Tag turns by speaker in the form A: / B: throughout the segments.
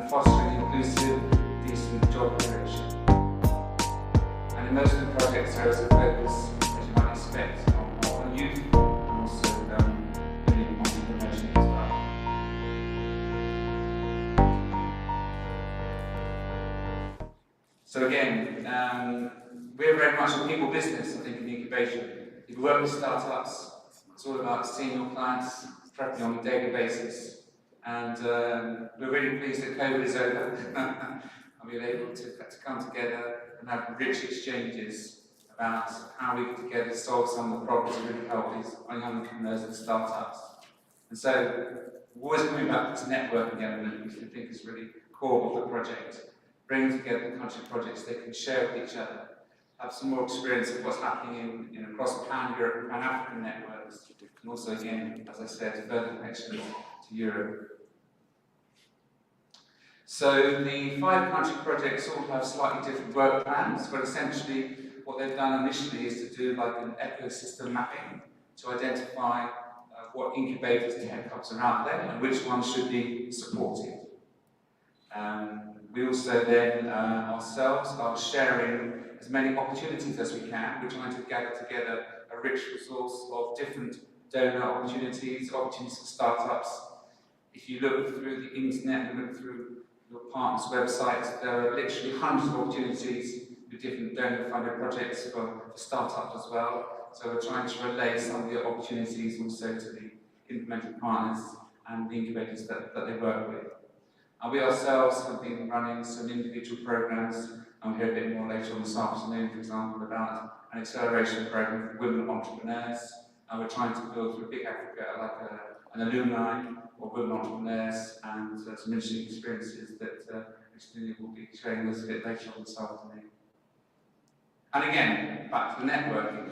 A: fostering inclusive, decent job creation. And in most of the projects there is a focus, as you might expect, on youth and also women entrepreneurship as well. So again, we're very much a people business, I think, in incubation. If you work with startups, it's all about seeing your clients, prepping on a daily basis. And we're really pleased that COVID is over and we're able to come together and have rich exchanges about how we can together solve some of the problems that really help these young entrepreneurs and startups. And so we're always coming back to this networking element, which we think is really core of the project. Bringing together the country projects they can share with each other, have some more experience of what's happening in across pan-Europe and pan-African networks, and also, again, as I said, further connections to Europe. So the 5 country projects all have slightly different work plans, but essentially what they've done initially is to do like an ecosystem mapping to identify what incubators and tech hubs are out there and which ones should be supported. We also then ourselves are sharing as many opportunities as we can. We're trying to gather together a rich resource of different donor opportunities for startups. If you look through the internet and look through your partner's website, there are literally hundreds of opportunities with different donor-funded projects for startups as well. So we're trying to relay some of the opportunities also to the implementing partners and the incubators that they work with. And we ourselves have been running some individual programs, and we'll hear a bit more later on this afternoon, for example, about an acceleration program for women entrepreneurs. And we're trying to build through BIC Africa like an alumni of women entrepreneurs and some interesting experiences that Christina will be sharing with us a bit later on this afternoon. And again, back to the networking.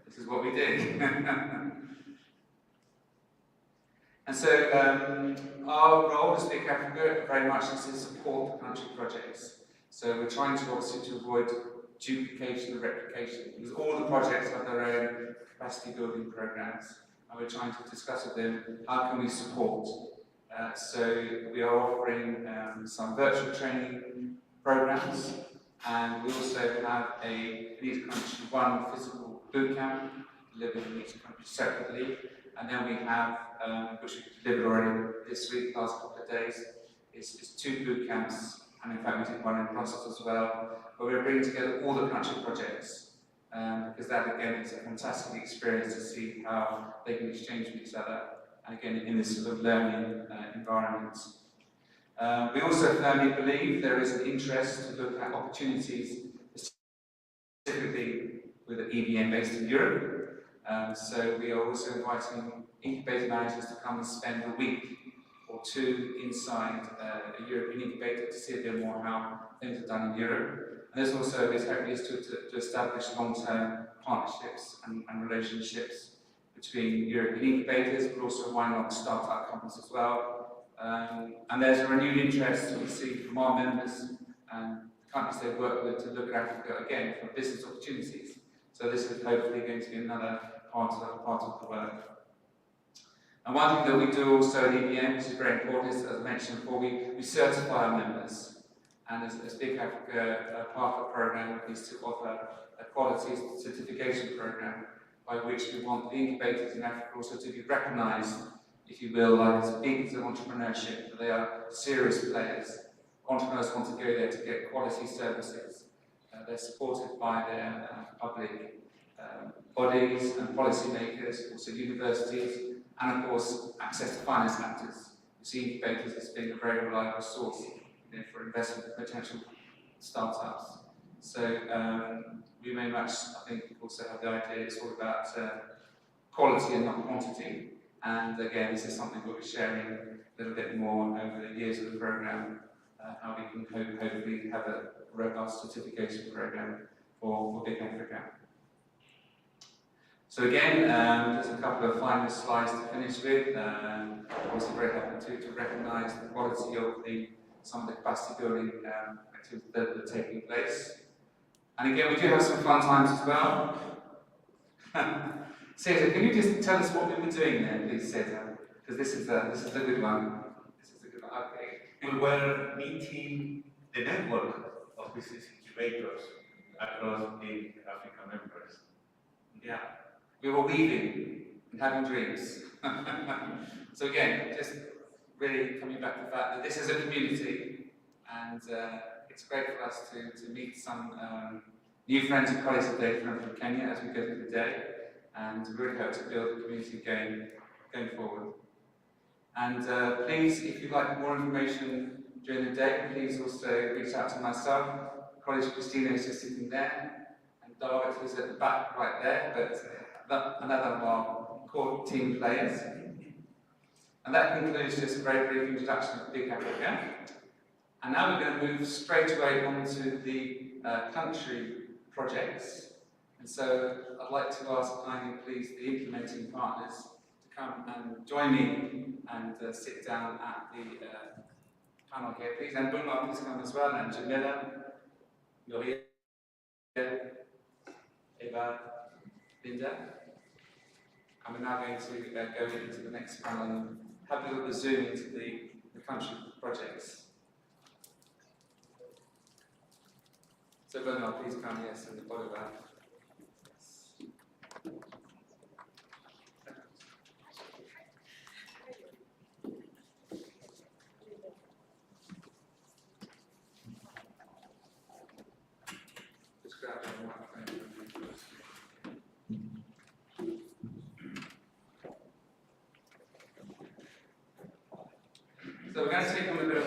A: This is what we do. And so our role as BIC Africa very much is to support the country projects. So we're trying to obviously to avoid duplication and replication, because all the projects have their own capacity building programs, and we're trying to discuss with them how can we support. So we are offering some virtual training programs, and we also have in each country one physical boot camp delivered in each country separately. And then we have, which we delivered already this week, last couple of days, is 2 boot camps, and in fact we did one in Brussels as well, where we're bringing together all the country projects, because that again is a fantastic experience to see how they can exchange with each other, and again in this sort of learning environment. We also firmly believe there is an interest to look at opportunities, specifically with an EBM based in Europe. So we are also inviting incubator managers to come and spend a week or 2 inside a European incubator to see a bit more how things are done in Europe. And this also is to establish long-term partnerships and relationships between European incubators, but also why not startup companies as well. And there's a renewed interest we see from our members and the companies they work with to look at Africa again for business opportunities. So this is hopefully going to be another part of the work. And one thing that we do also at EBM, which is very important, is, as I mentioned before, we certify our members. And as BIC Africa, part of the program is to offer a quality certification program by which we want the incubators in Africa also to be recognised, if you will, like as big as entrepreneurship, that they are serious players. Entrepreneurs want to go there to get quality services. They're supported by their public bodies and policymakers, also universities, and of course access to finance actors. We see incubators as being a very reliable source for investment in potential startups. So we very much, I think, also have the idea it's all about quality and not quantity. And again, this is something we'll be sharing a little bit more over the years of the program, how we can hopefully have a robust certification program for BIC Africa. So again, just a couple of final slides to finish with. Also very happy to recognise the quality of some of the capacity building activities that are taking place. And again, we do have some fun times as well. Cesar, can you just tell us what we were doing there, please, Cesar? Because this is a good one. This is a good one. Okay.
B: we were meeting the network of business incubators across 8 African members.
A: Yeah, we were weaving and having dreams. So again, just really coming back to the fact that this is a community, and it's great for us to meet some new friends and colleagues today from Kenya as we go through the day, and really hope to build the community going forward. And please, if you'd like more information during the day, please also reach out to myself. Colleague Christina is just sitting there, and David is at the back right there, but another of our core team players. And that concludes just a very brief introduction of BIC Africa. And now we're going to move straight away onto the country projects. And so I'd like to ask kindly, please, the implementing partners to come and join me and sit down at the panel here, please. And Benoit, please come as well, and Jamila, Muriel, Eva, Linda. And we're now going to go into the next panel and have a little zoom into the country projects. So Benoit, please come, yes, and Oliver. Just grab the microphone. So we're going to take on a bit of a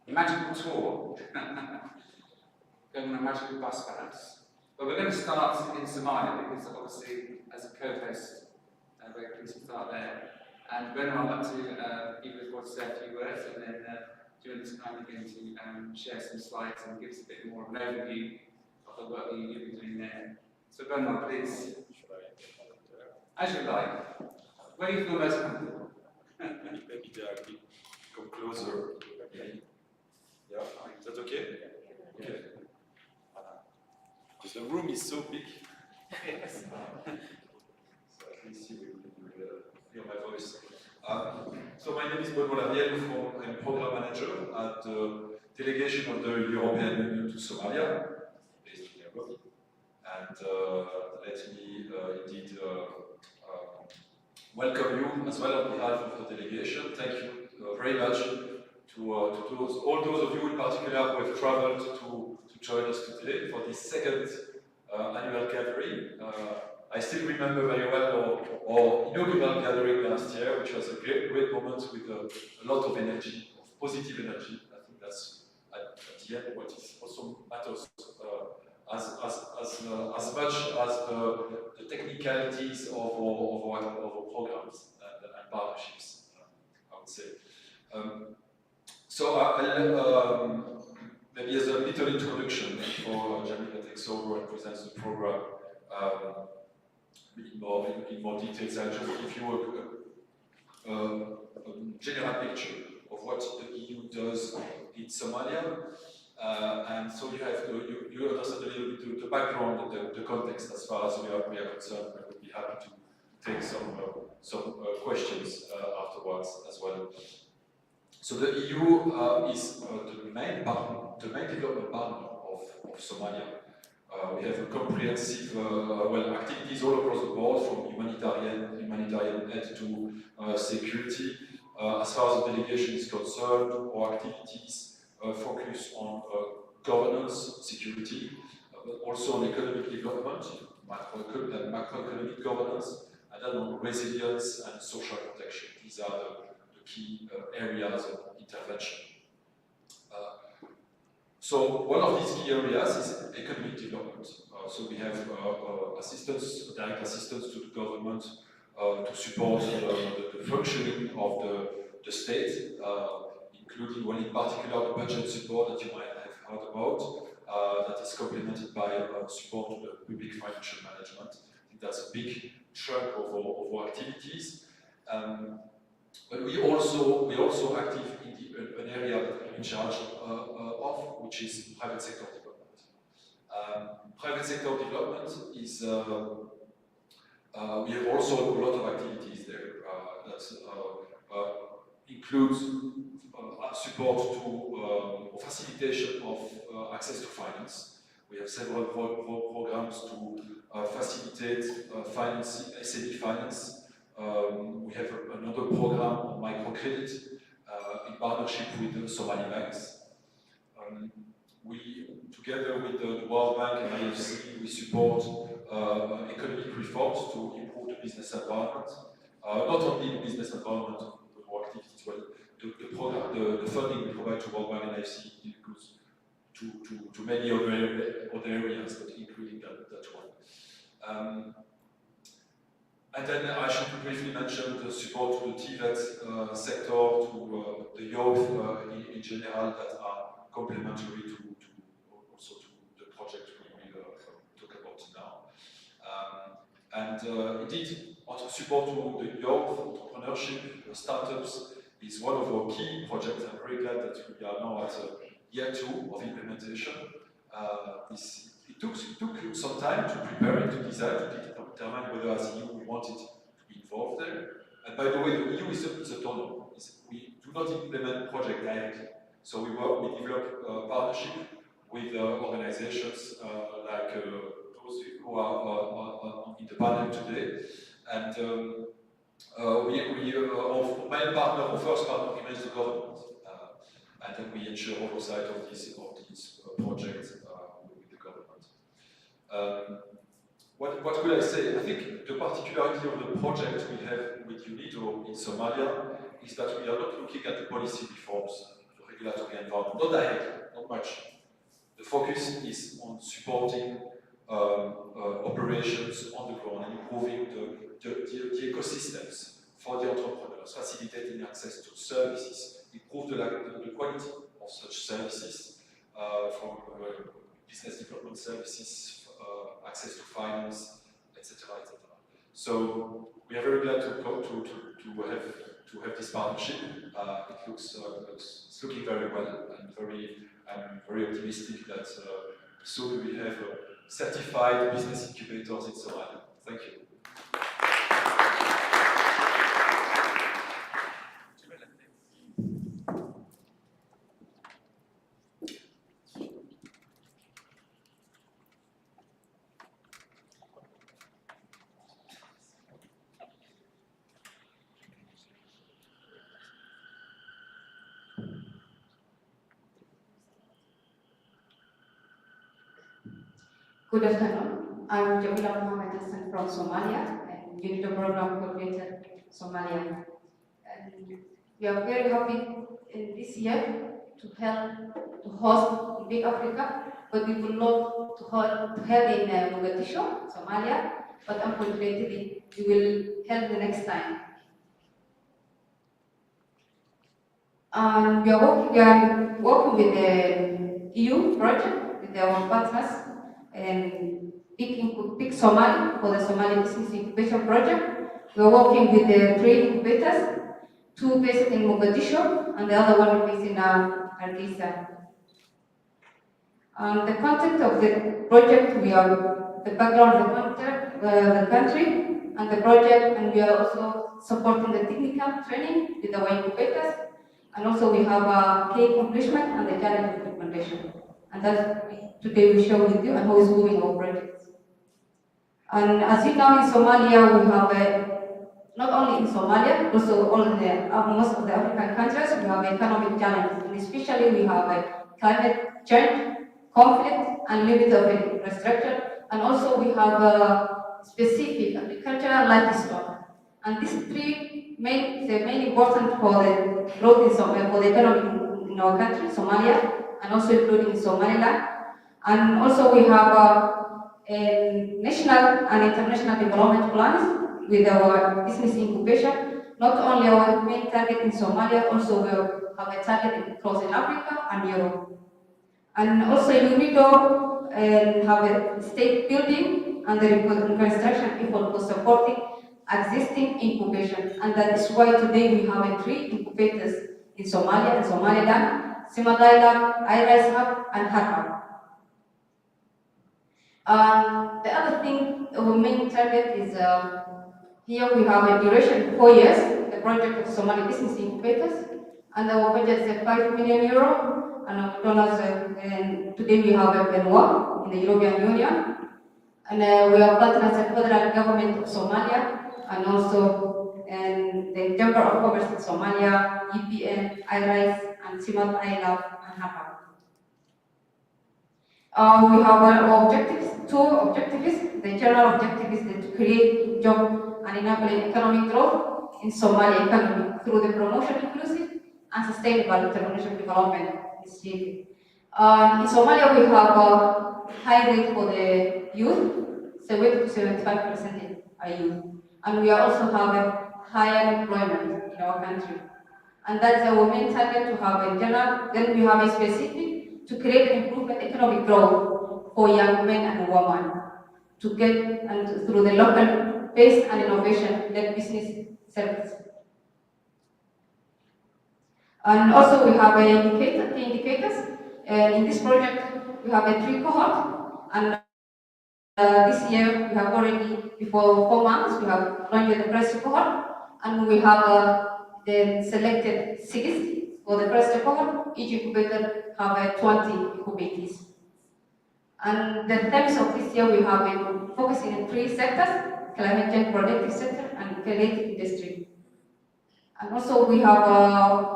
A: magical tour. Going on a magical bus perhaps. But we're going to start in Somalia because obviously as a co-host, we're going to start there. And Brennan, I'd like to give us what to say a few words, and then during this time we're going to share some slides and give us a bit more of an overview of the work that you've been doing there. So Brennan, please. As you like. Where do you feel most comfortable?
C: Maybe come closer. Yeah, is that okay? Okay. Because the room is so big.
A: Yes.
C: So at least you will hear my voice. So my name is Benoit Lariel, I'm program manager at the delegation of the European Union to Somalia, based in Nairobi. And let me indeed welcome you as well on behalf of the delegation. Thank you very much to all those of you in particular who have traveled to join us today for this second annual gathering. I still remember very well our inaugural gathering last year, which was a great moment with a lot of energy, of positive energy. I think that's at the end what is also matters as much as the technicalities of our programs and partnerships, I would say. So I'll, maybe as a little introduction before Jamila takes over and presents the program in more details, I'll just give you a general picture of what the EU does in Somalia. And so you understand a little bit the background, the context as far as we are concerned. I would be happy to take some questions afterwards as well. So the EU is the main development partner of Somalia. We have a comprehensive activities all across the board, from humanitarian aid to security. As far as the delegation is concerned, our activities focus on governance, security, but also on economic development, macroeconomic governance, and then on resilience and social protection. These are the key areas of intervention. So one of these key areas is economic development. So we have direct assistance to the government to support the functioning of the state, including one in particular the budget support that you might have heard about, that is complemented by support to the public financial management. I think that's a big chunk of our activities. But we also active in an area that I'm in charge of, which is private sector development. Private sector development is we have also a lot of activities there that includes support to or facilitation of access to finance. We have several programs to facilitate SME finance. We have another program on microcredit in partnership with the Somali banks. We, together with the World Bank and IFC, we support economic reforms to improve the business environment. Not only the business environment, but more activities, but the funding we provide to World Bank and IFC goes to many other areas, but including that one. And then I should briefly mention the support to the TVET sector, to the youth in general, that are complementary to also to the project we will talk about now. Indeed, also support to the youth, entrepreneurship, startups is one of our key projects. I'm very glad that we are now at year 2 of implementation. It took some time to prepare it, to decide, to determine whether as EU we wanted to be involved there. And by the way, the EU is a donor. We do not implement project directly. So we develop partnership with organizations like those who are in the panel today. And our main partner, our first partner, remains the government. And then we ensure oversight of these projects with the government. What could I say? I think the particularity of the project we have with UNIDO in Somalia is that we are not looking at the policy reforms, the regulatory environment, not directly, not much. The focus is on supporting operations on the ground and improving the ecosystems for the entrepreneurs, facilitating access to services, improve the quality of such services, from business development services, access to finance, etc., etc. So we are very glad to have this partnership. It's looking very well, and I'm very optimistic that soon we have certified business incubators in Somalia. Thank you.
D: Good afternoon. I'm Jamila Mohammed Hassan from Somalia, and UNIDO Program Coordinator, Somalia. And we are very happy in this year to host in Big Africa, but we would love to hold in Mogadishu, Somalia, but unfortunately we will hold the next time. And we are working with the EU project, with our partners, and BIC Somali for the Somali Business Incubation Project. We are working with the 3 incubators, 2 based in Mogadishu and the other one based in Hargeisa. The content of the project, we are the background of the country and the project, and we are also supporting the technical training with our incubators, and also we have a key accomplishment and the challenge of the foundation. And that's today we share with you and how is moving our projects. And as you know, in Somalia, we have not only in Somalia, also most of the African countries, we have economic challenges, and especially we have climate change, conflict, and limit of infrastructure, and also we have specific agricultural livestock. And these 3 main important for the growth in Somalia, for the economy in our country, Somalia, and also including Somaliland. And also we have national and international development plans with our business incubation. Not only our main target in Somalia, also we have a target across in Africa and Europe. And also UNIDO have a state building and the reconstruction effort for supporting existing incubation. And that is why today we have 3 incubators in Somalia and Somaliland, Simagaila, IRIS Hub, and Hub. The other thing, our main target is here we have a duration of 4 years, the project of Somali Business Incubators, and our budget is 5 million euro, and our donors, and today we have a Benoit in the European Union, and we are partners with the federal government of Somalia, and also the Chamber of Commerce in Somalia, EPN, IRISE, and Simat ILAF, and HAPA. We have our objectives, two objectives. The general objective is to create job and enable economic growth in Somalia economy through the promotion of inclusive and sustainable entrepreneurship development initiative. In Somalia, we have a high rate for the youth, 70 to 75% are youth, and we also have a higher employment in our country. And that's our main target, to have a general. Then we have a specific to create and improve economic growth for young men and women to get and through the local pace and innovation-led business service. And also we have indicators. In this project, we have a 3 cohort, and this year we have already, before 4 months, we have launched the first cohort, and we have then selected 60 for the first cohort. Each incubator have 20 incubators. And the themes of this year, we have been focusing in 3 sectors: climate change, productive sector, and creative industry. And also we have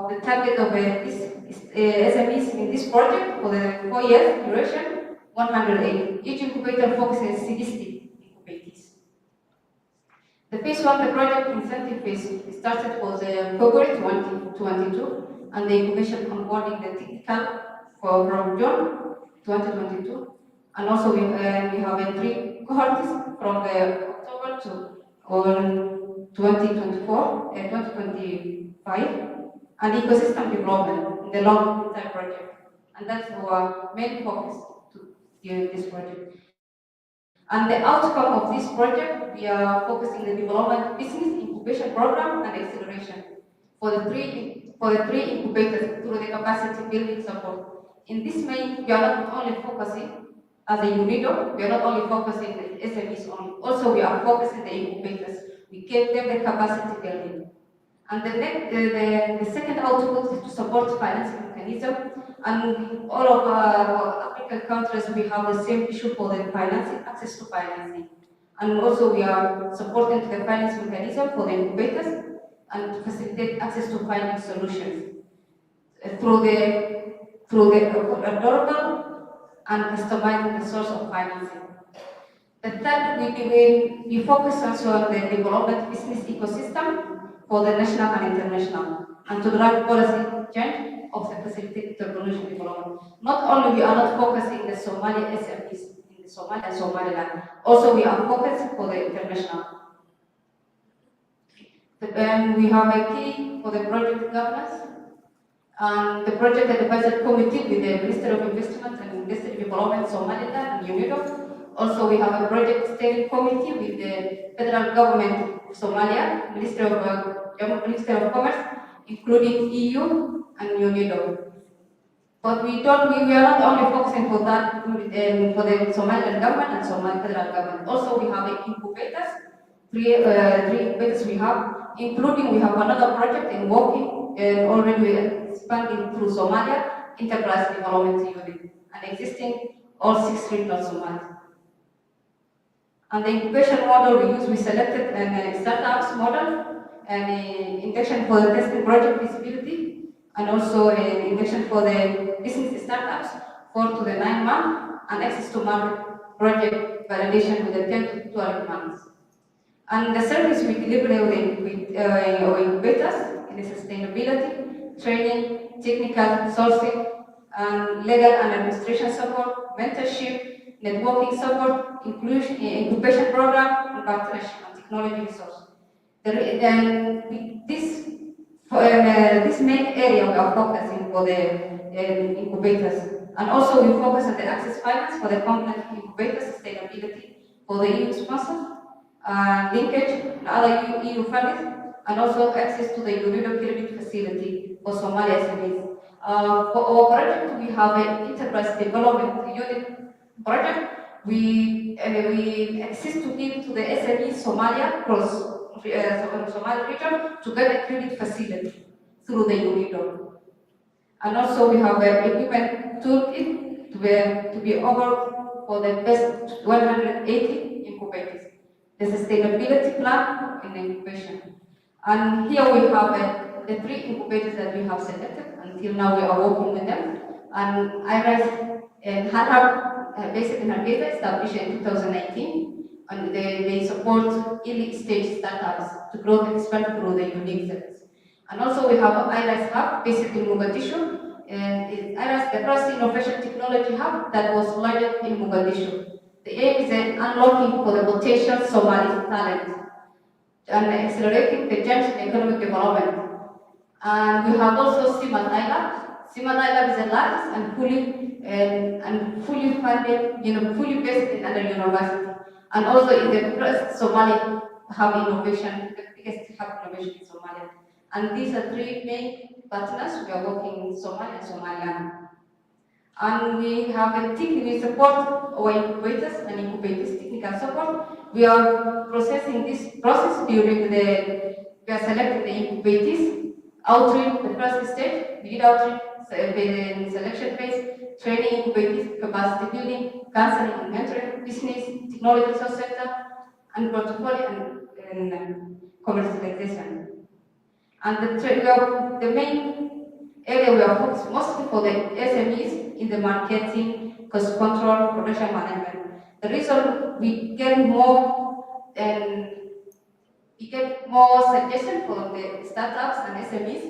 D: the target of this SMEs in this project for the 4 years duration, 108. Each incubator focuses 60 incubators. The phase 1, the project incentive phase, started for the February 2022, and the incubation onboarding the technical from June 2022. And also we have 3 cohorts from October to 2024, 2025, and ecosystem development in the long-term project. And that's our main focus to this project. And the outcome of this project, we are focusing the development business incubation program and acceleration for the three incubators through the capacity building support. In this main, we are not only focusing as a UNIDO, we are not only focusing the SMEs only. Also, we are focusing the incubators. We give them the capacity building. And the second output is to support financing mechanism. And all of our African countries, we have the same issue for the financing, access to financing. And also we are supporting the finance mechanism for the incubators and to facilitate access to funding solutions through the adorable and customizing the source of financing. The third, we focus also on the development business ecosystem for the national and international, and to drive policy change of the facilitated entrepreneurship development. Not only we are not focusing the Somali SMEs in the Somalia and Somaliland, also we are focused for the international. We have a key for the project governance, and the project advisory committee with the Ministry of Investment and Industry Development Somaliland and UNIDO. Also, we have a project steering committee with the federal government of Somalia, Ministry of Commerce, including EU and UNIDO. But we are not only focusing for that for the Somaliland government and Somali federal government. Also, we have incubators, three incubators we have, including we have another project in working and already expanding through Somalia Enterprise Development Unit and existing all 6 regional Somalia. And the incubation model we selected a startups model, and induction for the testing project visibility, and also an induction for the business startups 4 to 9 months, and access to market project validation with the 10 to 12 months. And the service we deliver with our incubators in the sustainability, training, technical sourcing, and legal and administration support, mentorship, networking support, incubation program, and partnership and technology resource. This main area we are focusing for the incubators. And also we focus on the access finance for the complex incubator sustainability for the EU sponsors, linkage and other EU funding, and also access to the UNIDO credit facility for Somalia SMEs. For our project, we have an enterprise development unit project. We exist to give to the SME Somalia across Somalia region to get a credit facility. through the UNIDO. And also we have an equipment toolkit to be offered for the best 180 incubators, the sustainability plan in incubation. And here we have the 3 incubators that we have selected. Until now we are working with them. And IRIS and HARHAB, based in Hargeisa, established in 2018. And they support early stage startups to grow and expand through the unique service. And also we have IRIS Hub based in Mogadishu. And IRIS, the first innovation technology hub that was launched in Mogadishu. The aim is unlocking for the potential Somali talent and accelerating the change in economic development. And we have also SIMA Lab. SIMA Lab is the largest and fully funded, fully based in another university. And also is the first Somali hub innovation, the biggest hub innovation in Somalia. And these are 3 main partners we are working in Somalia and Somaliland. And we have a team, we support our incubators and incubators technical support. We are processing this process during we are selecting the incubators, outreach, the first stage, lead outreach, selection phase, training incubators, capacity building, counseling and mentoring, business, technology, resource sector, and portfolio and commercialization. And the main area we are focused mostly for the SMEs in the marketing, cost control, production management. The reason we get more suggestions from the startups and SMEs.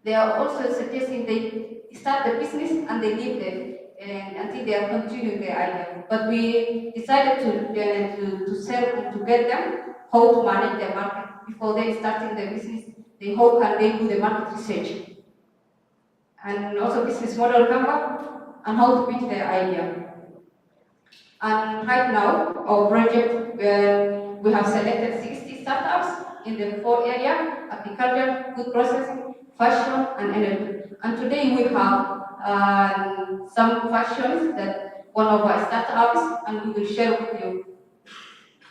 D: They are also suggesting they start the business and they leave them until they are continuing their idea. But we decided to serve and to get them how to manage their market before they starting their business. How can they do the market research and also business model cover and how to pitch their idea. And right now, our project we have selected 60 startups in the 4 areas: agriculture, food processing, fashion, and energy. And today we have some fashions that one of our startups, and we will share with you.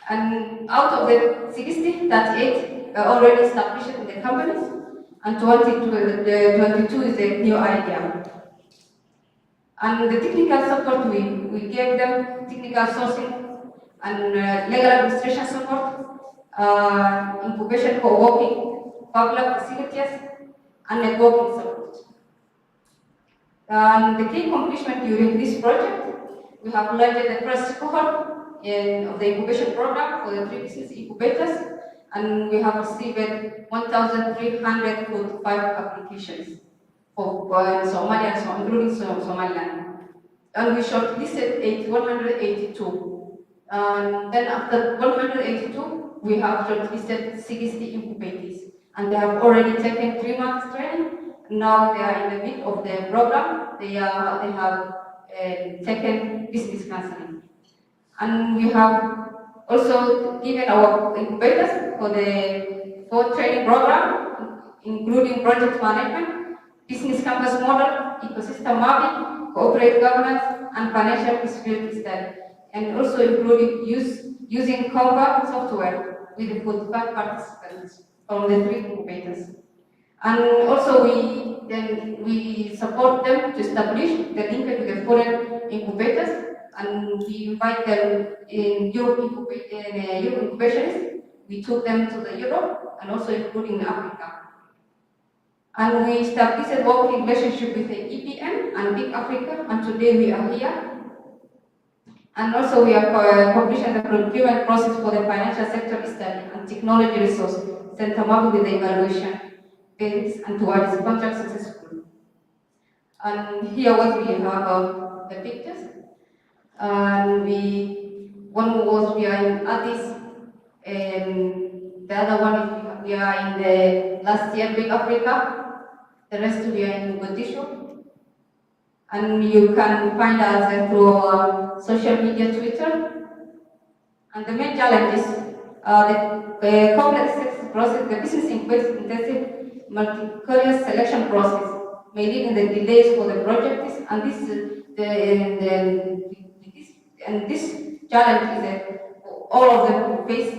D: And out of the 60, 38 are already established in the companies, and 22 is a new idea. And the technical support, we gave them technical sourcing and legal administration support, incubation co-working, public facilities, and networking support. And the key accomplishment during this project, we have launched the first cohort of the incubation program for the 3 business incubators, and we have received 1,345 applications for Somalia, including Somaliland. And we shortlisted 182. And then after 182, we have shortlisted 60 incubators. And they have already taken 3 months training. Now they are in the middle of the program. They have taken business counseling. And we have also given our incubators for the 4 training program, including project management, business campus model, ecosystem mapping, corporate governance, and financial feasibility study, and also including using Canva software with 45 participants from the 3 incubators. And also we support them to establish the link with the foreign incubators, and we invite them in Europe incubations. We took them to the Europe and also including Africa. And we established a working relationship with the EPM and Big Africa, and today we are here. And also we are publishing the procurement process for the financial sector study and technology resource center map with the evaluation phase and towards contract successful. And here what we have the pictures. And we are in Addis, and the other one is we are in the last year Big Africa. The rest we are in Mogadishu. And you can find us through our social media, Twitter. And the main challenges are the complex process, the business intensive multi-career selection process may lead in the delays for the projects, and this challenge is that all of them face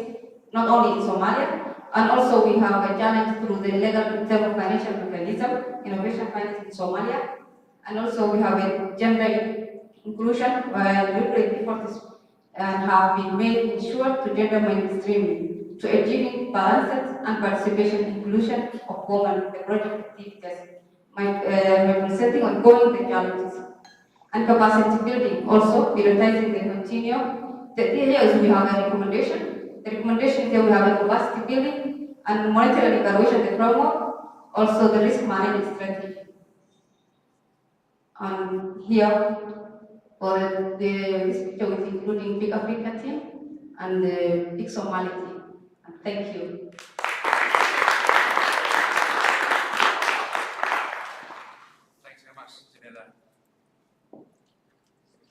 D: not only in Somalia, And also we have a challenge through the legal term of financial mechanism, innovation finance in Somalia. And also we have a gender inclusion where deliberate efforts have been made ensure to gender mainstreaming, to achieving balanced and participation inclusion of women in the project activities, representing ongoing the challenges. And capacity building, also prioritizing the continuum. The areas we have a recommendation. The recommendation here we have a capacity building and monitoring and evaluation the framework, also the risk management strategy. And here for this picture with including Big Africa team and the Big Somali team. And thank you.
A: Thanks very much, Jamila.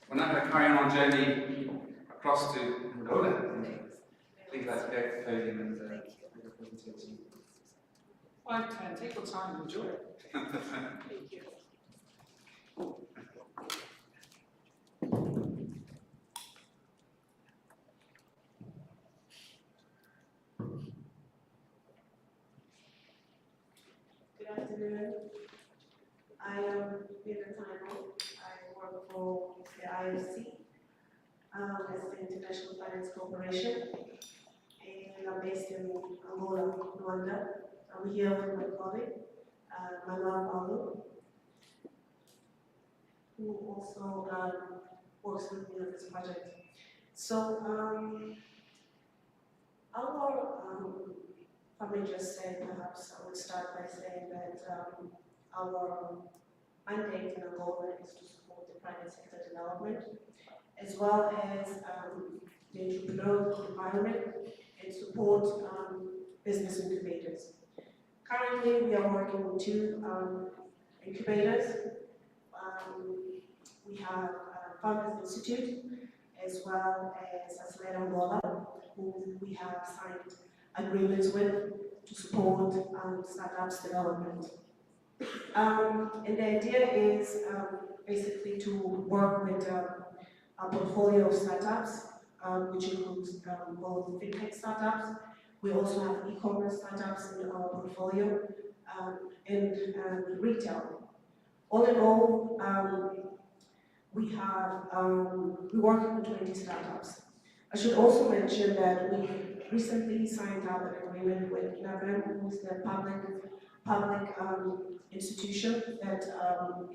A: We're now going to carry on our journey across to Angola. Please let's go to the podium and make a presentation. 5, 10, take your time, enjoy it.
E: Thank you. Good afternoon. I am Peter Tino. I work for the IFC, as the International Finance Corporation, and I'm based in Angola, Rwanda. I'm here with my colleague, Manuel Paulo, who also works with me on this project. So, if I may just say, perhaps I would start by saying that our mandate in Angola is to support the private sector development, as well as the entrepreneurial environment and support business incubators. Currently, we are working with 2 incubators. We have Founders Institute, as well as Acelera Angola, who we have signed agreements with to support startups development. And the idea is basically to work with a portfolio of startups, which includes both fintech startups. We also have e-commerce startups in our portfolio, and retail. All in all, we work with 20 startups. I should also mention that we recently signed up an agreement with NABEM, who is the public institution that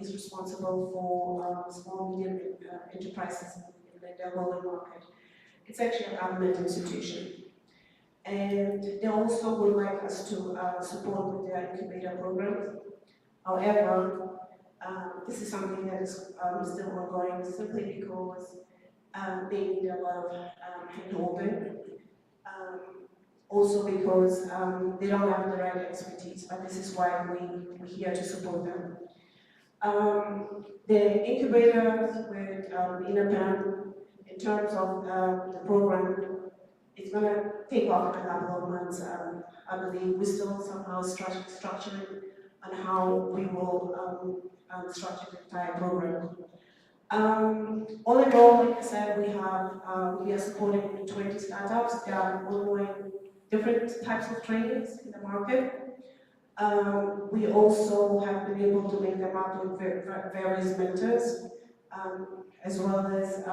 E: is responsible for small medium enterprises in the Angolan market. It's actually a government institution. And they also would like us to support with their incubator programs. However, this is something that is still ongoing simply because they need a lot of hand-holding. Also because they don't have the right expertise, but this is why we're here to support them. The incubators with INAPAM, in terms of the program, it's going to take off in a couple of months. I believe we're still somehow structuring on how we will structure the entire program. All in all, like I said, we are supporting 20 startups. They are ongoing different types of trainings in the market. We also have been able to link them up with various mentors, as well as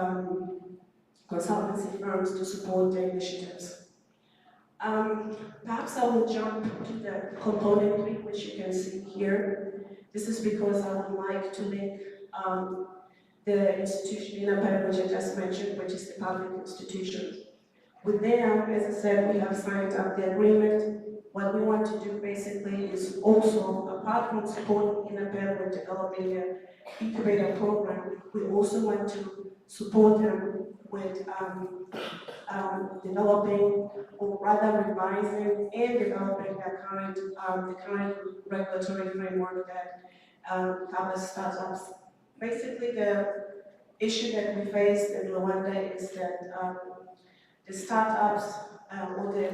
E: consultancy firms to support their initiatives. Perhaps I will jump to the componentry, which you can see here. This is because I would like to link the institution INAPAM, which I just mentioned, which is the public institution. With them, as I said, we have signed up the agreement. What we want to do basically is also, apart from supporting INAPAM with developing their incubator program, we also want to support them with developing, or rather revising and developing their the current regulatory framework that covers startups. Basically, the issue that we face in Rwanda is that the startups or the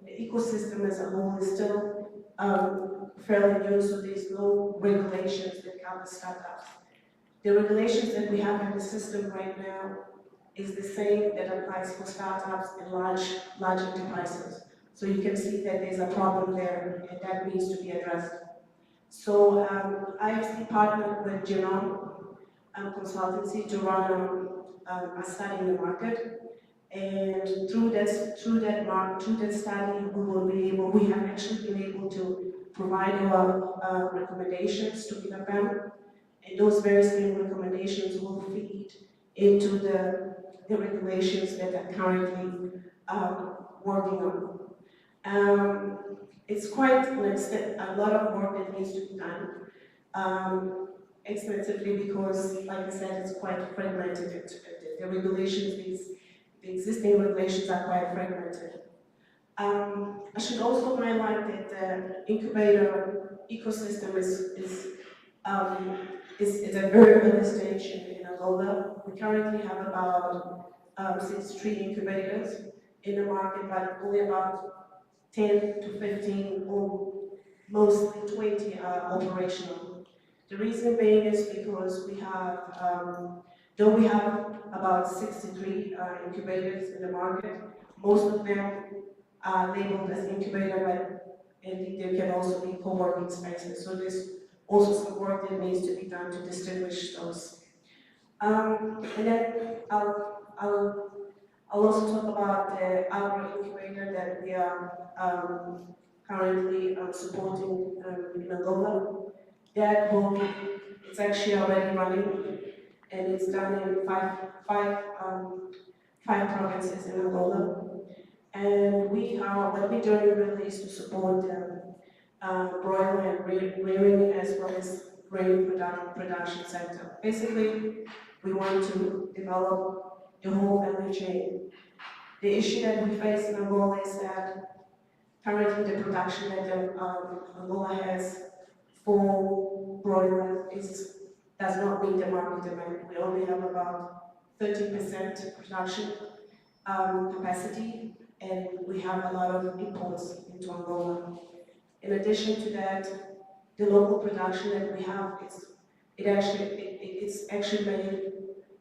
E: ecosystem as a whole is still fairly new, so there's no regulations that cover startups. The regulations that we have in the system right now is the same that applies for startups and large enterprises. So you can see that there's a problem there, and that needs to be addressed. So IFC partnered with Genome Consultancy to run a study in the market. And through that study, we have actually been able to provide our recommendations to INAPAM, and those very same recommendations will feed into the regulations that are currently working on. It's quite a lot of work that needs to be done, extensively because, like I said, it's quite fragmented. The regulations, the existing regulations are quite fragmented. I should also highlight that the incubator ecosystem is a very early stage in Angola. We currently have about 63 incubators in the market, but only about 10 to 15 or mostly 20 are operational. The reason being is because we have, though we have about 63 incubators in the market, most of them are labeled as incubator, but indeed there can also be co-working spaces. So there's also some work that needs to be done to distinguish those. And then I'll also talk about the agro incubator that we are currently supporting in Angola. That it's actually already running, and it's done in five provinces in Angola. And what we're doing really is to support broiler and rearing as well as grain production sector. Basically, we want to develop the whole value chain. The issue that we face in Angola is that currently the production that Angola has for broiler does not meet the market demand. We only have about 13% production capacity, and we have a lot of imports into Angola. In addition to that, the local production that we have, it's actually made,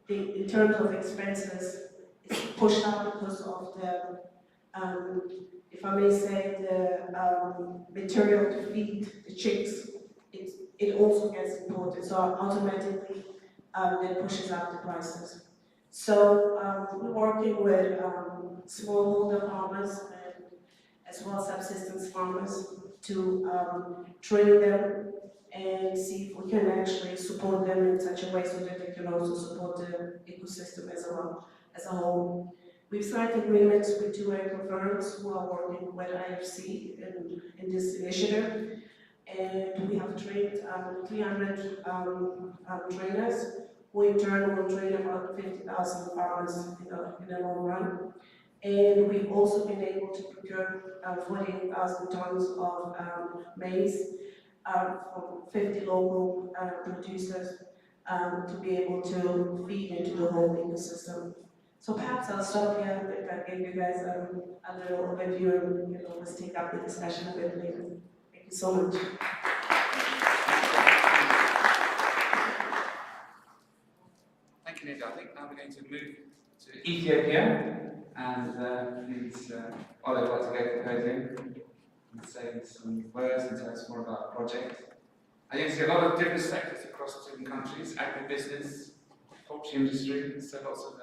E: in terms of expenses, it's pushed up because of the, if I may say, the material to feed the chicks. It also gets imported, so automatically that pushes up the prices. So we're working with smallholder farmers and as well as subsistence farmers to train them and see if we can actually support them in such a way so that they can also support the ecosystem as a whole. We've signed agreements with 2 agro firms who are working with IFC in this initiative, and we have trained 300 trainers who in turn will train about 50,000 farmers in the long run. And we've also been able to procure 48,000 tons of maize from 50 local producers to be able to feed into the whole ecosystem. So perhaps I'll stop here if I gave you guys a little overview, and you can always take up the discussion a bit later. Thank you so much.
A: Thank you, Nida. I think now we're going to move to Ethiopia, and please, Olive, I'd like to go to the podium and say some words and tell us more about the project. I think see a lot of different sectors across different countries, agribusiness, poultry industry, so lots of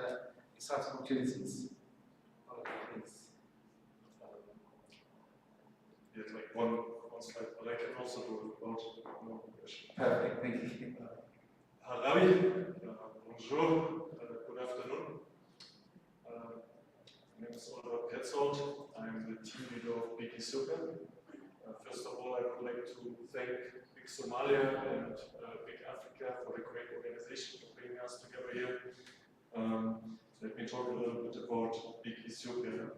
A: exciting opportunities. Olive, please.
F: Yes, like one slide, but I can also do it without no question.
A: Perfect, thank you.
F: Harawi, bonjour, good afternoon. My name is Oliver Petzold. I'm the team leader of BIC Super. First of all, I would like to thank BIC Somalia and BIC Africa for the great organization for bringing us together here. Let me talk a little bit about BIC Ethiopia.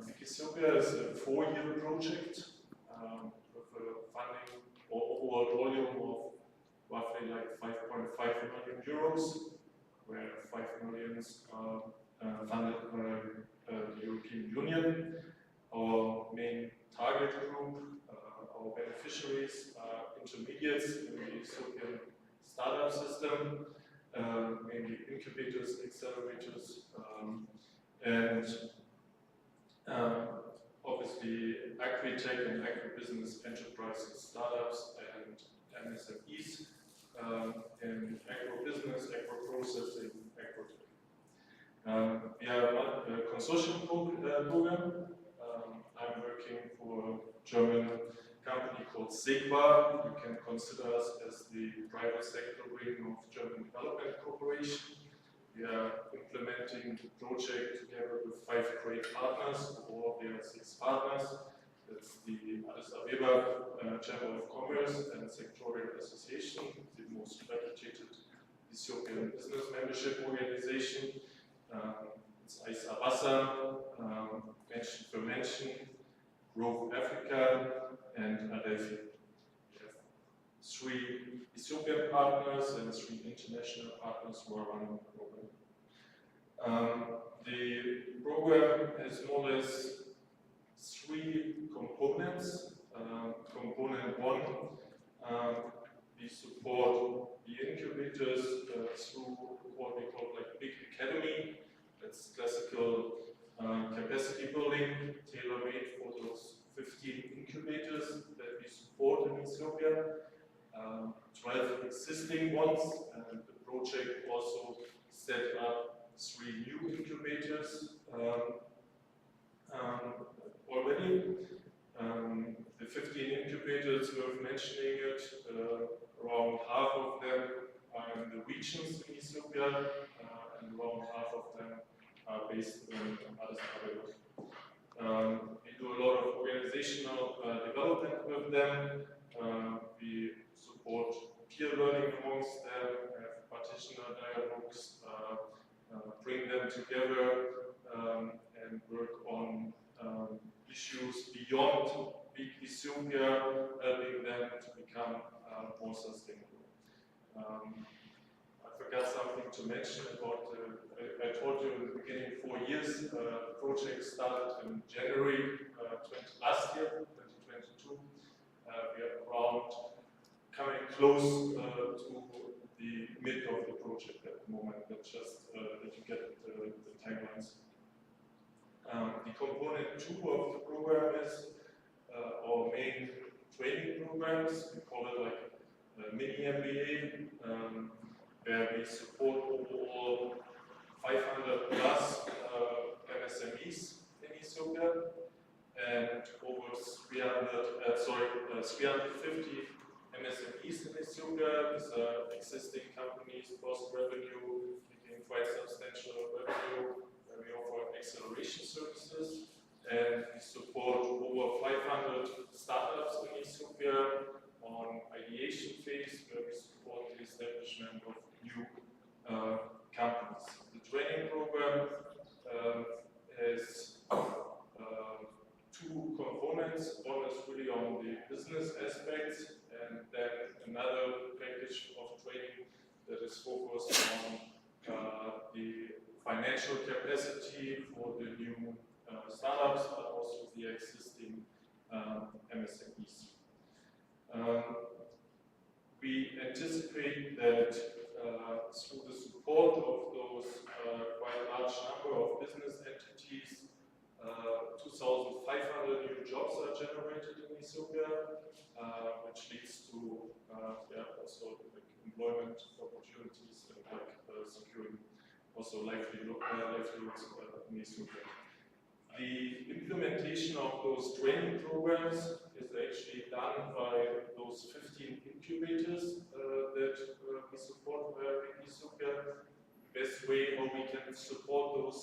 F: BIC Ethiopia is a 4-year project with a funding or overall volume of roughly like 5.5 million euros, where 5 million are funded by the European Union. Our main target group, our beneficiaries are intermediates in the Ethiopian startup system, mainly incubators, accelerators, and obviously agri-tech and agribusiness enterprises, startups and MSMEs in agribusiness, agro-processing, agro-tech. We have a consortium program. I'm working for a German company called SEGWA. You can consider us as the private sector wing of German Development Corporation. We are implementing the project together with 5 great partners, or there are 6 partners. That's the Addis Ababa Chamber of Commerce and Sectorial Association, the most reputed Ethiopian business membership organization. It's Aisa Abasa, Menschen für Menschen, Growth Africa, and Adelphi. We have 3 Ethiopian partners and 3 international partners who are running the program. The program has more or less 3 components. Component 1, we support the incubators through what we call like BIC Academy. That's classical capacity building, tailor-made for those 15 incubators that we support in Ethiopia. 12 existing ones, and the project also set up 3 new incubators already. The 15 incubators, worth mentioning it, around half of them are in the regions in Ethiopia, and around half of them are based in Addis Ababa. We do a lot of organizational development with them. We support peer learning amongst them, have practitioner dialogues, bring them together, and work on issues beyond big Ethiopia, helping them to become more sustainable. I forgot something to mention about, I told you in the beginning 4 years, the project started in January last year, 2022. We are around coming close to the mid of the project at the moment. That's just that you get the timelines. The component 2 of the program is our main training programs. We call it like a mini MBA, where we support overall 500 plus MSMEs in Ethiopia and over 350 MSMEs in Ethiopia. These are existing companies, post revenue, making quite substantial revenue. We offer acceleration services, and we support over 500 startups in Ethiopia on ideation phase, where we support the establishment of new companies. The training program has 2 components. One is really on the business aspects, and then another package of training that is focused on the financial capacity for the new startups, but also the existing MSMEs. We anticipate that through the support of those quite large number of business entities, 2,500 new jobs are generated in Ethiopia, which leads to also like, employment opportunities and like securing also livelihoods in Ethiopia. The implementation of those training programs is actually done by those 15 incubators that we support in Ethiopia. The best way how we can support those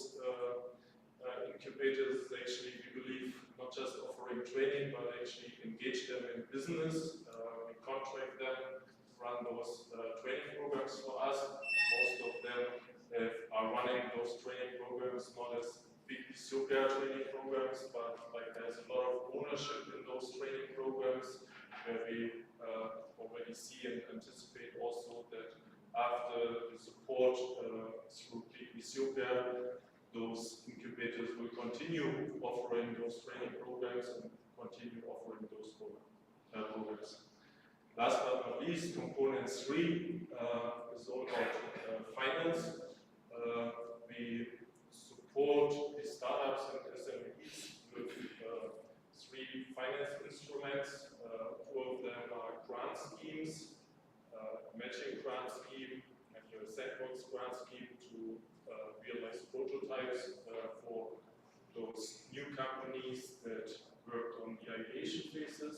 F: incubators is actually, we believe, not just offering training, but actually engage them in business. We contract them to run those training programs for us. Most of them are running those training programs not as big Ethiopia training programs, but like there's a lot of ownership in those training programs, where we already see and anticipate also that after the support through big Ethiopia, those incubators will continue offering those training programs and continue offering those programs. Last but not least, component 3 is all about finance. We support the startups and SMEs with finance instruments. Two of them are grant schemes, matching grant scheme and a sandbox grant scheme to realize prototypes for those new companies that worked on the ideation phases.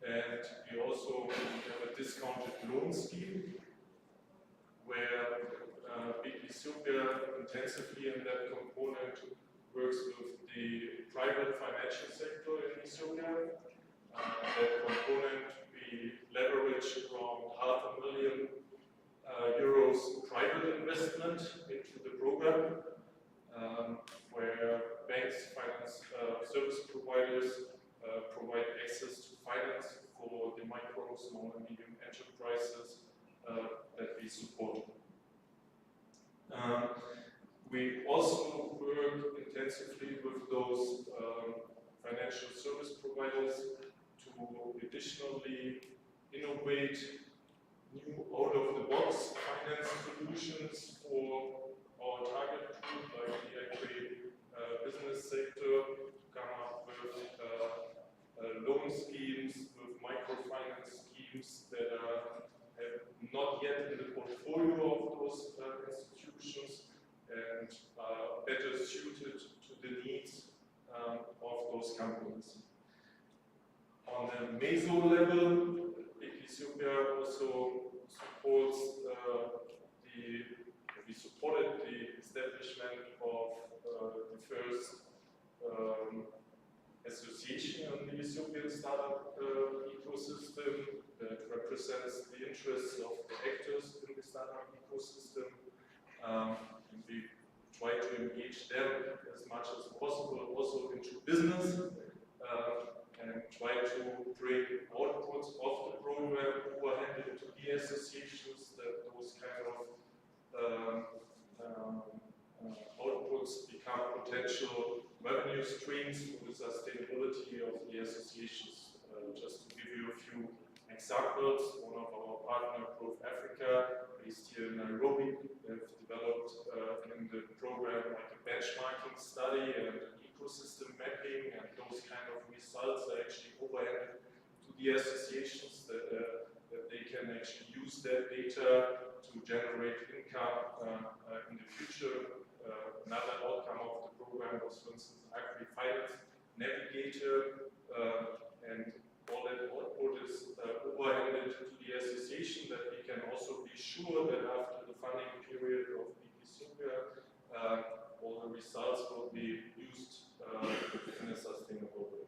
F: And we also have a discounted loan scheme where BIC Ethiopia intensively in that component works with the private financial sector in Ethiopia. That component we leverage around €500,000 private investment into the program, where banks, finance service providers provide access to finance for the micro, small and medium enterprises that we support. We also work intensively with those financial service providers to additionally innovate new out-of-the-box finance solutions for our target group, like the agri-business sector, to come up with loan schemes, with microfinance schemes that are not yet in the portfolio of those institutions and are better suited to the needs of those companies. On the meso level, BIC Ethiopia also supports we supported the establishment of the first association on the Ethiopian startup ecosystem that represents the interests of the actors in the startup ecosystem. And we try to engage them as much as possible also into business and try to bring outputs of the program overhead into the associations, that those kind of outputs become potential revenue streams for the sustainability of the associations. Just to give you a few examples, one of our partner, Growth Africa, based here in Nairobi, have developed in the program like a benchmarking study and an ecosystem mapping, and those kind of results are actually overheaded to the associations that they can actually use that data to generate income in the future. Another outcome of the program was, for instance, Agri-Finance Navigator, and all that output is overheaded to the association, that we can also be sure that after the funding period of BIC Ethiopia, all the results will be used in a sustainable way.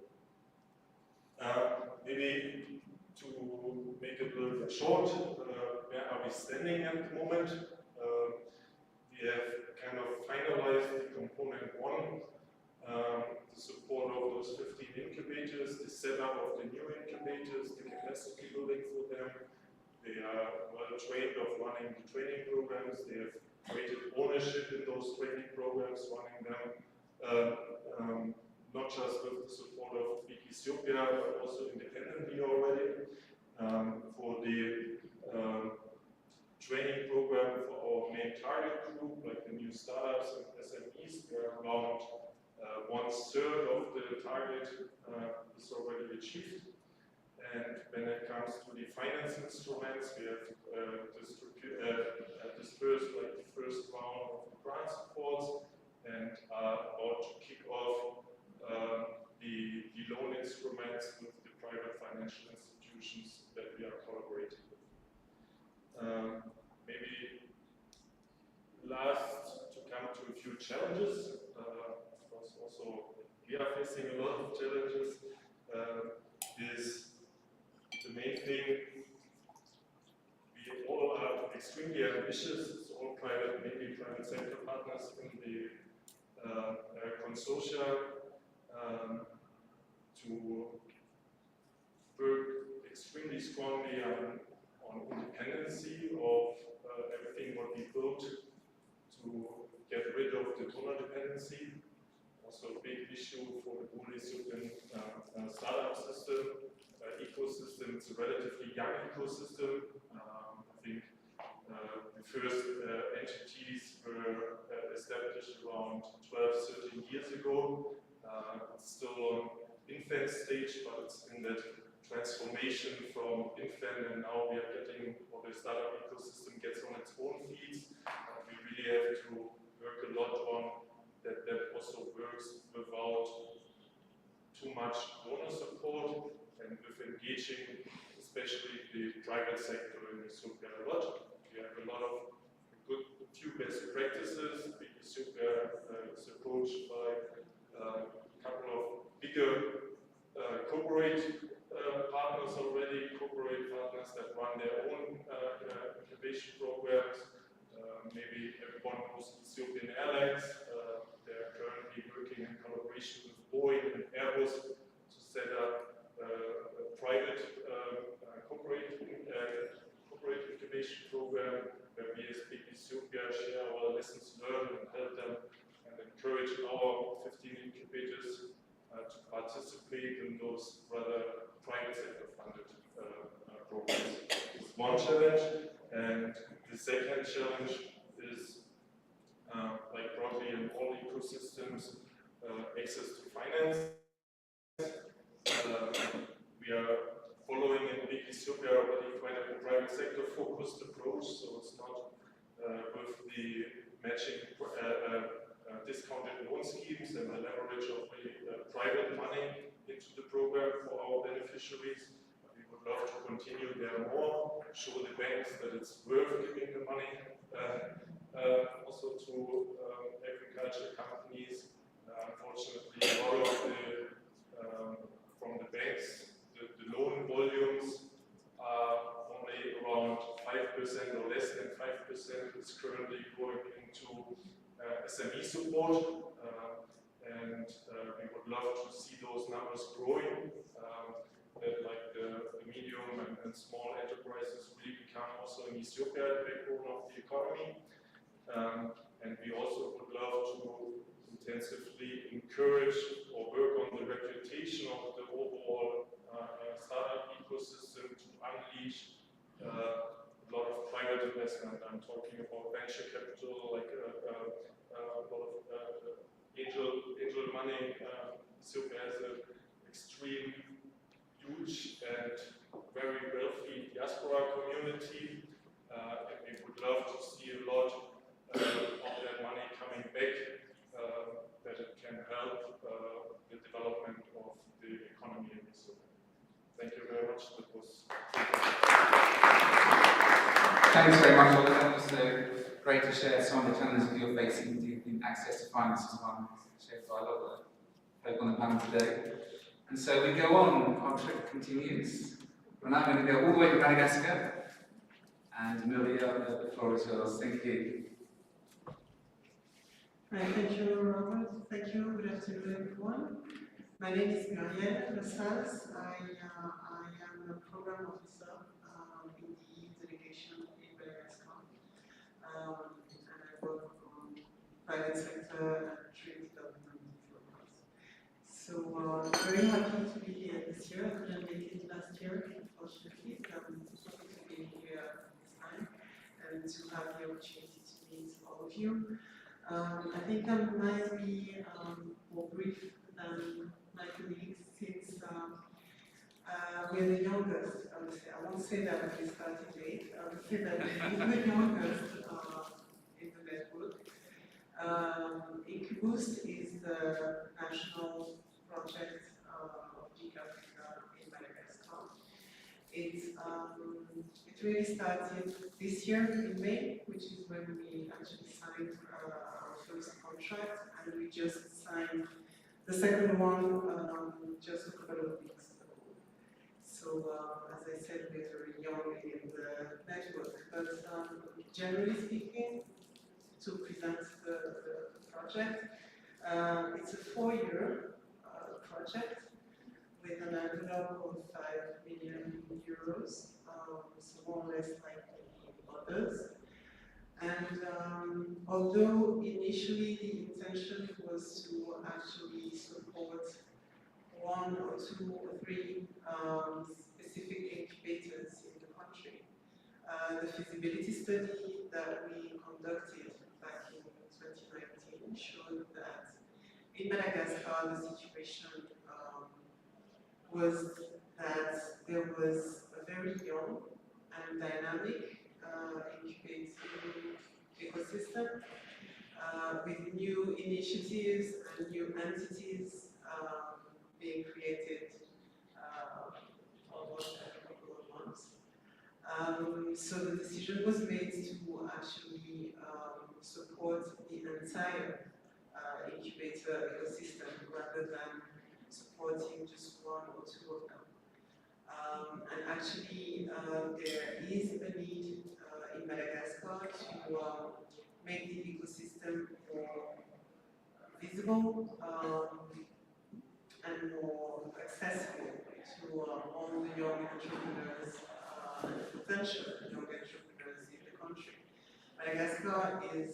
F: Maybe to make it a little bit short, where are we standing at the moment? We have kind of finalized the component one, the support of those 15 incubators, the setup of the new incubators, the capacity building for them. They are well trained of running the training programs. They have created ownership in those training programs, running them, not just with the support of BIC Ethiopia, but also independently already. For the training program for our main target group, like the new startups and SMEs, we are around 1/3 of the target is already achieved. And when it comes to the finance instruments, we have dispersed like the first round of the grant supports and are about to kick off the loan instruments with the private financial institutions that we are collaborating with. Maybe last, to come to a few challenges. Of course, also we are facing a lot of challenges. Is the main thing, we all are extremely ambitious. It's all private, mainly private sector partners in the consortia, to work extremely strongly on independency of everything what we built, to get rid of the donor dependency. Also a big issue for the whole Ethiopian startup system, ecosystem. It's a relatively young ecosystem. I think the first entities were established around 12, 13 years ago. It's still on infant stage, but it's in that transformation from infant, and now we are getting, or the startup ecosystem gets on its own feet. We really have to work a lot on that also works without too much donor support and with engaging especially the private sector in Ethiopia a lot. We have a lot of few best practices. BIC Ethiopia is approached by a couple of bigger corporate partners already, corporate partners that run their own incubation programs. Maybe everyone knows Ethiopian Airlines. They're currently working in collaboration with Boeing and Airbus to set up a private corporate incubation program where we as BIC Ethiopia share our lessons learned and help them and encourage our 15 incubators to participate in those rather private sector funded programs. It's one challenge, and the second challenge is, like broadly in all ecosystems, access to finance. We are following in BIC Ethiopia already quite a private sector focused approach, so it's not with the matching discounted loan schemes and the leverage of the private money into the program for our beneficiaries. We would love to continue there more, show the banks that it's worth giving the money also to agriculture companies. Unfortunately, a lot of from the banks, the loan volumes are only around 5% or less than 5% is currently going into SME support, and we would love to see those numbers growing, that like the medium and small enterprises really become also in Ethiopia the backbone of the economy. And we also would love to intensively encourage or work on the reputation of the overall startup ecosystem to unleash a lot of private investment. I'm talking about venture capital, like a lot of angel money. Ethiopia has an extreme, huge and very wealthy diaspora community, and we would love to see a lot of that money coming back, that it can help the development of the economy in Ethiopia. Thank you very much. That was
A: Thanks very much, Oliver. That was great to share some of the challenges that you're facing in access to finance as well, shared by a lot of folk on the panel today. And so we go on, our trip continues. We're now going to go all the way to Madagascar. And Amelia, the floor is yours. Thank you.
G: Right, thank you, Robert. Thank you. Good afternoon, everyone. My name is Marielle Lassas. I am a program officer in the delegation in Madagascar, and I work on private sector and trade development programs. So I'm very happy to be here this year. I couldn't make it last year, unfortunately. I'm happy to be here this time and to have the opportunity to meet all of you. I think I might be more brief than my colleagues since we're the youngest, I would say. I won't say that we started late, I would say that we're the youngest in the network. Incuboost is the national project of BIC Africa in Madagascar. It really started this year in May, which is when we actually signed our first contract, and we just signed the second one just a couple of weeks ago. So, as I said, we're very young in the network, but generally speaking, to present the project, it's a 4-year project with an envelope of 5 million euros, so more or less like the others. And although initially the intention was to actually support 1 or 2 or 3 specific incubators in the country, the feasibility study that we conducted back in 2019 showed that in Madagascar the situation was that there was a very young and dynamic incubating ecosystem with new initiatives and new entities being created almost every couple of months. So the decision was made to actually support the entire incubator ecosystem rather than supporting just one or two of them. And actually, there is a need in Madagascar to make the ecosystem more visible and more accessible to all the young entrepreneurs and potential young entrepreneurs in the country. Madagascar is,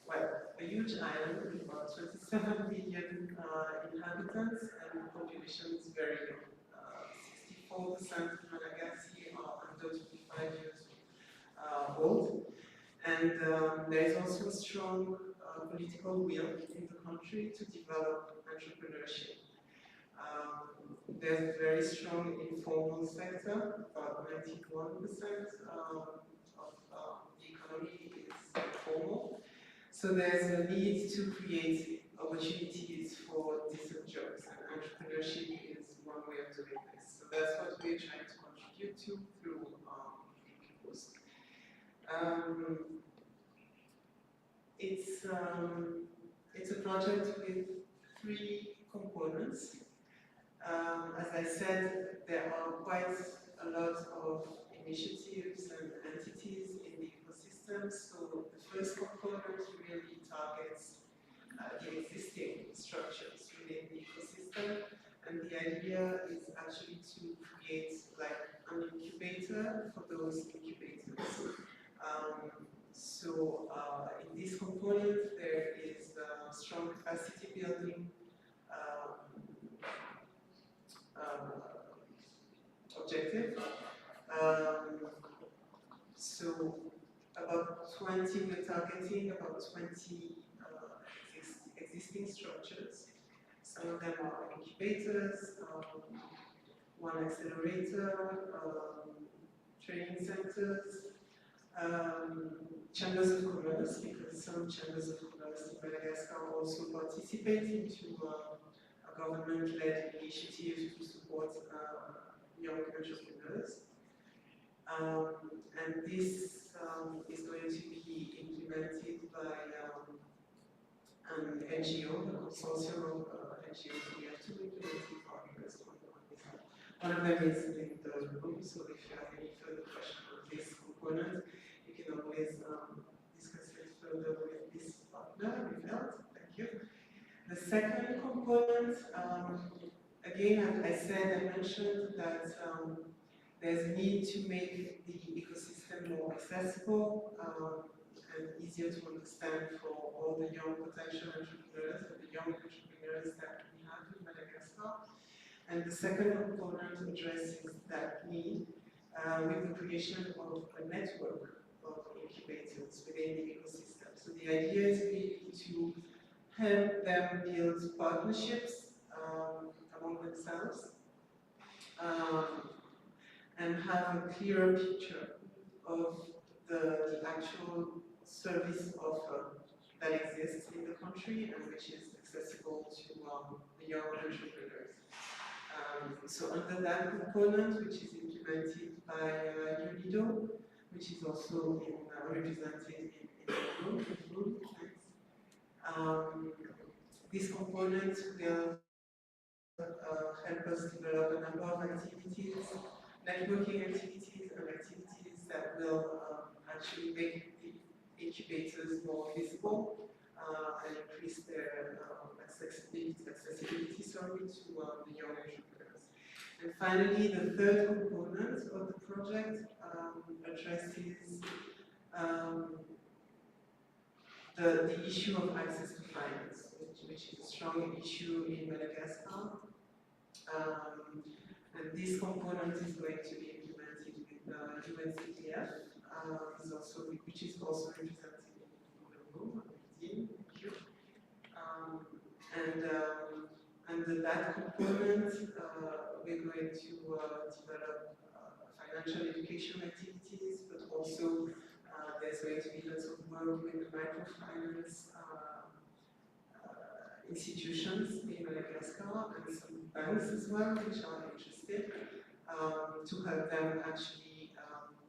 G: well, a huge island with about 27 million inhabitants, and the population is very young. 64% of Madagascar are under 25 years old. And there is also a strong political will in the country to develop entrepreneurship. There's a very strong informal sector, about 91% of the economy is informal. So there's a need to create opportunities for decent jobs, and entrepreneurship is one way of doing this. So that's what we're trying to contribute to through Post. It's a project with 3 components. As I said, there are quite a lot of initiatives and entities in the ecosystem. So the first component really targets the existing structures within the ecosystem. And the idea is actually to create like an incubator for those incubators. So in this component, there is strong capacity building objective. So about 20, we're targeting about 20 existing structures. Some of them are incubators, one accelerator, training centers, chambers of commerce, because some chambers of commerce in Madagascar also participate into a government-led initiative to support young entrepreneurs. And this is going to be implemented by an NGO, a consortium of NGOs. We have 2 implementing partners on this. One of them is in the room, so if you have any further questions on this component, you can always discuss it further with this partner, Revelt. Thank you. The second component, again, as I said, I mentioned that there's a need to make the ecosystem more accessible and easier to understand for all the young potential entrepreneurs and the young entrepreneurs that we have in Madagascar. And the second component addresses that need with the creation of a network of incubators within the ecosystem. So the idea is really to help them build partnerships among themselves and have a clearer picture of the actual service offer that exists in the country and which is accessible to the young entrepreneurs. So under that component, which is implemented by UNIDO, which is also represented in the room, this component will help us develop a number of activities, networking activities and activities that will actually make the incubators more visible and increase their accessibility to the young entrepreneurs. And finally, the third component of the project addresses the issue of access to finance, which is a strong issue in Madagascar. And this component is going to be implemented with UNCTF, which is also represented in the room, thank you. And under that component, we're going to develop financial education activities, but also there's going to be lots of work with the microfinance institutions in Madagascar and some banks as well, which are interested, to help them actually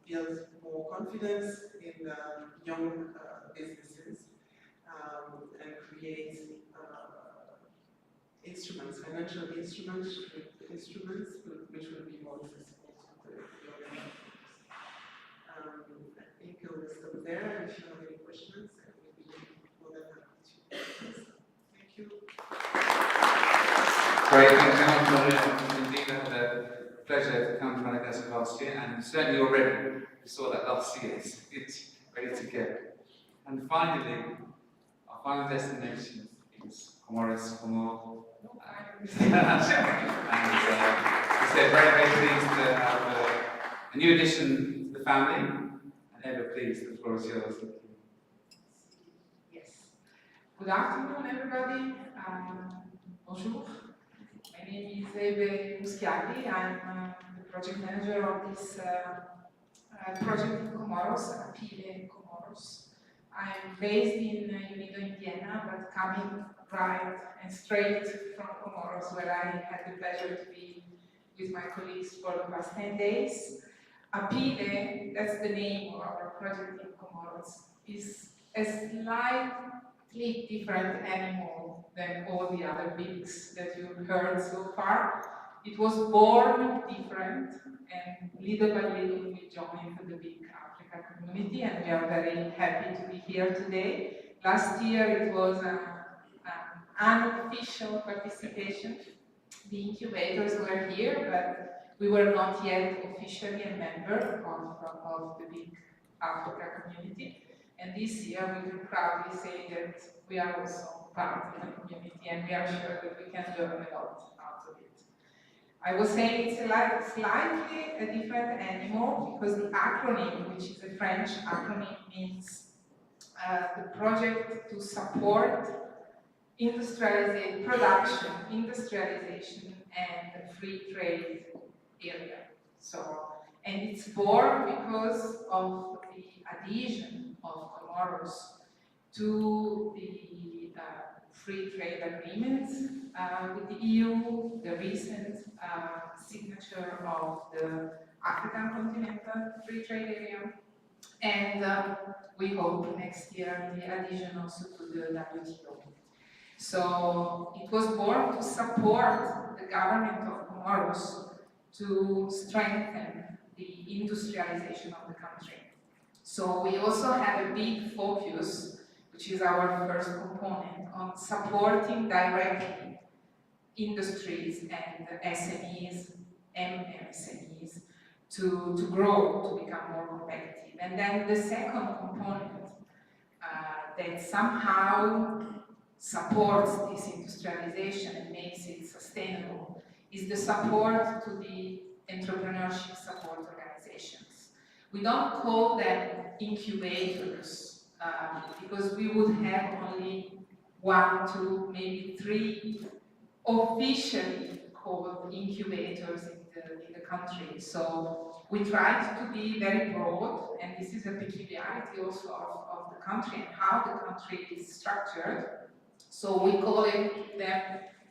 G: build more confidence in young businesses and create instruments, financial instruments, which will be more accessible to the young entrepreneurs. I think I will stop there, and if you have any questions, I will be more than happy to answer. Thank you.
A: Great, thank you very much, Maria. Indeed, I had the pleasure to come to Madagascar last year, and certainly already we saw that last year. It's ready to go. And finally, our final destination is Comoros, Comor. And we're very, very pleased to have a new addition to the family, and ever pleased, the floor is yours.
H: Yes. Good afternoon, everybody. Bonjour. My name is Ebe Muschiati. I'm the project manager of this project in Comoros, Apile Comoros. I'm based in Unido in Vienna, but coming right and straight from Comoros, where I had the pleasure to be with my colleagues for the past 10 days. Apile, that's the name of our project in Comoros, is a slightly different animal than all the other BICs that you've heard so far. It was born different, and little by little we joined the BIC Africa community, and we are very happy to be here today. Last year it was an unofficial participation. The incubators were here, but we were not yet officially a member of the BIC Africa community. And this year we can proudly say that we are also part of the community, and we are sure that we can learn a lot out of it. I was saying it's slightly a different animal because the acronym, which is a French acronym, means the project to support industrialization, production, industrialization, and free trade area. So, and it's born because of the adhesion of Comoros to the free trade agreements with the EU, the recent signature of the African Continental Free Trade Area, and we hope next year the adhesion also to the WTO. So it was born to support the government of Comoros to strengthen the industrialization of the country. So we also have a big focus, which is our first component, on supporting directly industries and SMEs, MSMEs, to grow, to become more competitive. And then the second component that somehow supports this industrialization and makes it sustainable is the support to the entrepreneurship support organizations. We don't call them incubators because we would have only 1, 2, maybe 3 officially called incubators in the country. So we tried to be very broad, and this is a peculiarity also of the country and how the country is structured. So we call them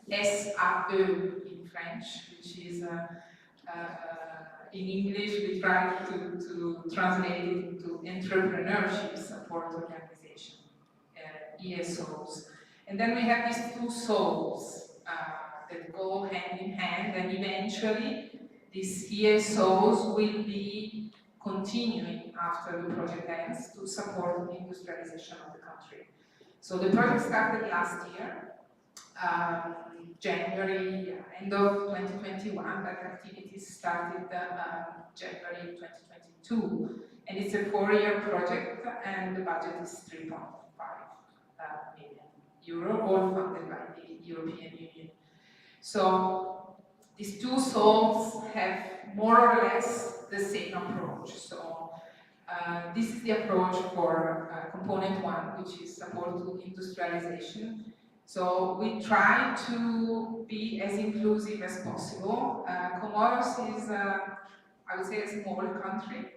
H: SAE in French, which is in English we try to translate it into entrepreneurship support organization, ESOs. And then we have these 2 souls that go hand in hand, and eventually these ESOs will be continuing after the project ends to support the industrialization of the country. So the project started last year, January, end of 2021, but activities started January 2022. And it's a 4-year project, and the budget is 3.5 million euro, all funded by the European Union. So these 2 souls have more or less the same approach. So this is the approach for component 1, which is support to industrialization. So we try to be as inclusive as possible. Comoros is, I would say, a small country,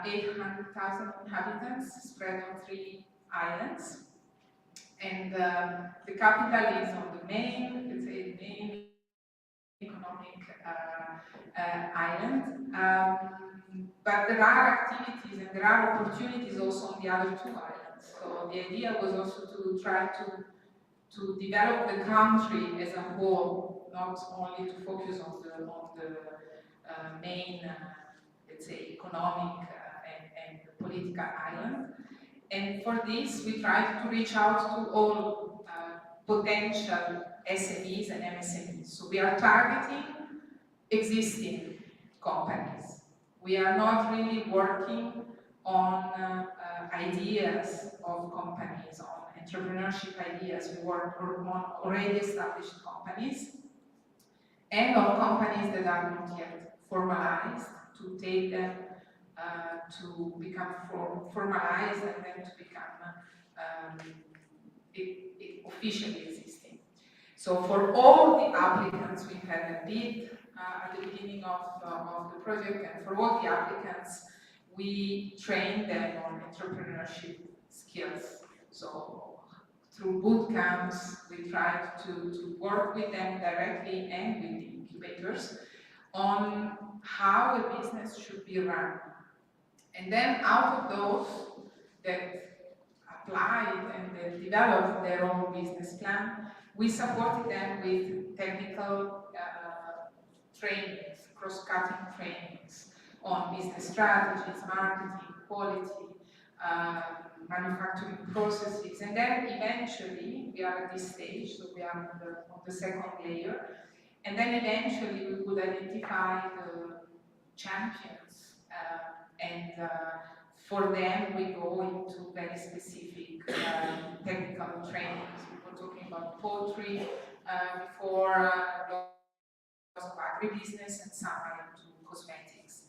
H: 800,000 inhabitants spread on 3 islands. And the capital is on the main, let's say, main economic island. But there are activities and there are opportunities also on the other 2 islands. So the idea was also to try to develop the country as a whole, not only to focus on the main, let's say, economic and political island. And for this, we tried to reach out to all potential SMEs and MSMEs. So we are targeting existing companies. We are not really working on ideas of companies, on entrepreneurship ideas. We work on already established companies and on companies that are not yet formalized, to take them to become formalized and then to become officially existing. So for all the applicants, we had a bid at the beginning of the project, and for all the applicants, we trained them on entrepreneurship skills. So through boot camps, we tried to work with them directly and with the incubators on how a business should be run. And then out of those that applied and that developed their own business plan, we supported them with technical trainings, cross-cutting trainings on business strategies, marketing, quality, manufacturing processes, and then eventually, we are at this stage, so we are on the second layer, and then eventually we would identify the champions, and for them we go into very specific technical trainings. We were talking about poultry before, lots of agribusiness, and some are into cosmetics.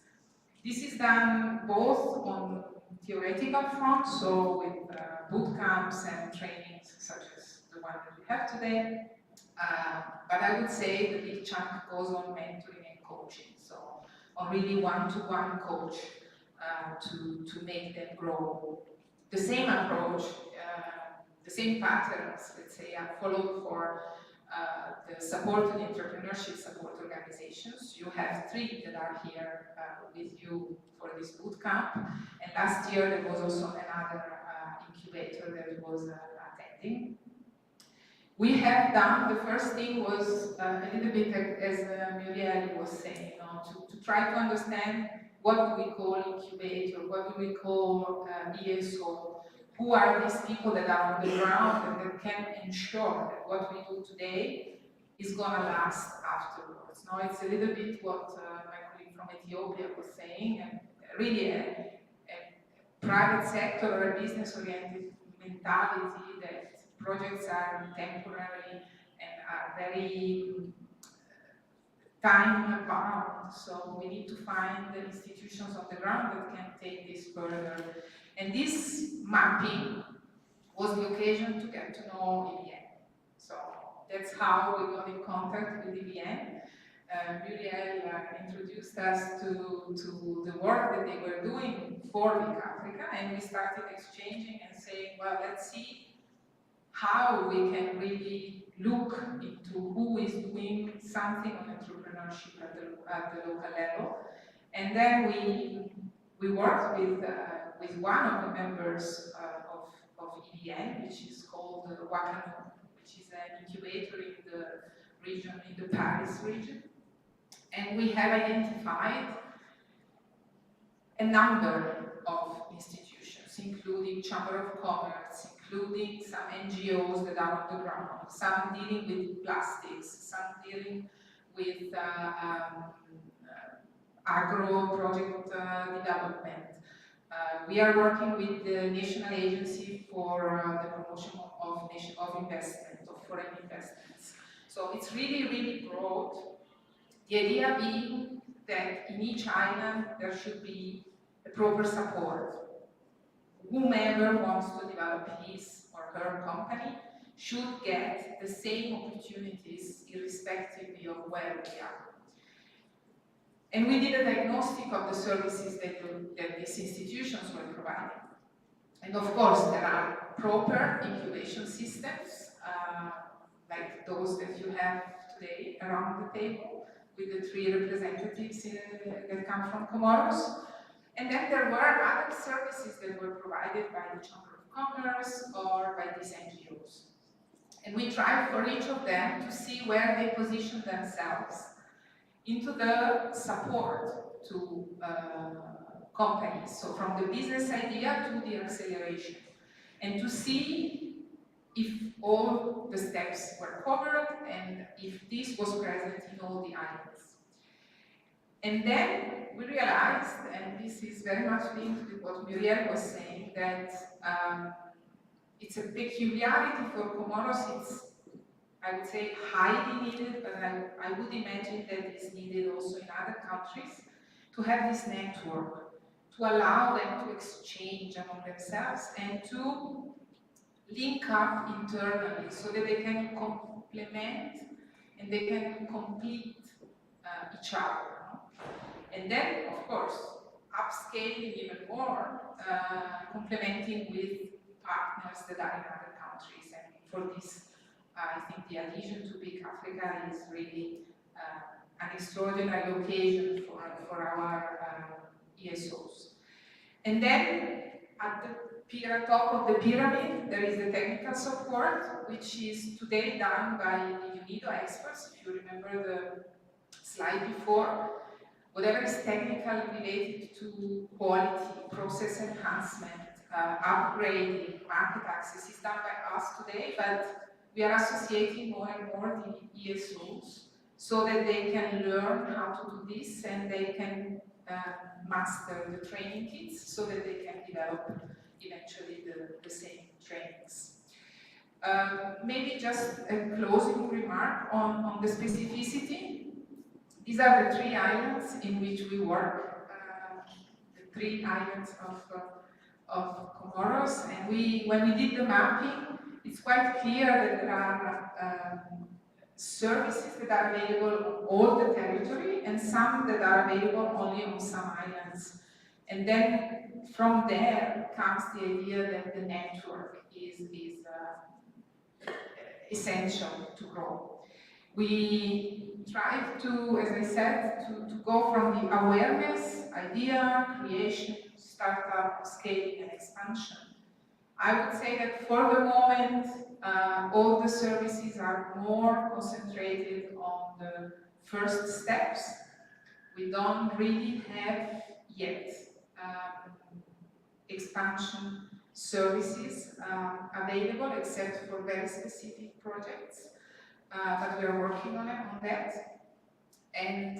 H: This is done both on theoretical front, so with boot camps and trainings such as the one that we have today. But I would say the big chunk goes on mentoring and coaching, so on really one-to-one coach to make them grow. The same approach, the same patterns, let's say, are followed for the support and entrepreneurship support organizations. You have 3 that are here with you for this boot camp, and last year there was also another incubator that was attending. We have done, the first thing was a little bit as Muriel was saying, to try to understand what do we call incubator, what do we call ESO, who are these people that are on the ground and that can ensure that what we do today is going to last afterwards. Now, it's a little bit what my colleague from Ethiopia was saying, and really a private sector or a business-oriented mentality that projects are temporary and are very time-bound, so we need to find the institutions on the ground that can take this further. And this mapping was the occasion to get to know EBN. So that's how we got in contact with EBN. Muriel introduced us to the work that they were doing for BIC Africa, and we started exchanging and saying, well, let's see how we can really look into who is doing something on entrepreneurship at the local level. And then we worked with one of the members of EBN, which is called Wakano, which is an incubator in the region, in the Paris region. And we have identified a number of institutions, including Chamber of Commerce, including some NGOs that are on the ground, some dealing with plastics, some dealing with agro project development. We are working with the National Agency for the Promotion of Investment, of Foreign Investments. So it's really, really broad. The idea being that in each island there should be a proper support. Whomever wants to develop his or her company should get the same opportunities irrespective of where we are. And we did a diagnostic of the services that these institutions were providing. And of course, there are proper incubation systems, like those that you have today around the table, with the 3 representatives that come from Comoros. And then there were other services that were provided by the Chamber of Commerce or by these NGOs. And we tried for each of them to see where they position themselves into the support to companies, so from the business idea to the acceleration, and to see if all the steps were covered and if this was present in all the islands. And then we realized, and this is very much linked with what Muriel was saying, that it's a peculiarity for Comoros. It's, I would say, highly needed, but I would imagine that it's needed also in other countries, to have this network, to allow them to exchange among themselves and to link up internally so that they can complement and they can complete each other. And then, of course, upscaling even more, complementing with partners that are in other countries. And for this, I think the adhesion to BIC Africa is really an extraordinary occasion for our ESOs. And then at the top of the pyramid, there is the technical support, which is today done by the UNIDO experts. If you remember the slide before, whatever is technical related to quality, process enhancement, upgrading, market access is done by us today, but we are associating more and more the ESOs so that they can learn how to do this and they can master the training kits so that they can develop eventually the same trainings. Maybe just a closing remark on the specificity. These are the 3 islands in which we work, the 3 islands of Comoros, and when we did the mapping, it's quite clear that there are services that are available on all the territory and some that are available only on some islands. And then from there comes the idea that the network is essential to grow. We try to, as I said, to go from the awareness, idea, creation, startup, scaling and expansion. I would say that for the moment, all the services are more concentrated on the first steps. We don't really have yet expansion services available except for very specific projects, but we are working on that. And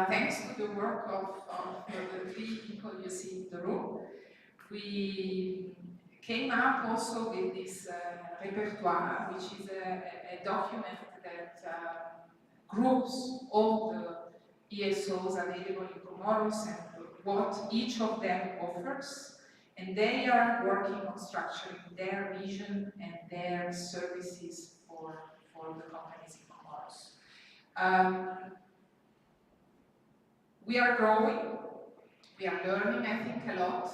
H: thanks to the work of the 3 people you see in the room, we came up also with this repertoire, which is a document that groups all the ESOs available in Comoros and what each of them offers, and they are working on structuring their vision and their services for the companies in Comoros. We are growing, we are learning, I think, a lot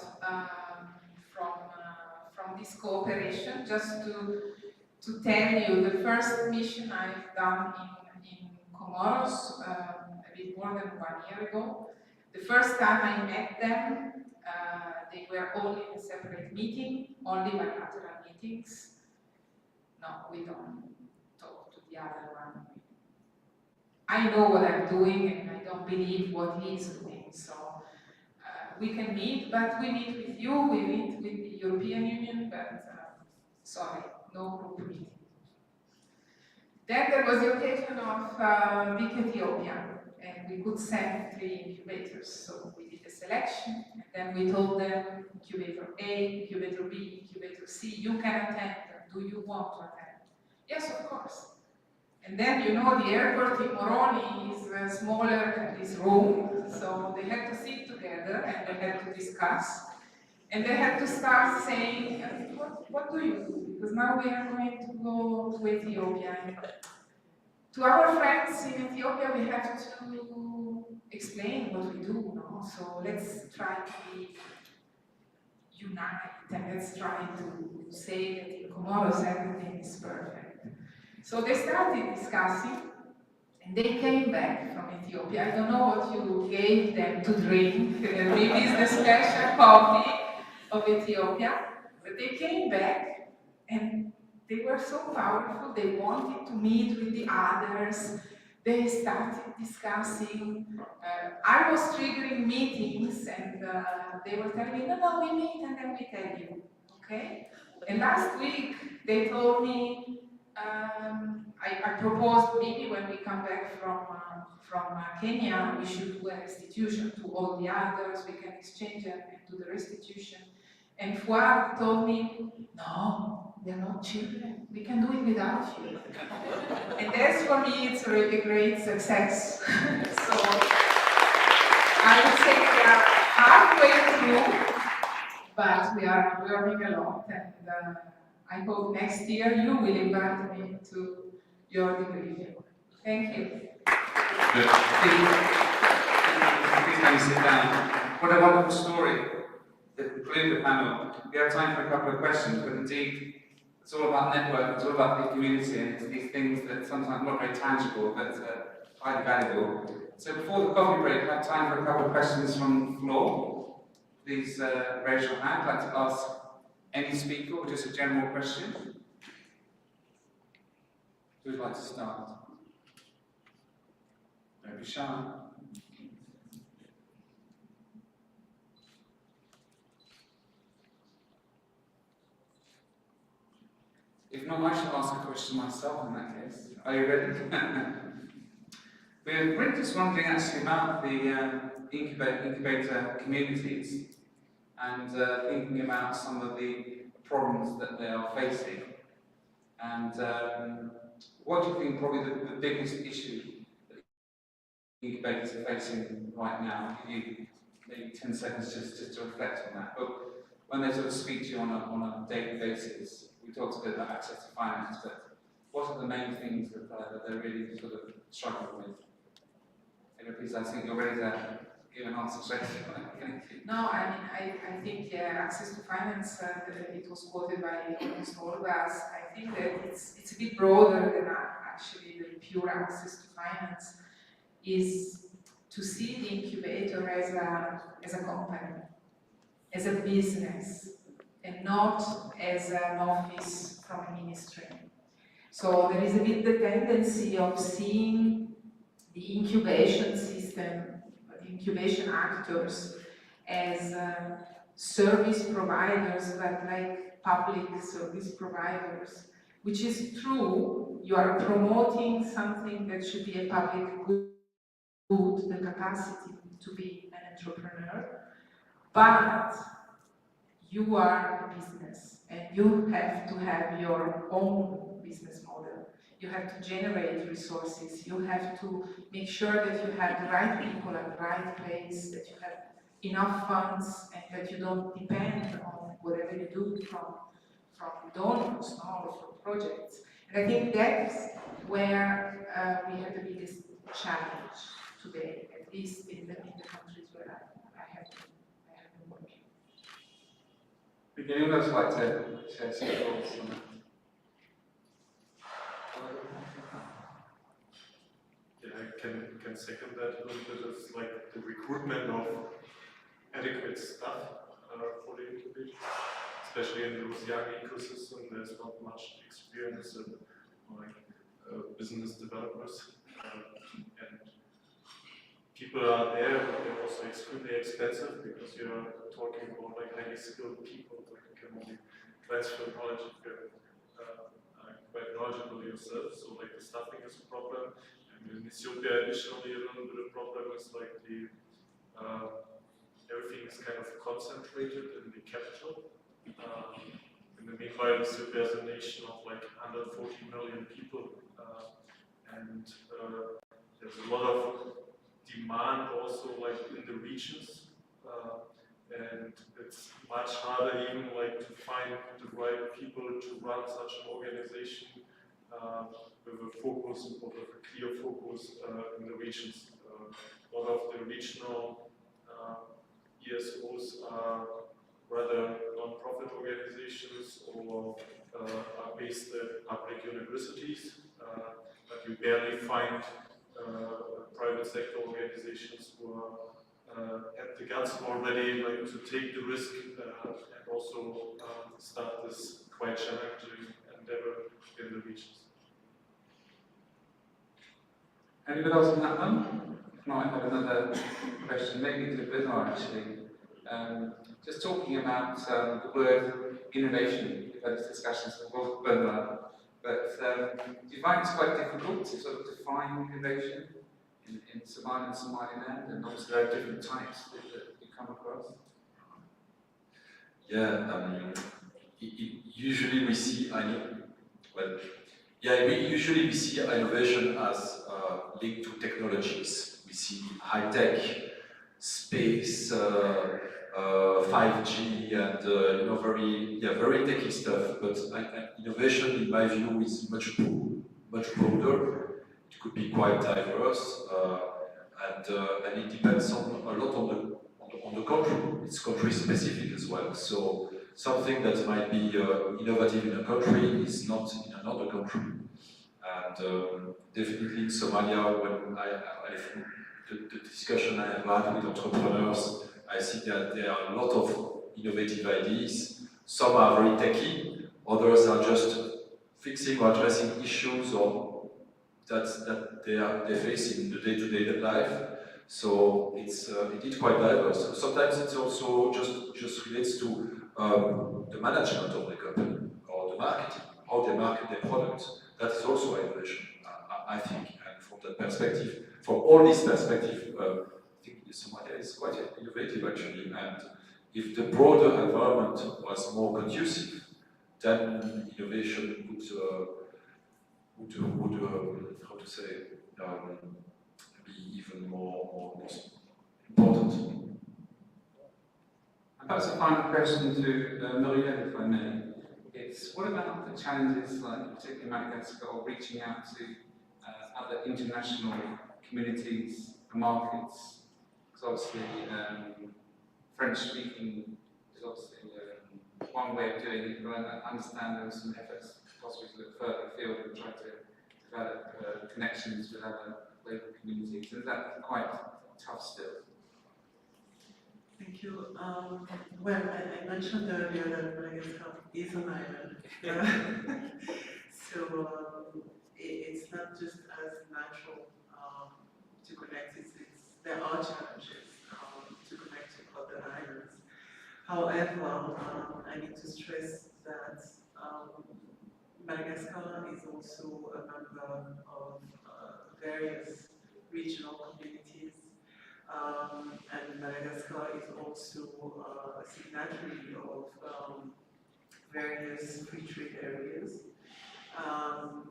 H: from this cooperation. Just to tell you, the first mission I've done in Comoros a bit more than 1 year ago, the first time I met them, they were all in a separate meeting, only bilateral meetings. No, we don't talk to the other one. I know what I'm doing and I don't believe what he's doing, so we can meet, but we meet with you, we meet with the European Union, but sorry, no group meeting. Then there was the occasion of BIC Ethiopia, and we could send 3 incubators, so we did a selection, and then we told them, incubator A, incubator B, incubator C, you can attend, do you want to attend? Yes, of course. And then, you know, the airport in Moroni is smaller than this room, so they had to sit together and they had to discuss. And they had to start saying, what do you do? Because now we are going to go to Ethiopia. And to our friends in Ethiopia, we have to explain what we do, no? So let's try to be unite, and let's try to say that in Comoros everything is perfect. So they started discussing, and they came back from Ethiopia. I don't know what you gave them to drink, maybe it's the special coffee of Ethiopia, but they came back and they were so powerful, they wanted to meet with the others. They started discussing. I was triggering meetings and they were telling me, no, we meet and then we tell you, okay? And last week they told me, I proposed maybe when we come back from Kenya, we should do a restitution to all the others, we can exchange and do the restitution. And Fuad told me, no, they're not children, we can do it without you. And that's for me, it's a really great success. So I would say we are halfway through, but we are learning a lot. And I hope next year you will invite me to your degree. Thank you.
A: Good. Please let me sit down. What a wonderful story. To conclude the panel, we have time for a couple of questions, but indeed, it's all about network, it's all about the community, and it's these things that sometimes not very tangible, but highly valuable. So before the coffee break, I have time for a couple of questions from the floor. Please raise your hand. I'd like to ask any speaker or just a general question. Who would like to start? Don't be shy. If not, I should ask a question myself in that case. Are you ready? We're just wondering actually about the incubator communities and thinking about some of the problems that they are facing. And what do you think probably the biggest issue that incubators are facing right now? I'll give you maybe 10 seconds just to reflect on that. But when they sort of speak to you on a daily basis, we talked a bit about access to finance, but what are the main things that they're really sort of struggling with? Please, I think you're ready to give an answer straight away.
H: No, I mean, I think access to finance, it was quoted by almost all of us. I think that it's a bit broader than actually the pure access to finance, is to see the incubator as a company, as a business, and not as an office from a ministry. So there is a bit the tendency of seeing the incubation system, the incubation actors, as service providers, but like public service providers, which is true. You are promoting something that should be a public good, the capacity to be an entrepreneur, but you are a business and you have to have your own business model. You have to generate resources. You have to make sure that you have the right people at the right place, that you have enough funds, and that you don't depend on whatever you do from donors or from projects. And I think that's where we have the biggest challenge today, at least in the countries where I have been working.
A: Would anyone else like to share some thoughts on that?
F: Yeah, I can second that a little bit. It's like the recruitment of adequate staff for the incubators, especially in those young ecosystem. There's not much experience in business developers, and people are there, but they're also extremely expensive because you're talking about like highly skilled people. Like you can only transfer knowledge if you're quite knowledgeable yourself. So like the staffing is a problem. In Ethiopia, additionally, a little bit of problem is like the everything is kind of concentrated in the capital. In the meanwhile, Ethiopia is a nation of like 140 million people, and there's a lot of demand also like in the regions. and it's much harder even like to find the right people to run such an organization with a focus, with a clear focus in the regions. A lot of the regional ESOs are rather non-profit organizations or are based at public universities, but you barely find private sector organizations who are have the guts already like to take the risk and also start this quite challenging endeavor in the regions.
A: Anybody else on that one? If not, I have another question, maybe to Bernard actually. Just talking about the word innovation, we've had this discussions with Bernard, but do you find it's quite difficult to sort of define innovation in Somalia and Somaliland, and obviously there are different types that you come across?
C: Yeah, usually we see, usually we see innovation as linked to technologies. We see high tech, space, 5G, and very techy stuff. But innovation, in my view, is much broader. It could be quite diverse, and it depends a lot on the country. It's country specific as well. So something that might be innovative in a country is not in another country. And definitely in Somalia, when the discussion I have had with entrepreneurs, I see that there are a lot of innovative ideas. Some are very techy, others are just fixing or addressing issues or that they face in the day-to-day life. So it's indeed quite diverse. Sometimes it's also just relates to the management of the company or the marketing, how they market their products. That is also innovation, I think. And from that perspective, from all these perspectives, I think Somalia is quite innovative actually. And if the broader environment was more conducive, then innovation would how to say, be even more important.
A: Perhaps a final question to Maria, if I may. It's what about the challenges, like particularly Madagascar, or reaching out to other international communities and markets? Because obviously, French-speaking is obviously one way of doing it, but I understand there are some efforts possibly to look further afield and try to develop connections with other local communities. Is that quite tough still?
G: Thank you. Well, I mentioned earlier that Madagascar is an island. So it's not just as natural to connect. There are challenges to connect to other islands. However, I need to stress that Madagascar is also a member of various regional communities. And Madagascar is also a signatory of various free trade areas.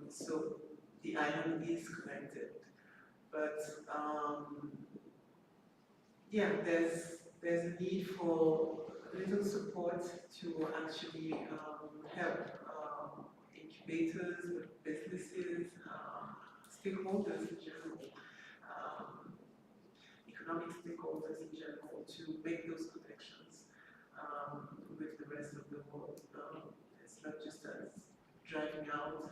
G: So the island is connected. But there's a need for a little support to actually help incubators, businesses, stakeholders in general. Economic stakeholders in general to make those connections with the rest of the world. It's not just as driving out,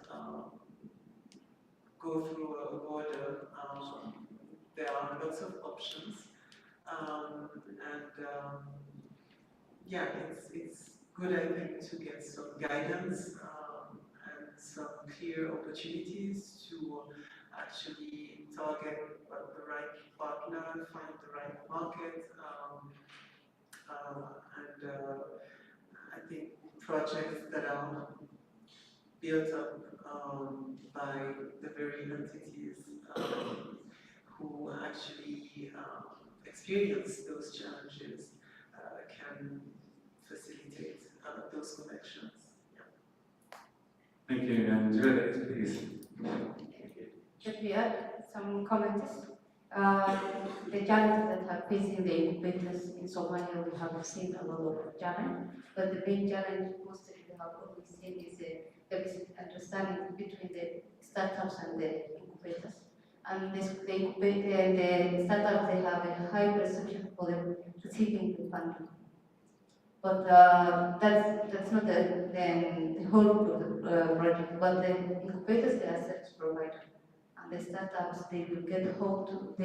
G: go through a border. There are lots of options, it's good, I think, to get some guidance and some clear opportunities to actually target the right partner, find the right market, I think projects that are built up by the very entities who actually experience those challenges can facilitate those connections. Yeah.
A: Thank you, and Juliet, please.
D: Should we add some comments? The challenges that are facing the incubators in Somalia, we have seen a lot of challenge, but the main challenge mostly we have always seen is the understanding between the startups and the incubators. And the startups, they have a high perception for them receiving the funding. But that's not the whole project, but the incubators, they are service providers. And the startups, they will get how to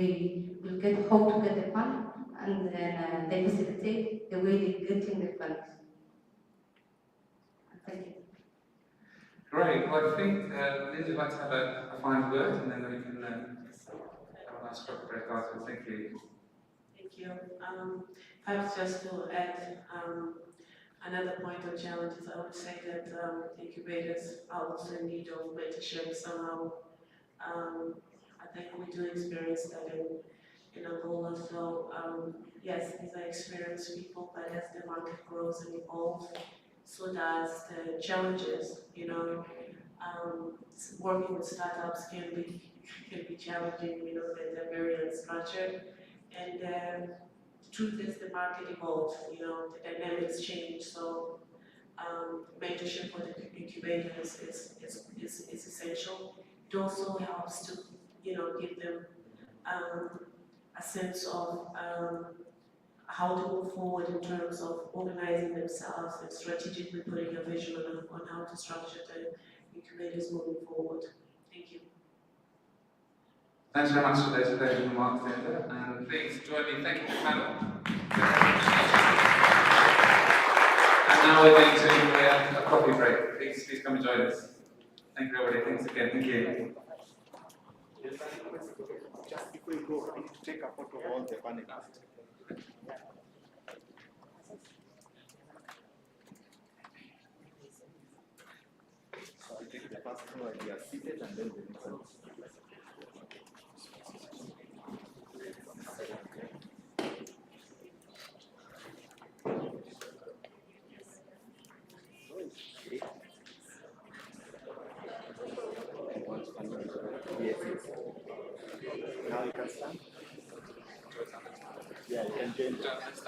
D: get the fund, and then they facilitate the way they getting the funds. Thank you.
A: Great. Well, I think Linda would like to have a final word, and then we can have a nice coffee break afterwards. Thank you.
E: Thank you. Perhaps just to add another point on challenges, I would say that incubators are also in need of mentorship somehow. I think we do experience that in Angola. So yes, these are experienced people, but as the market grows and evolves, so does the challenges. Working with startups can be challenging. They're very unstructured, and the truth is the market evolves. The dynamics change. So mentorship for the incubators is essential. It also helps to give them a sense of how to move forward in terms of organizing themselves and strategically putting a vision on how to structure the incubators moving forward. Thank you.
A: Thanks very much for those closing remarks, Linda. And please join me in thanking the panel. And now we're going to a coffee break. Please come and join us. Thank you, everybody. Thanks again. Thank you.
I: Just before you go, I need to take a photo of all the panelists. So I take the first row and they are seated, and then the results. Yes. Now you can stand. Yeah, you can join. Yes.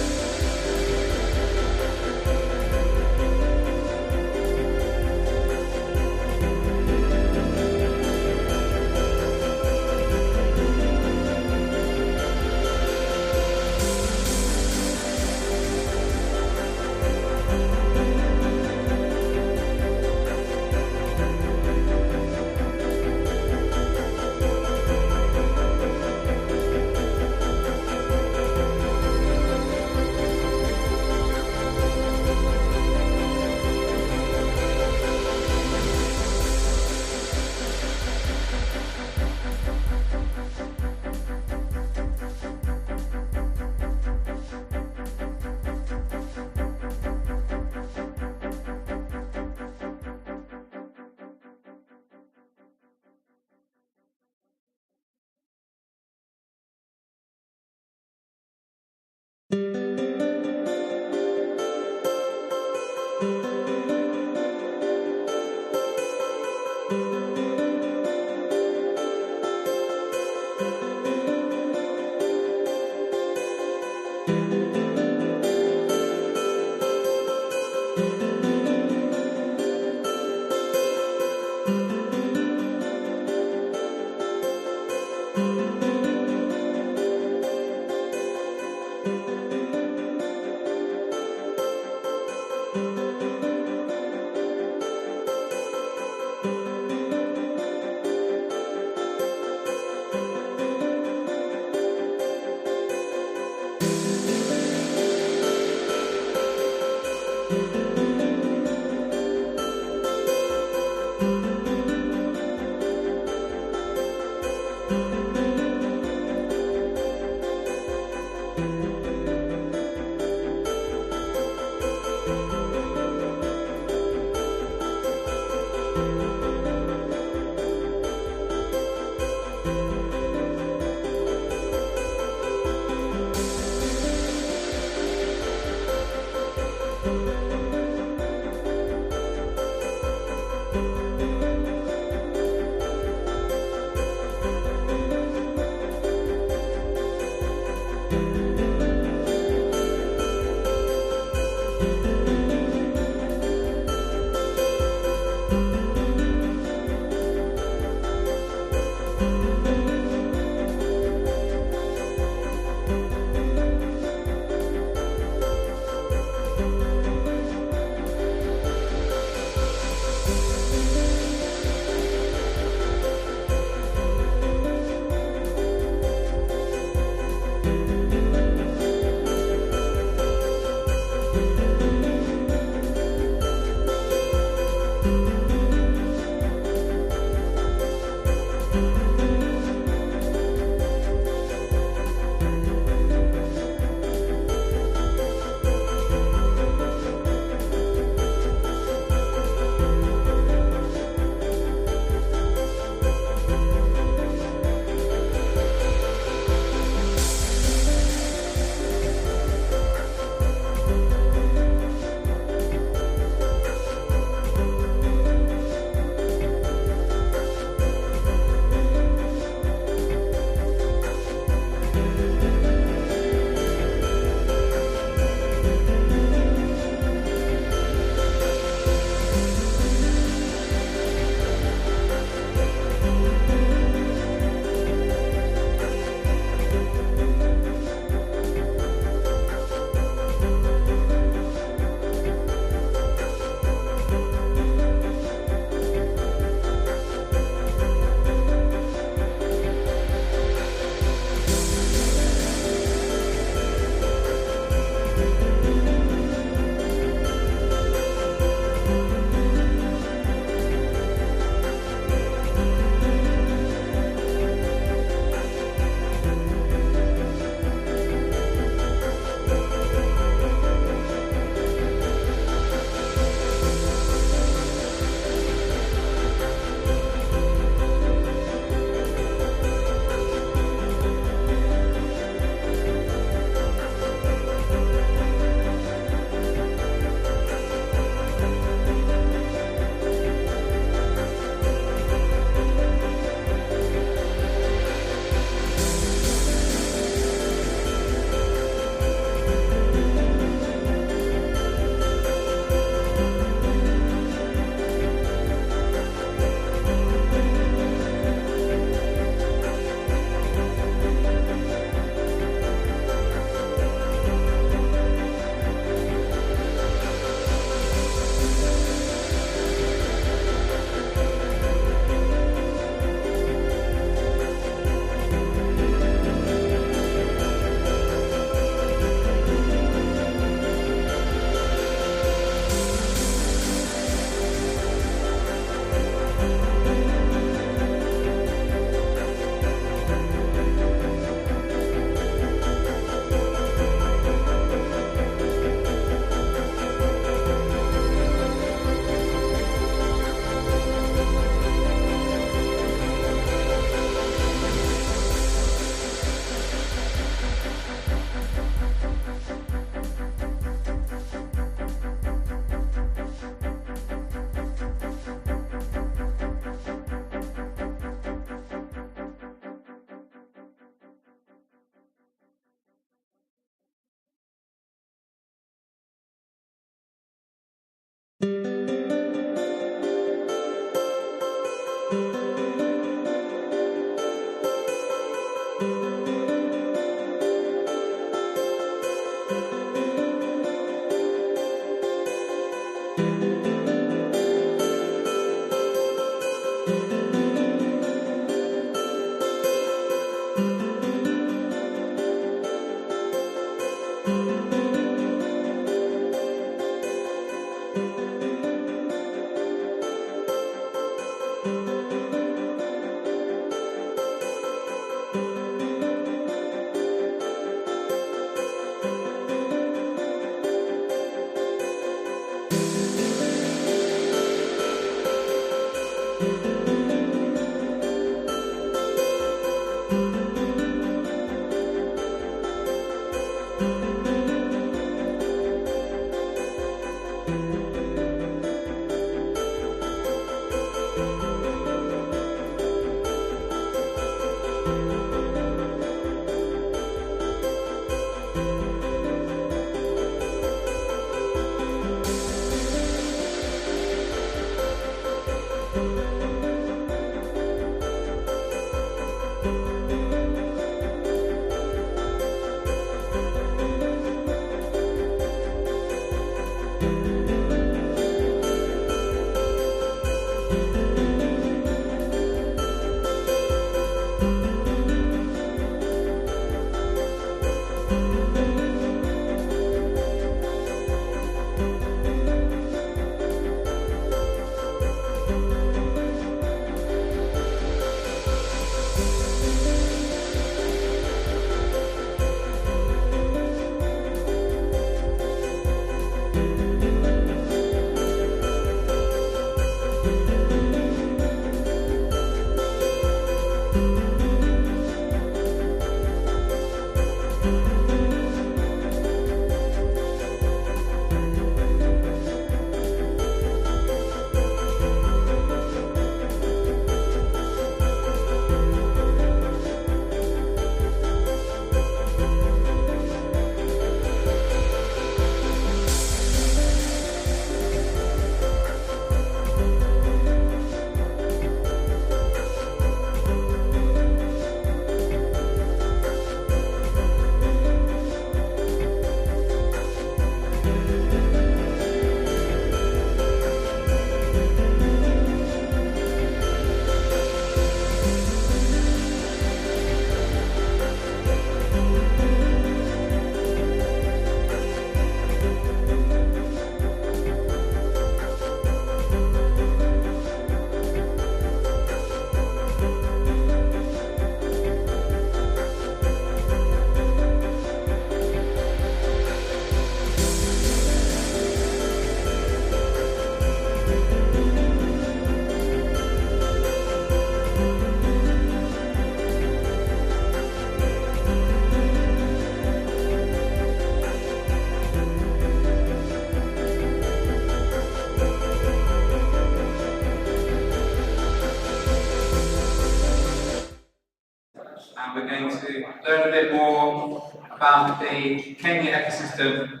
A: And we're going to learn a bit more about the Kenya ecosystem.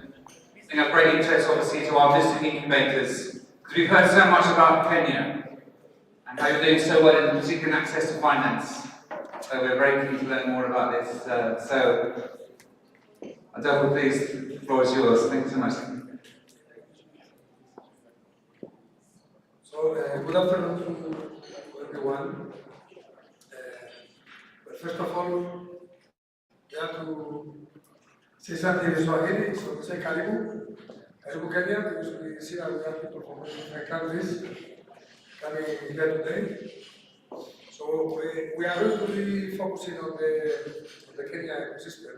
A: I think of great interest, obviously, to our visiting incubators, because we've heard so much about Kenya and how you're doing so well in seeking access to finance. So we're very keen to learn more about this. So, Adolfo, please, the floor is yours. Thank you so much.
J: So, good afternoon to everyone. But first of all, we have to say something in Swahili, so to say Karibu. Karibu Kenya, because we see that we have people from different countries coming here today. So we are going to be focusing on the Kenya ecosystem.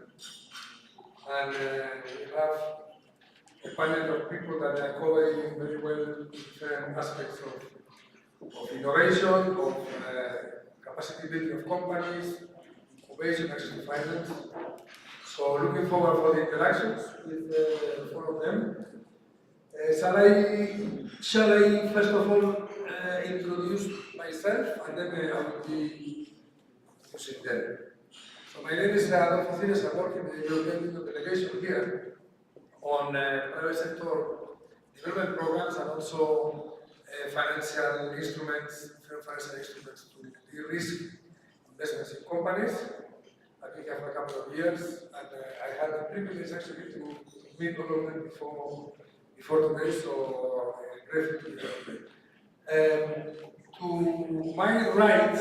J: And we have a panel of people that are covering very well different aspects of innovation, of capacity building of companies, innovation, access to finance. So looking forward for the interactions with four of them. Shall I first of all introduce myself, and then I will be introducing them. So my name is Adolfo Cines. I work in the European Union delegation here on private sector development programs and also financial instruments to de-risk investments in companies. I've been here for a couple of years, and I had the privilege actually to meet all of them before today, so grateful to be here. To my right,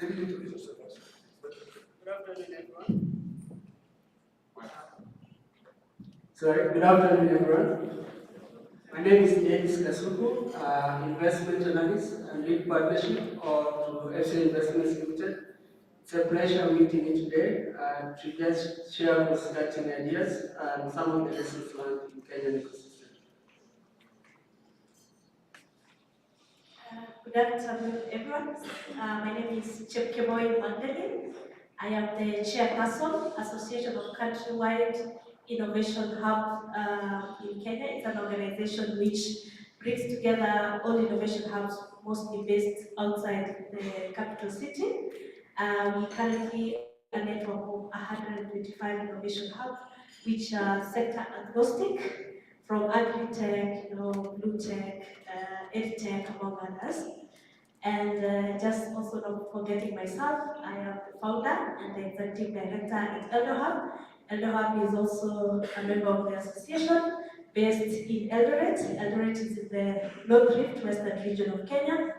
J: maybe you introduce yourself.
K: Good afternoon, everyone. Sorry, good afternoon, everyone. My name is Dennis Kasuku, investment analyst and lead partnership of FC Investments Limited. It's a pleasure meeting you today to just share constructing ideas and some of the lessons learned in Kenyan ecosystem.
E: Good afternoon, everyone. My name is Chepkeboy Magdalene. I am the chairperson, Association of Countrywide Innovation Hub in Kenya. It's an organization which brings together all innovation hubs, mostly based outside the capital city. We currently a network of 125 innovation hubs, which are sector agnostic, from agri-tech, blue tech, ed-tech, among others. And just also not forgetting myself, I am the founder and the executive director at EldoHub. EldoHub is also a member of the association based in Eldoret. Eldoret is in the North Rift Western region of Kenya,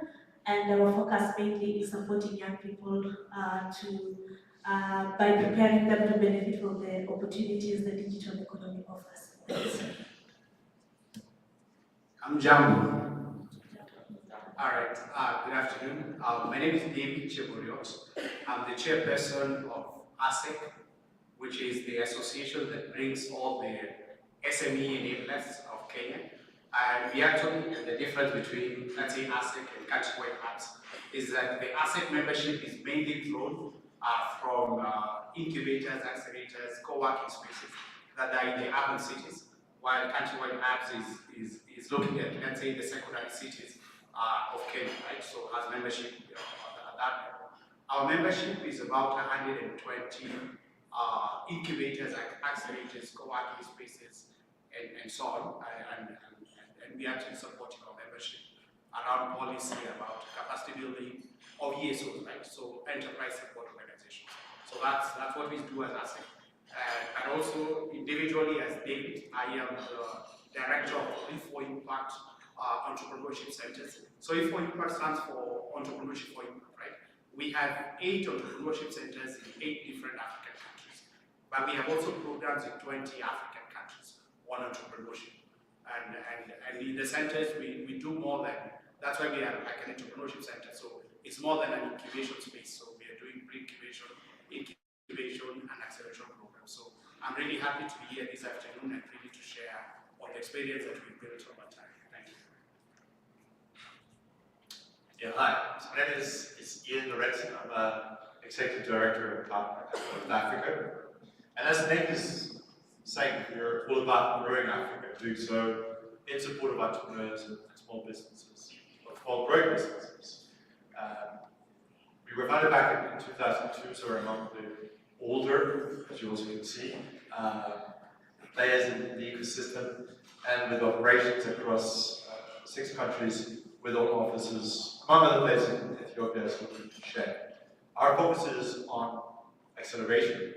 E: and our focus mainly is supporting young people by preparing them to benefit from the opportunities the digital economy offers. Thanks.
L: I'm Jambo. All right, good afternoon. My name is David Cheburiot. I'm the chairperson of ASEC, which is the association that brings all the SME enablers of Kenya. And we actually, the difference between, let's say, ASEC and countrywide hubs is that the ASEC membership is mainly drawn from incubators, accelerators, co-working spaces that are in the urban cities, while countrywide hubs is looking at, let's say, the secondary cities of Kenya, right? So has membership at that level. Our membership is about 120 incubators, accelerators, co-working spaces, and so on. And we actually supporting our membership around policy about capacity building of ESOs, right? So enterprise support organizations. So that's what we do as ASEC. And also individually as David, I am the director of IFO Impact Entrepreneurship Centers. So IFO Impact stands for Entrepreneurship for Impact, right? We have 8 entrepreneurship centers in 8 different African countries. But we have also programs in 20 African countries on entrepreneurship. And in the centers, we do more than, that's why we are like an entrepreneurship center. So it's more than an incubation space. So we are doing pre-incubation, incubation, and acceleration programs. So I'm really happy to be here this afternoon and really to share on the experience that we've built over time. Thank you.
B: Yeah, hi. So my name is Ian Lorenzen. I'm Executive Director of North Africa. And as the name is saying, we're all about growing Africa, doing so in support of entrepreneurs and small businesses, or small growing businesses. We were founded back in 2002, so we're among the older, as you also can see, players in the ecosystem, and with operations across 6 countries, with all offices, among other places in Ethiopia, as we can share. Our focus is on acceleration.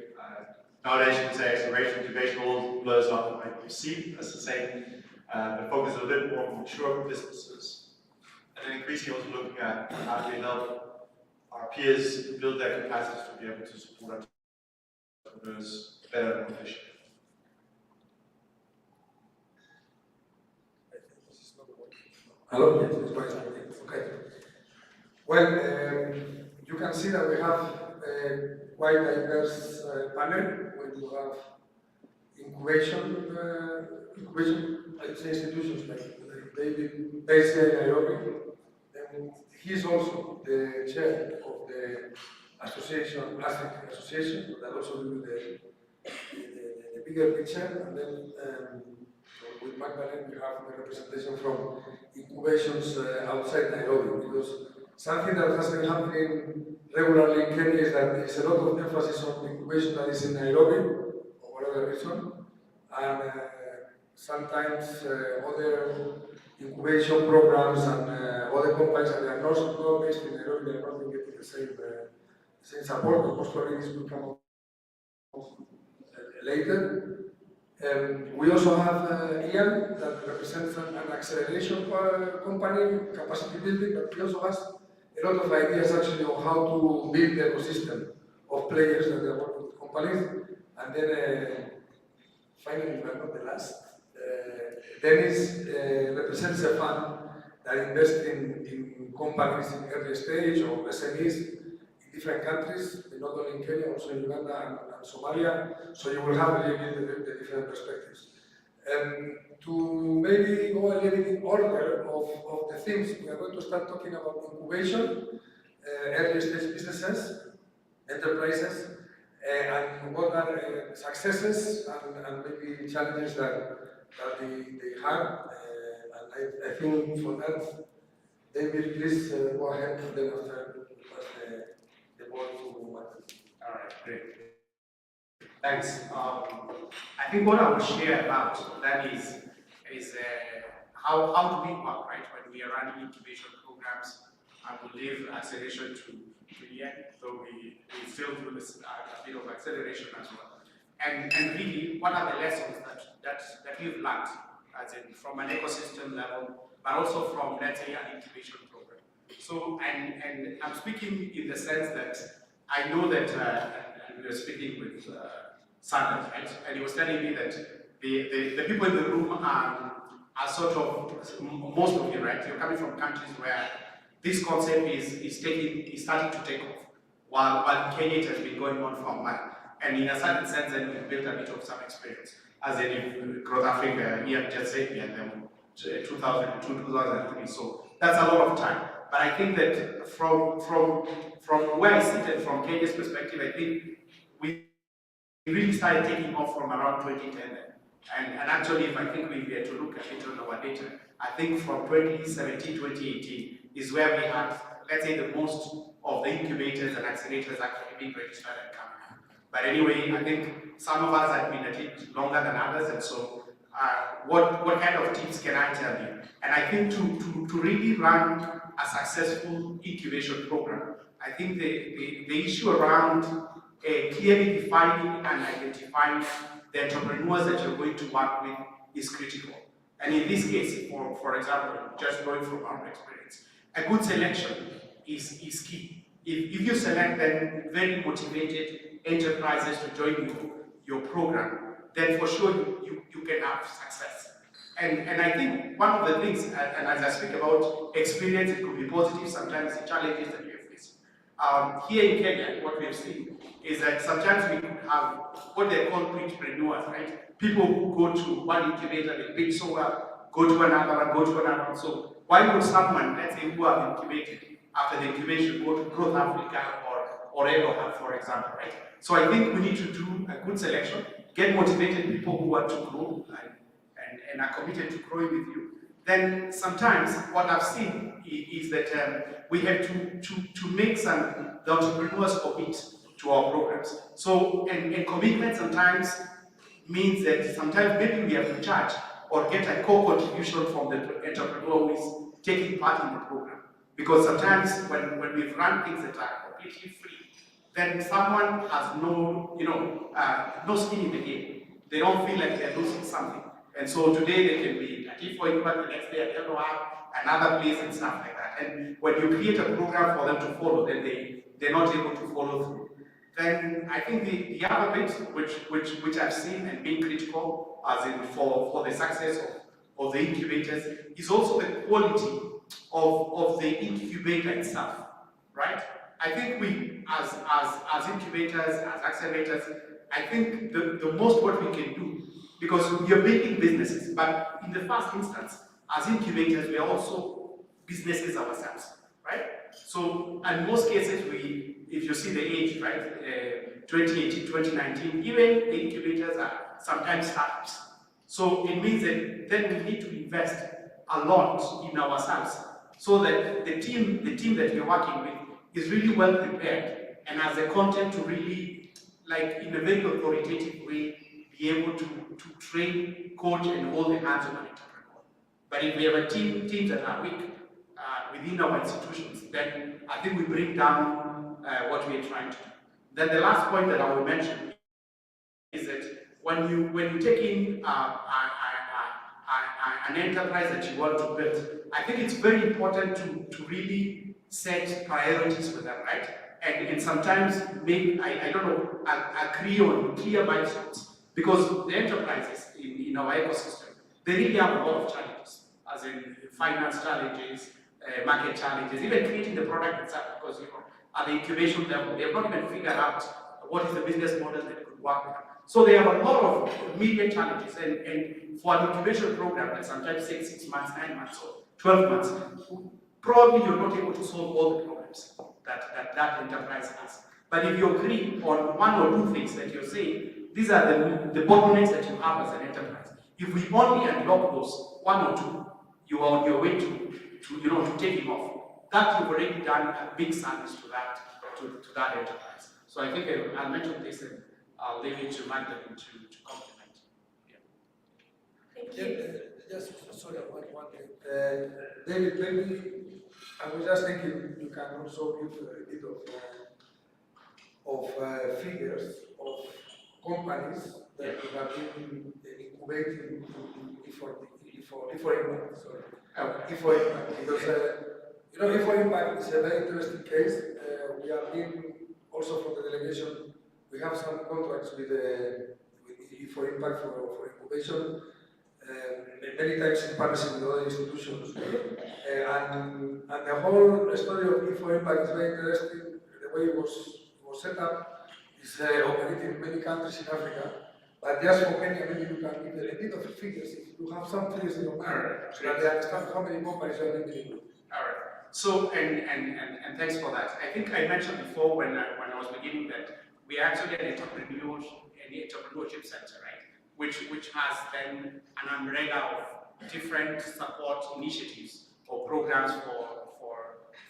B: Nowadays, you can say acceleration, incubation, all blurs up like you see as the same, but focus a bit more on mature businesses. And then increasingly also looking at how do we help our peers build their capacities to be able to support entrepreneurs better and more efficiently.
J: Hello, yes, it's going okay. Well, you can see that we have a quite diverse panel when you have incubation, I'd say institutions like David based here in Nairobi. And he's also the chair of the association, ASEC Association, that also do the bigger picture. And then with Magdalene, we have the representation from incubations outside Nairobi, because something that has been happening regularly in Kenya is that there is a lot of emphasis on incubation that is in Nairobi, for whatever reason, and sometimes other incubation programs and other companies that are not based in Nairobi, they are not getting the same support, but most probably this will come up later. We also have Ian that represents an acceleration company, capacity building, but he also has a lot of ideas actually on how to build the ecosystem of players that are working with companies. And then finally, but not the last, Dennis represents a fund that invests in companies in early stage or SMEs in different countries, not only in Kenya, also in Uganda and Somalia, so you will have really the different perspectives. To maybe go a little bit in order of the things, we are going to start talking about incubation, early stage businesses, enterprises, and what are successes and maybe challenges that they have. And I think for that, David, please go ahead and then after pass the ball to Martin.
L: All right, great. Thanks. I think what I will share about that is how do we work, right? When we are running incubation programs, I will leave acceleration to Ian, though we still do this a bit of acceleration as well. And really, what are the lessons that we've learned, as in from an ecosystem level, but also from, let's say, an incubation program. So, and I'm speaking in the sense that I know that, and we were speaking with Sanders, right? And he was telling me that the people in the room are sort of, most of you, right? You're coming from countries where this concept is starting to take off, while Kenya it has been going on for a while. And in a certain sense, then we've built a bit of some experience. As in Growth Africa, Ian just said, and then 2002, 2003. So that's a lot of time. But I think that from where I sit and from Kenya's perspective, I think we really started taking off from around 2010. And actually, if I think we were to look at it on our data, I think from 2017, 2018 is where we had, let's say, the most of the incubators and accelerators actually being registered and coming up. But anyway, I think some of us have been at it longer than others, and so what kind of tips can I tell you? And I think to really run a successful incubation program, I think the issue around clearly defining and identifying the entrepreneurs that you're going to work with is critical. And in this case, for example, just going from our experience, a good selection is key. If you select then very motivated enterprises to join your program, then for sure you can have success. And I think one of the things, and as I speak about experience, it could be positive, sometimes the challenges that we face. Here in Kenya, what we have seen is that sometimes we could have what they call entrepreneurs, right? People who go to one incubator, they pitch so well, go to another one, go to another one. So why would someone, let's say, who have incubated, after the incubation, go to Growth Africa or EGOHA, for example, right? So I think we need to do a good selection, get motivated people who want to grow and are committed to growing with you. Then sometimes what I've seen is that we have to make the entrepreneurs commit to our programs. So, and commitment sometimes means that sometimes maybe we have to charge or get a co-contribution from the entrepreneur who is taking part in the program. Because sometimes when we've run things that are completely free, then someone has no skin in the game. They don't feel like they're losing something. And so today they can be at T4 Impact, the next day at EGOHA, another place and stuff like that. And when you create a program for them to follow, then they're not able to follow through. Then I think the other bit which I've seen and been critical as in for the success of the incubators is also the quality of the incubator itself, right? I think we as incubators, as accelerators, I think the most what we can do, because we are building businesses, but in the first instance, as incubators, we are also businesses ourselves, right? So, in most cases, if you see the age, right, 2018, 2019, even the incubators are sometimes startups. So, it means that then we need to invest a lot in ourselves so that the team that we're working with is really well prepared and has the content to really, like in a very authoritative way, be able to train, coach, and hold the hands of an entrepreneur. But if we have a teams that are weak within our institutions, then I think we bring down what we are trying to do. Then the last point that I will mention is that when you take in an enterprise that you want to build, I think it's very important to really set priorities with them, right? And sometimes make, agree on clear milestones. Because the enterprises in our ecosystem, they really have a lot of challenges, as in finance challenges, market challenges, even creating the product itself, because at the incubation level, they have not even figured out what is the business model that could work with. So they have a lot of immediate challenges, and for an incubation program that sometimes takes 6 months, 9 months, or 12 months, probably you're not able to solve all the problems that enterprise has. But if you agree on one or two things that you're saying, these are the bottlenecks that you have as an enterprise. If we only unlock those one or two, you are on your way to taking off. That you've already done a big service to that enterprise. So I think I'll mention this and I'll leave it to Magdalene to complement.
E: Thank
J: Yeah,
E: you.
J: just sorry, one thing. David, maybe I was just thinking you can also give a bit of figures of companies that you have been incubating for impact. Sorry, for impact, because for impact is a very interesting case. We have been also from the delegation. We have some contracts with for impact for incubation. Many times in partnership with other institutions. And the whole story of E4 Impact is very interesting. The way it was set up is operating in many countries in Africa. But just for Kenya, maybe you can give a bit of figures. If you have some figures in your mind, so that they understand how many companies are in the group.
L: All right. So, and thanks for that. I think I mentioned before when I was beginning that we are actually an entrepreneurship center, right? Which has then an umbrella of different support initiatives or programs for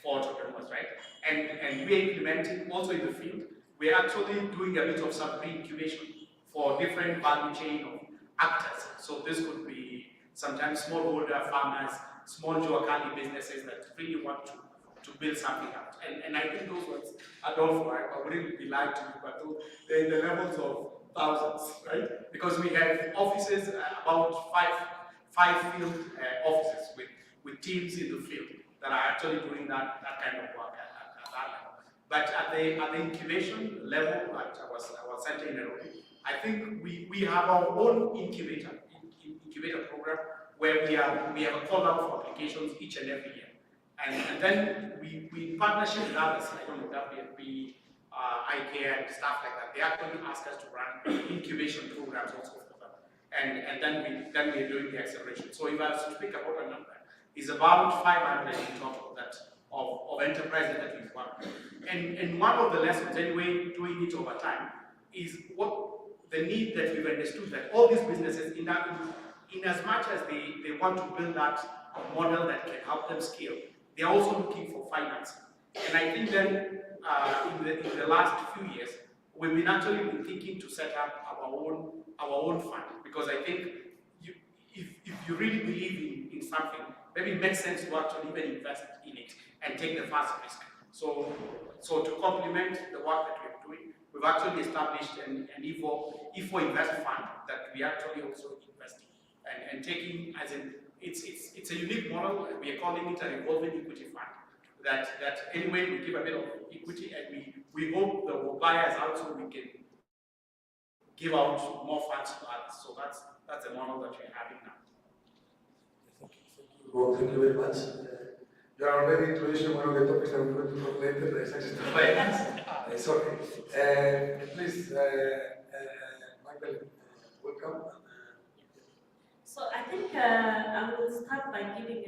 L: entrepreneurs, right? And we're implementing also in the field. We're actually doing a bit of some pre-incubation for different value chain of actors. So this could be sometimes smallholder farmers, small Joakali businesses that really want to build something out. And I think those ones are done for, I wouldn't be lying to you, but they're in the levels of thousands, right? Because we have offices, about five field offices with teams in the field that are actually doing that kind of work at that level. But at the incubation level at our center in Nairobi, I think we have our own incubator program where we have a call out for applications each and every year. And then we in partnership with others, I don't know, WFP, IKEA and stuff like that, they actually ask us to run incubation programs also for them. And then we're doing the acceleration. So if I was to speak about a number, it's about 500 on top of that, of enterprises that we've worked with. And one of the lessons, anyway, doing it over time, is what the need that we've understood that all these businesses, in as much as they want to build that model that can help them scale, they're also looking for financing. And I think then in the last few years, we've been actually thinking to set up our own fund, because I think if you really believe in something, maybe it makes sense to actually even invest in it and take the first risk. So to complement the work that we're doing, we've actually established an IFO Invest Fund that we actually also invest in and taking as in it's a unique model. We are calling it a revolving equity fund. That anyway we give a bit of equity and we hope the buyers also we can give out more funds to others. So that's the model that we're having now.
J: Well, thank you very much. You are already introducing one of the topics that we're going to talk later, the access to finance. It's okay. Please, Magdalene, welcome.
E: So I think I will start by giving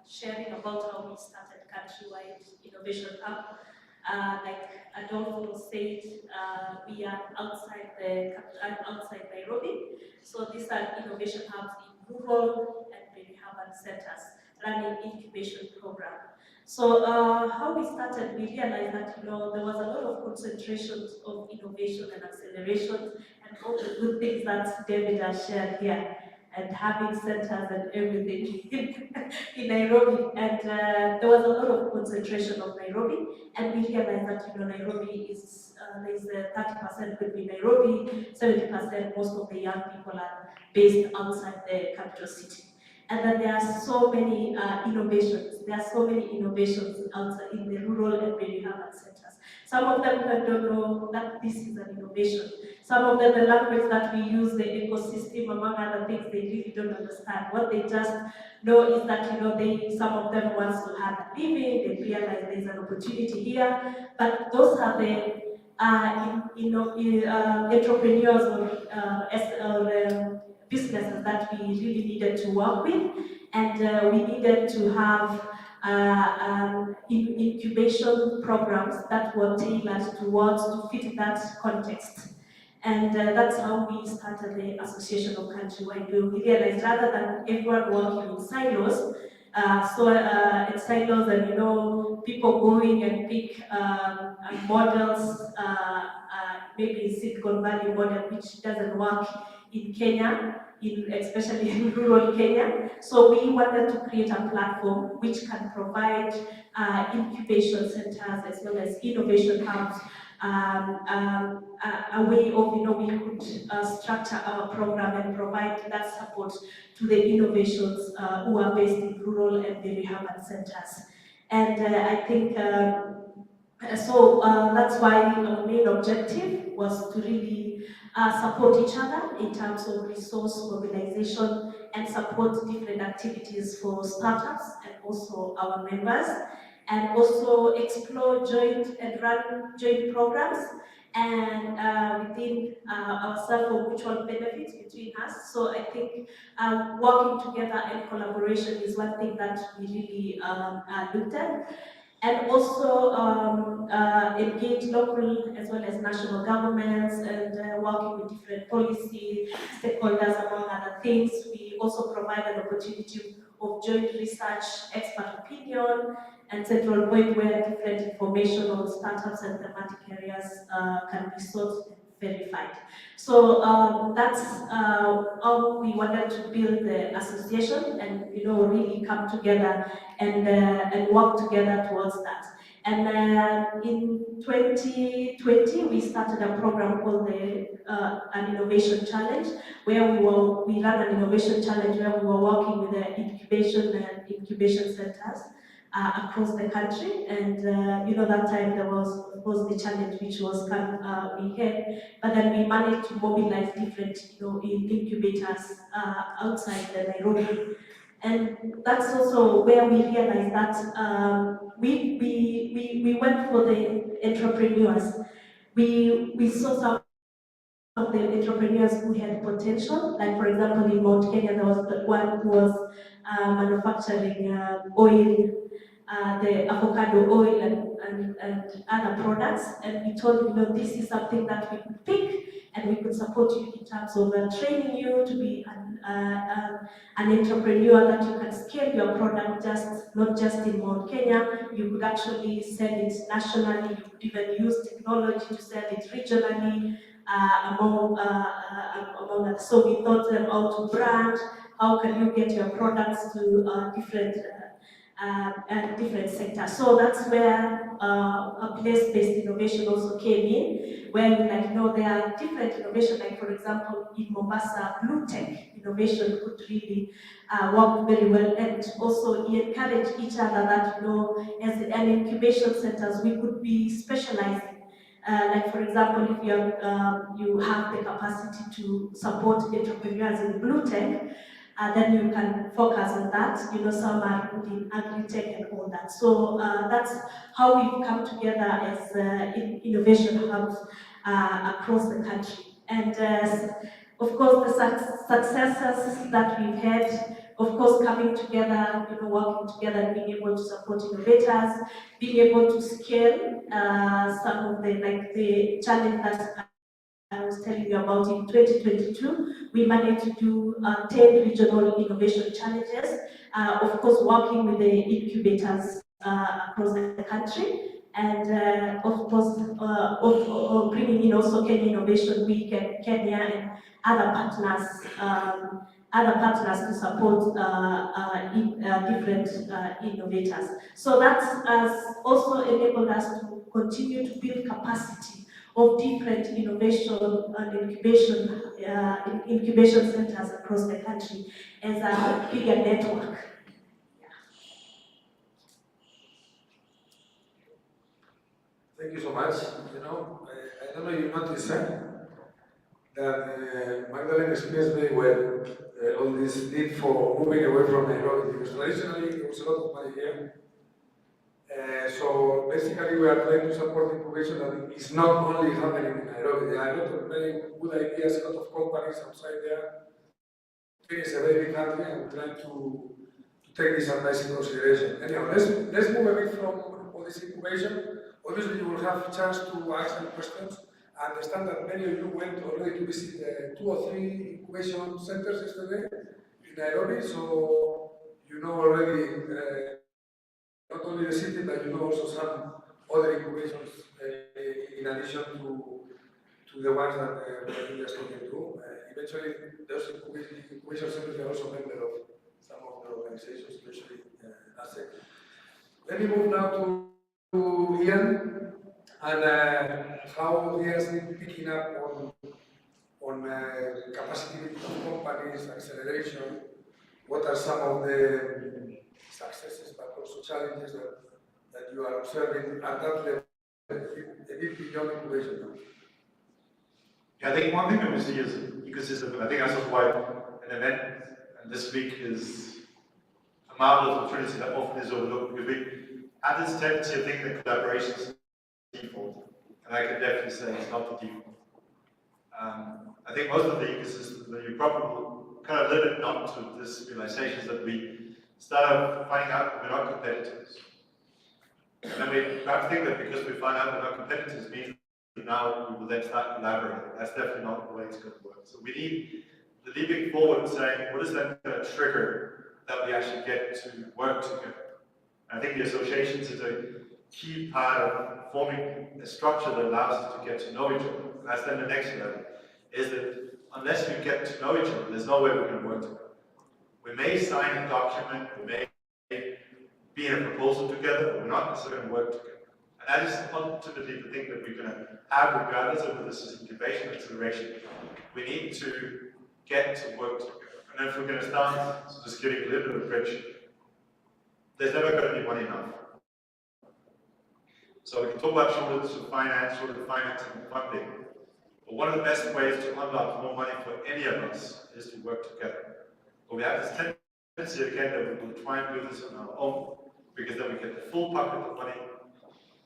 E: sharing about how we started countrywide innovation hub. Like Adolfo said, we are outside Nairobi. So these are innovation hubs in rural and peri-urban centers running incubation program. So how we started, we realized that there was a lot of concentration of innovation and acceleration and all the good things that David has shared here, and having centers and everything in Nairobi. And there was a lot of concentration of Nairobi, and we realized that Nairobi is there's 30% could be Nairobi, 70% most of the young people are based outside the capital city. And that there are so many innovations. There are so many innovations outside in the rural and peri-urban centers. Some of them don't know that this is an innovation. Some of them, the language that we use, the ecosystem, among other things, they really don't understand. What they just know is that some of them want to have a living. They realize there's an opportunity here. But those are the entrepreneurs or businesses that we really needed to work with, and we needed to have incubation programs that were tailored towards to fit that context. And that's how we started the Association of Countrywide. We realized rather than everyone working in silos, in silos and people going and pick models, maybe in Silicon Valley model, which doesn't work in Kenya, especially in rural Kenya. So we wanted to create a platform which can provide incubation centers as well as innovation hubs, a way of, we could structure our program and provide that support to the innovations who are based in rural and very urban centers. And I think, that's why our main objective was to really support each other in terms of resource mobilization and support different activities for startups and also our members, and also explore joint and run joint programs and within ourselves for mutual benefits between us. So I think working together and collaboration is one thing that we really looked at. And also engage local as well as national governments and working with different policy stakeholders, among other things. We also provide an opportunity of joint research, expert opinion, and central point where different information on startups and thematic areas can be sought and verified. So that's how we wanted to build the association and really come together and work together towards that. And in 2020, we started a program called an innovation challenge, where we ran an innovation challenge where we were working with the incubation centers across the country. And that time there was, of course, the challenge which was we had, but then we managed to mobilize different incubators outside the Nairobi. And that's also where we realized that we went for the entrepreneurs. We saw some of the entrepreneurs who had potential. Like, for example, in Mount Kenya, there was the one who was manufacturing oil, the avocado oil and other products. And we told him, this is something that we could pick and we could support you in terms of training you to be an entrepreneur, that you can scale your product not just in Mount Kenya. You could actually sell it nationally. You could even use technology to sell it regionally. Among others. So we taught them how to brand, how can you get your products to different sectors. So that's where a place-based innovation also came in, where there are different innovation, like for example in Mombasa, blue tech innovation could really work very well, and also we encourage each other that as an incubation centers we could be specializing. Like for example, if you have the capacity to support entrepreneurs in blue tech, then you can focus on that. Some are good in agri-tech and all that. So that's how we've come together as innovation hubs across the country. And of course, the successes that we've had, of course, coming together, working together and being able to support innovators, being able to scale some of the challenge that I was telling you about in 2022, we managed to do 10 regional innovation challenges, of course working with the incubators across the country, and of course bringing in also Kenya Innovation Week and Kenya and other partners to support different innovators. So that has also enabled us to continue to build capacity of different innovation and incubation centers across the country as a bigger network.
J: Thank you so much. I don't know if you noticed that Magdalene explains very well all this need for moving away from Nairobi, because traditionally there was a lot of money here. So basically we are trying to support incubation that is not only happening in Nairobi. There are a lot of very good ideas, a lot of companies outside there. Kenya is a very big country and we're trying to take this advice in consideration. Anyhow, let's move a bit from all this incubation. Obviously, you will have a chance to ask them questions. I understand that many of you went already to visit 2 or 3 incubation centers yesterday in Nairobi, so you know already not only the city, but you know also some other incubations in addition to the ones that we are talking to. Eventually, those incubation centers are also members of some of the organizations, especially ASEC. Let me move now to Ian and how he has been picking up on capacity of companies, acceleration. What are some of the successes but also challenges that you are observing at that level, a bit beyond incubation now?
B: Yeah, I think one thing that we see is ecosystem, and I think that's why an event this week is a marvelous opportunity that often is overlooked, because we have this tendency of thinking that collaboration is the default, and I can definitely say it's not the default. I think most of the ecosystems that you probably kind of limit not to this realization is that we start finding out that we're not competitors. And then we have to think that because we find out we're not competitors means that now we will then start collaborating. That's definitely not the way it's going to work. So we need the leaping forward and saying, what is that going to trigger that we actually get to work together? I think the associations is a key part of forming a structure that allows us to get to know each other. And that's then the next level, is that unless we get to know each other, there's no way we're going to work together. We may sign a document, we may be in a proposal together, but we're not necessarily going to work together. And that is ultimately the thing that we're going to have, regardless of whether this is incubation or acceleration. We need to get to work together. And then if we're going to start just getting a little bit of bridge, there's never going to be money enough. So we can talk about shortage of finance, shortage of financing and funding. But one of the best ways to unlock more money for any of us is to work together. But we have this tendency again that we will try and do this on our own, because then we get the full pocket of money.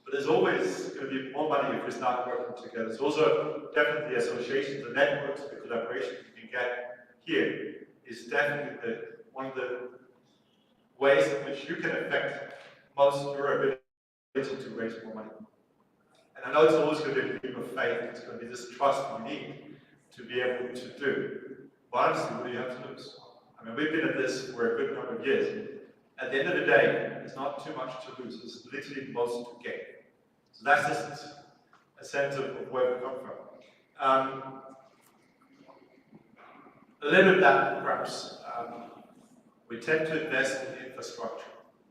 B: But there's always going to be more money if we start working together. So also definitely the associations, the networks, the collaboration you can get here is definitely one of the ways in which you can affect most your ability to raise more money. And I know it's always going to be a leap of faith, it's going to be this trust you need to be able to do. But honestly, what do you have to lose? I mean, we've been at this for a good number of years. At the end of the day, there's not too much to lose, it's literally most to gain. So that's just a sense of where we come from. A little bit of that, perhaps, we tend to invest in infrastructure.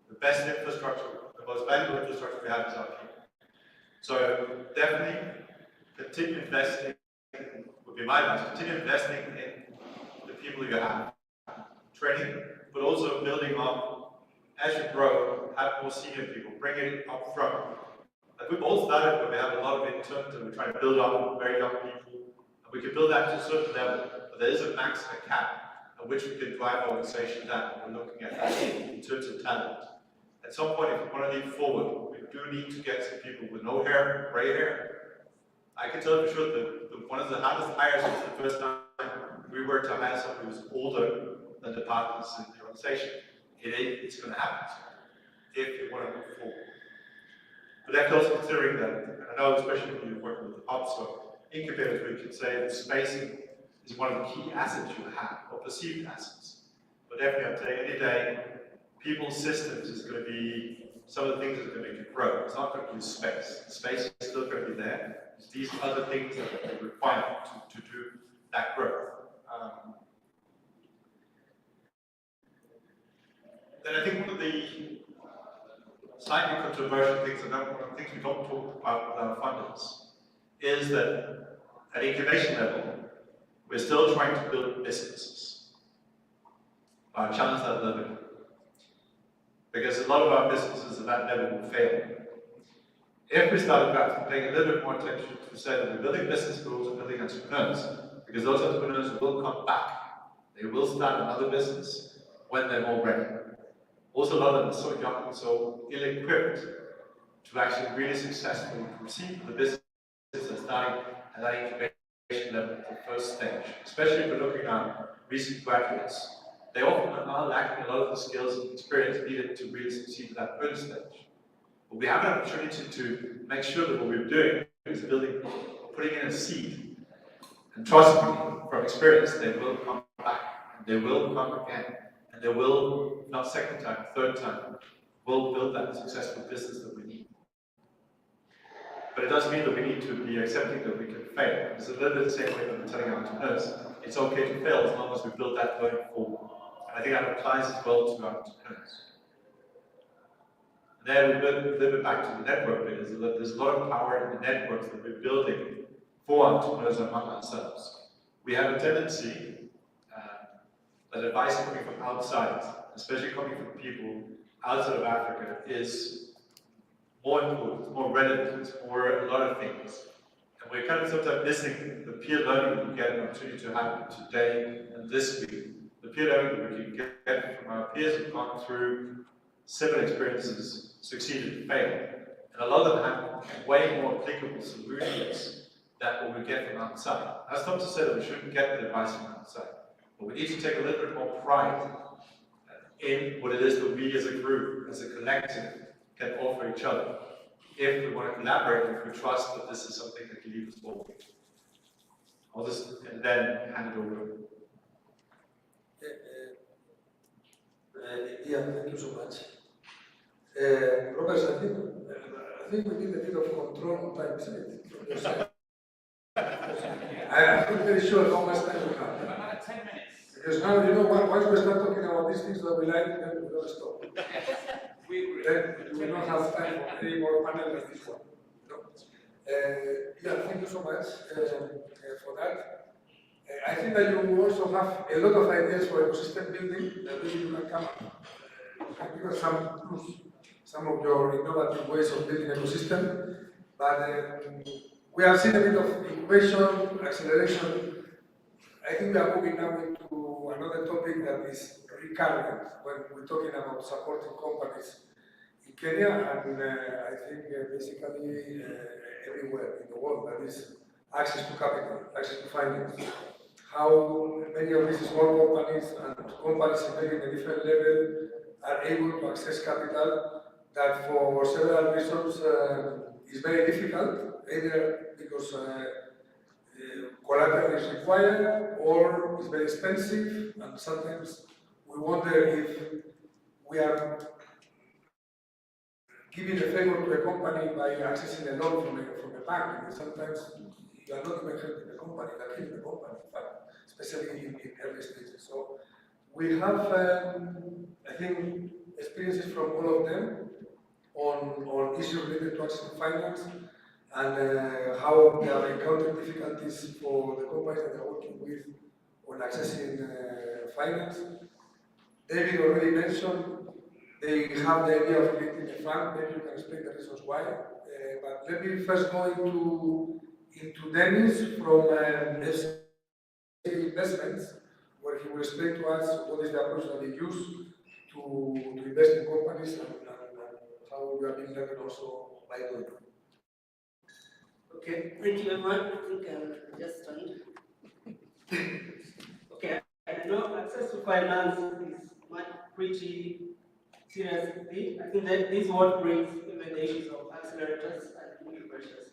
B: The best infrastructure, the most valuable infrastructure we have is our people. So definitely continue investing, would be my advice, continue investing in the people you have, training, but also building up, as you grow, have more senior people, bring it up front. Like we've all started where we have a lot of interns and we're trying to build up very young people, and we can build that to a certain level, but there is a max and a cap at which we can drive our organization down. We're looking at that in terms of talent. At some point, if we want to leap forward, we do need to get some people with no hair, gray hair. I can tell you for sure that one of the hardest hires was the first time we were to hire someone who was older than the partners in the organization. It's going to happen if you want to move forward. But that's also considering that, and I know especially when you're working with the hubs or incubators, we can say that spacing is one of the key assets you have, or perceived assets. But definitely I'd say any day, people's systems is going to be some of the things that are going to make it grow. It's not going to be space. The space is still going to be there. It's these other things that are required to do that growth. Then I think one of the slightly controversial things, and one of the things we don't talk about with our funders, is that at incubation level, we're still trying to build businesses. Our challenge that level. Because a lot of our businesses at that level will fail. If we started perhaps paying a little bit more attention to say that we're building business schools and building entrepreneurs, because those entrepreneurs will come back. They will start another business when they're more ready. Also, a lot of them are so young and so ill-equipped to actually really successfully proceed with the business and starting at that incubation level at the first stage. Especially if we're looking at recent graduates, they often are lacking a lot of the skills and experience needed to really succeed at that early stage. But we have an opportunity to make sure that what we're doing is putting in a seed. And trust me, from experience, they will come back, and they will come again, and they will, not second time, third time, will build that successful business that we need. But it doesn't mean that we need to be accepting that we can fail. It's a little bit the same way that we're telling entrepreneurs. It's okay to fail as long as we build that going forward. And I think that applies as well to entrepreneurs. And then we build a little bit back to the network bit. There's a lot of power in the networks that we're building for entrepreneurs among ourselves. We have a tendency that advice coming from outside, especially coming from people outside of Africa, is more important, it's more relevant, it's more a lot of things. And we're kind of sometimes missing the peer learning that we get an opportunity to have today and this week. The peer learning that we can get from our peers who've gone through similar experiences, succeeded and failed. And a lot of them have way more applicable solutions than what we get from outside. That's not to say that we shouldn't get the advice from outside, but we need to take a little bit more pride in what it is that we as a group, as a collective, can offer each other. If we want to collaborate, if we trust that this is something that can lead us forward. I'll just, and then hand it over.
J: Yeah, thank you so much. Robert, I think we need a bit of control on time, isn't it? From your side. I'm not very sure how much time we have.
A: Another 10 minutes.
J: Because now, you know, once we start talking about these things that we like, then we don't stop. Then we will not have time for any more panel like this one. You know? Yeah, thank you so much for that. I think that you also have a lot of ideas for ecosystem building that maybe you can come up. Give us some of your innovative ways of building ecosystem. But we have seen a bit of incubation, acceleration. I think we are moving now into another topic that is recurrent when we're talking about supporting companies in Kenya and I think basically everywhere in the world, that is access to capital, access to finance. How many of these small companies and companies in a different level are able to access capital that for several reasons is very difficult, either because collateral is required or it's very expensive, and sometimes we wonder if we are giving a favor to a company by accessing a loan from a bank. And sometimes you are not even helping the company, you are killing the company, in fact, especially in early stages. So we have, I think, experiences from all of them on issues related to access to finance and how they have encountered difficulties for the companies that they're working with on accessing finance. David already mentioned they have the idea of creating a fund. Maybe you can explain the reasons why. But let me first go into Dennis from FC Investments, where he will explain to us what is the approach that they use to invest in companies and how we are being learned also by doing it.
K: Okay, thank you everyone. I think I'll just stand. Okay, I know access to finance is pretty serious thing. I think that this is what brings even the issues of accelerators and incubators.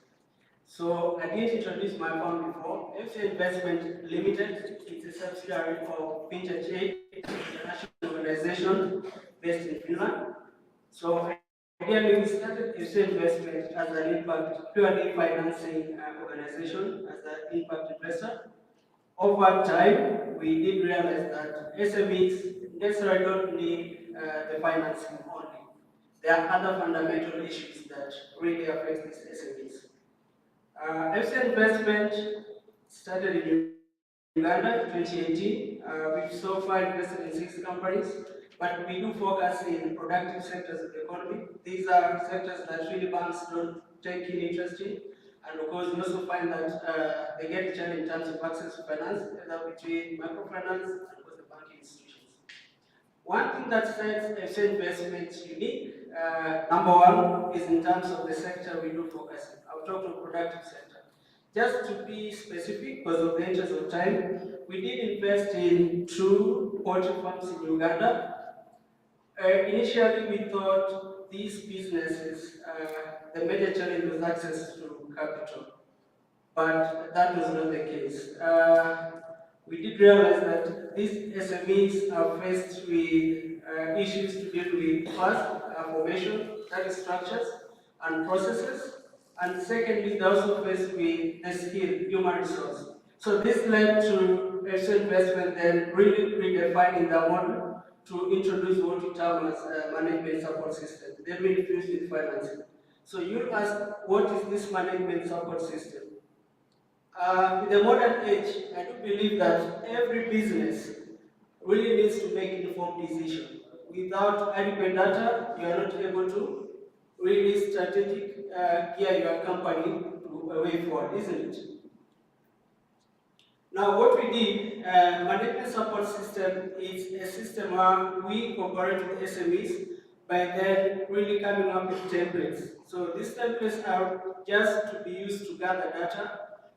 K: So I didn't introduce my firm before. FC Investment Limited is a subsidiary of Vintage Aid, an international organization based in Finland. So ideally, we started FC Investment as an impact, purely financing organization, as an impact investor. Over time, we did realize that SMEs necessarily don't need the financing only. There are other fundamental issues that really affect these SMEs. FC Investment started in Uganda in 2018. We've so far invested in 6 companies, but we do focus in productive sectors of the economy. These are sectors that really banks don't take keen interest in. And of course, we also find that they get challenged in terms of access to finance, either between microfinance and of course the banking institutions. One thing that sets FC Investment unique, number one, is in terms of the sector we do focus in. I'll talk to productive sector. Just to be specific, because of the interest of time, we did invest in 2 poultry farms in Uganda. Initially, we thought these businesses, the major challenge was access to capital, but that was not the case. We did realize that these SMEs are faced with issues to deal with first, formation, that is structures and processes, and secondly, they're also faced with the skill, human resource. So this led to extra investment then really redefining the model to introduce what we term as a management support system. Then we infused with financing. So you ask, what is this management support system? In the modern age, I do believe that every business really needs to make informed decisions. Without adequate data, you are not able to really strategic gear your company to a way forward, isn't it? Now, what we did, management support system is a system where we cooperate with SMEs by then really coming up with templates. So these templates are just to be used to gather data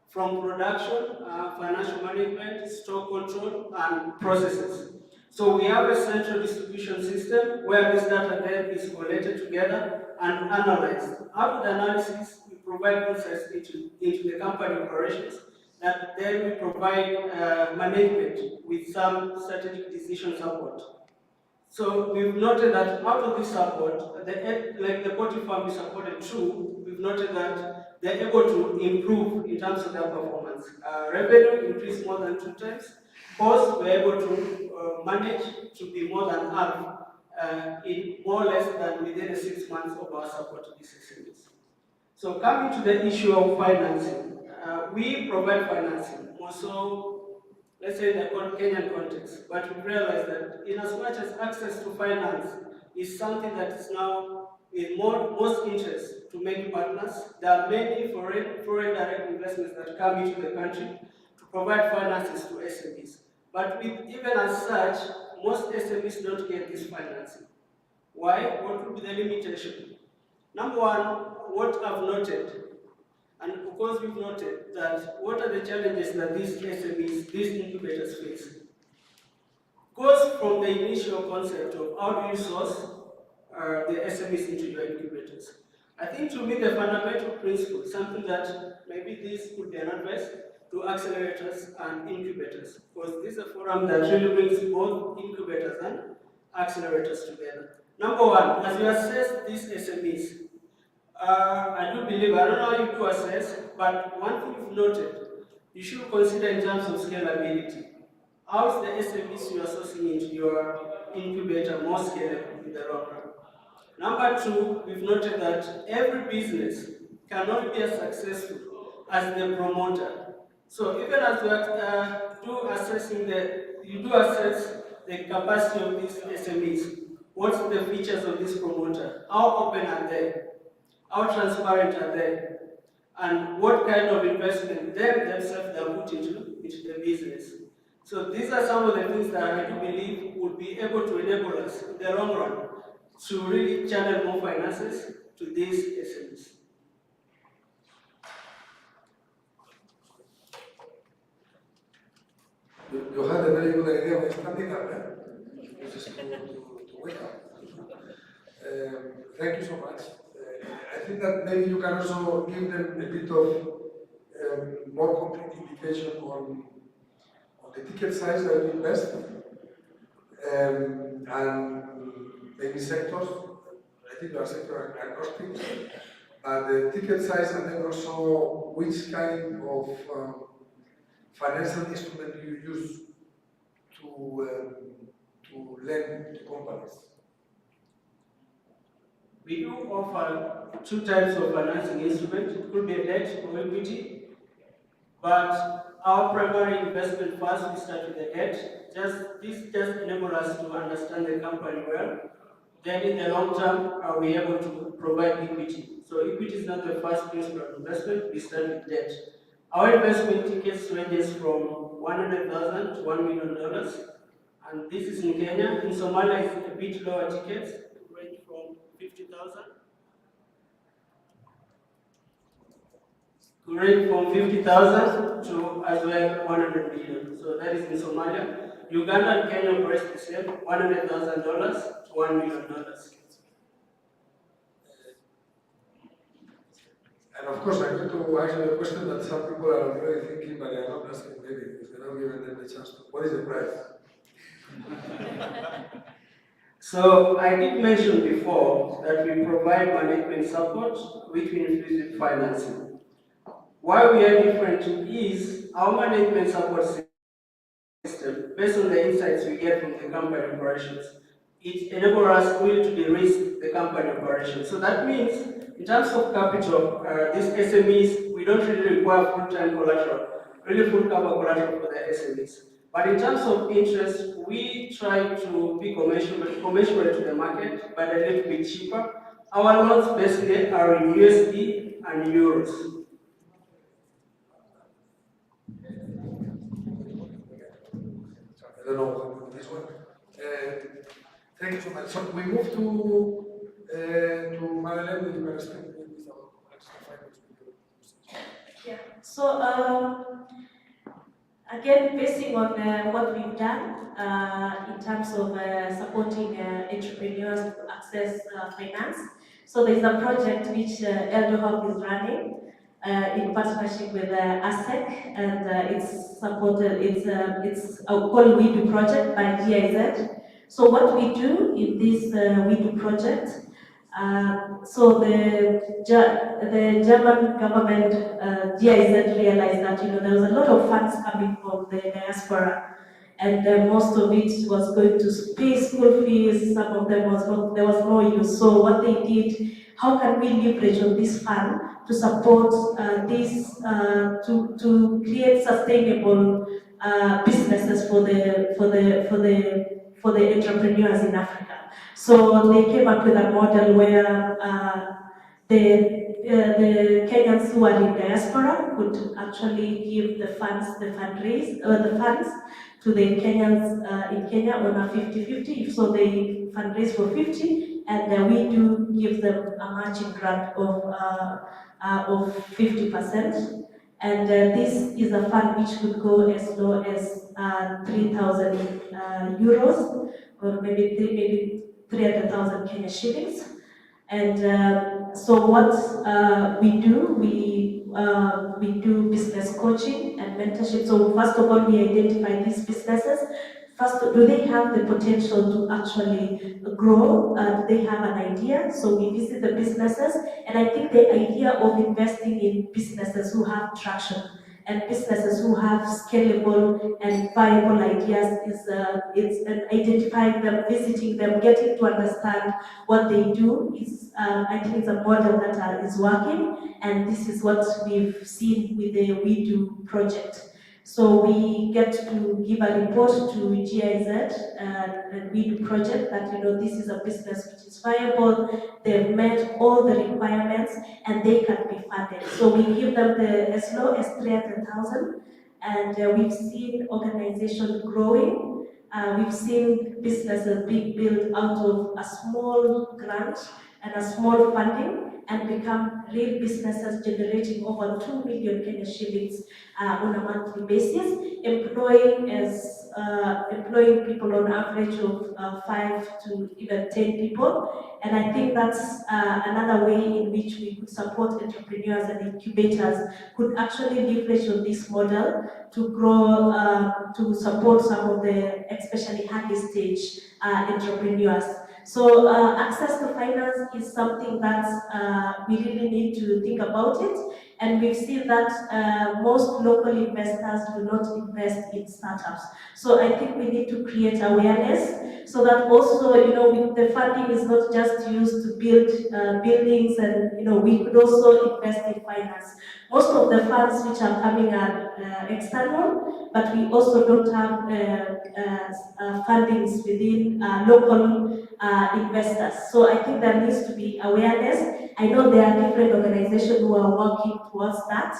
K: from production, financial management, stock control, and processes. So we have a central distribution system where this data then is collected together and analyzed. After the analysis, we provide insights into the company operations that then we provide management with some strategic decision support. So we've noted that out of this support, like the poultry farm we supported through, we've noted that they're able to improve in terms of their performance. Revenue increased more than 2 times. Costs were able to manage to be more than half in more or less than within the 6 months of our support to these SMEs. So coming to the issue of financing, we provide financing. Also, let's say in the Kenyan context, but we realize that in as much as access to finance is something that is now in most interest to many partners, there are many foreign direct investments that come into the country to provide finances to SMEs. But even as such, most SMEs don't get this financing. Why? What would be the limitation? Number one, what I've noted, and of course we've noted that what are the challenges that these SMEs, these incubators face? Goes from the initial concept of how do you source the SMEs into your incubators. I think to me the fundamental principle, something that maybe this could be an advice to accelerators and incubators, because this is a forum that really brings both incubators and accelerators together. Number one, as you assess these SMEs, I do believe, I don't know how you do assess, but one thing you've noted, you should consider in terms of scalability. How is the SMEs you are sourcing into your incubator more scalable in the long run? Number two, we've noted that every business cannot be as successful as the promoter. So even as you do assess the capacity of these SMEs, what's the features of this promoter? How open are they? How transparent are they? And what kind of investment they themselves are put into the business? So these are some of the things that I do believe would be able to enable us in the long run to really channel more finances to these SMEs.
J: You had a very good idea of standing up, just to wake up. Thank you so much. I think that maybe you can also give them a bit of more complete indication on the ticket size that you invest, and maybe sectors. I think you are sector agnostic, but the ticket size, and then also which kind of financial instrument you use to lend to companies.
K: We do offer 2 types of financing instruments. It could be a debt or equity, but our primary investment first, we start with the debt. This just enables us to understand the company well. Then in the long term, are we able to provide equity? So equity is not the first principle of investment, we start with debt. Our investment tickets ranges from $100,000 to $1 million, and this is in Kenya. In Somalia, it's a bit lower tickets, range from 50,000 to range from 50,000 to as well 100 million. So that is in Somalia. Uganda and Kenya operate the same, $100,000 to $1 million.
J: And of course, I'm going to ask you a question that some people are already thinking, but they are not asking maybe, because they're not giving them the chance to. What is the price?
K: So I did mention before that we provide management support, which we infuse with financing. Why we are different is our management support system, based on the insights we get from the company operations, it enables us really to de-risk the company operations. So that means, in terms of capital, these SMEs, we don't really require full-time collateral, really full cover collateral for the SMEs. But in terms of interest, we try to be commensurate to the market, but a little bit cheaper. Our loans basically are in USD and euros.
J: I don't know this one. Thank you so much. So we move to Madeleine with Palestine with our finance.
E: Yeah. So again, basing on what we've done in terms of supporting entrepreneurs to access finance. So there's a project which Elder Hub is running in partnership with ASEC, and it's supported. It's called We Do project by GIZ. So what we do in this We Do project. So the German government, GIZ, realized that there was a lot of funds coming from the diaspora, and most of it was going to pay school fees. Some of them there was no use. So what they did, how can we leverage on this fund to support to create sustainable businesses for the entrepreneurs in Africa. So they came up with a model where the Kenyans who are in diaspora could actually give the funds to the Kenyans in Kenya on a 50-50. So they fundraise for 50, and we do give them a matching grant of 50%. And this is a fund which could go as low as 3,000 euros, or maybe 300,000 Kenya shillings. And so what we do, we do business coaching and mentorship. So first of all, we identify these businesses. First, do they have the potential to actually grow? Do they have an idea? So we visit the businesses, and I think the idea of investing in businesses who have traction and businesses who have scalable and viable ideas is identifying them, visiting them, getting to understand what they do. I think it's a model that is working, and this is what we've seen with the We Do project. So we get to give a report to GIZ and We Do project that this is a business which is viable, they've met all the requirements, and they can be funded. So we give them as low as 300,000, and we've seen organizations growing. We've seen businesses being built out of a small grant and a small funding, and become real businesses generating over 2 million Kenya shillings on a monthly basis, employing people on average of 5 to even 10 people. And I think that's another way in which we could support entrepreneurs and incubators could actually leverage on this model to grow, to support some of the especially early stage entrepreneurs. So access to finance is something that we really need to think about it, and we've seen that most local investors do not invest in startups. So I think we need to create awareness so that also, the funding is not just used to build buildings, and we could also invest in finance. Most of the funds which are coming are external, but we also don't have fundings within local investors. So I think there needs to be awareness. I know there are different organizations who are working towards that,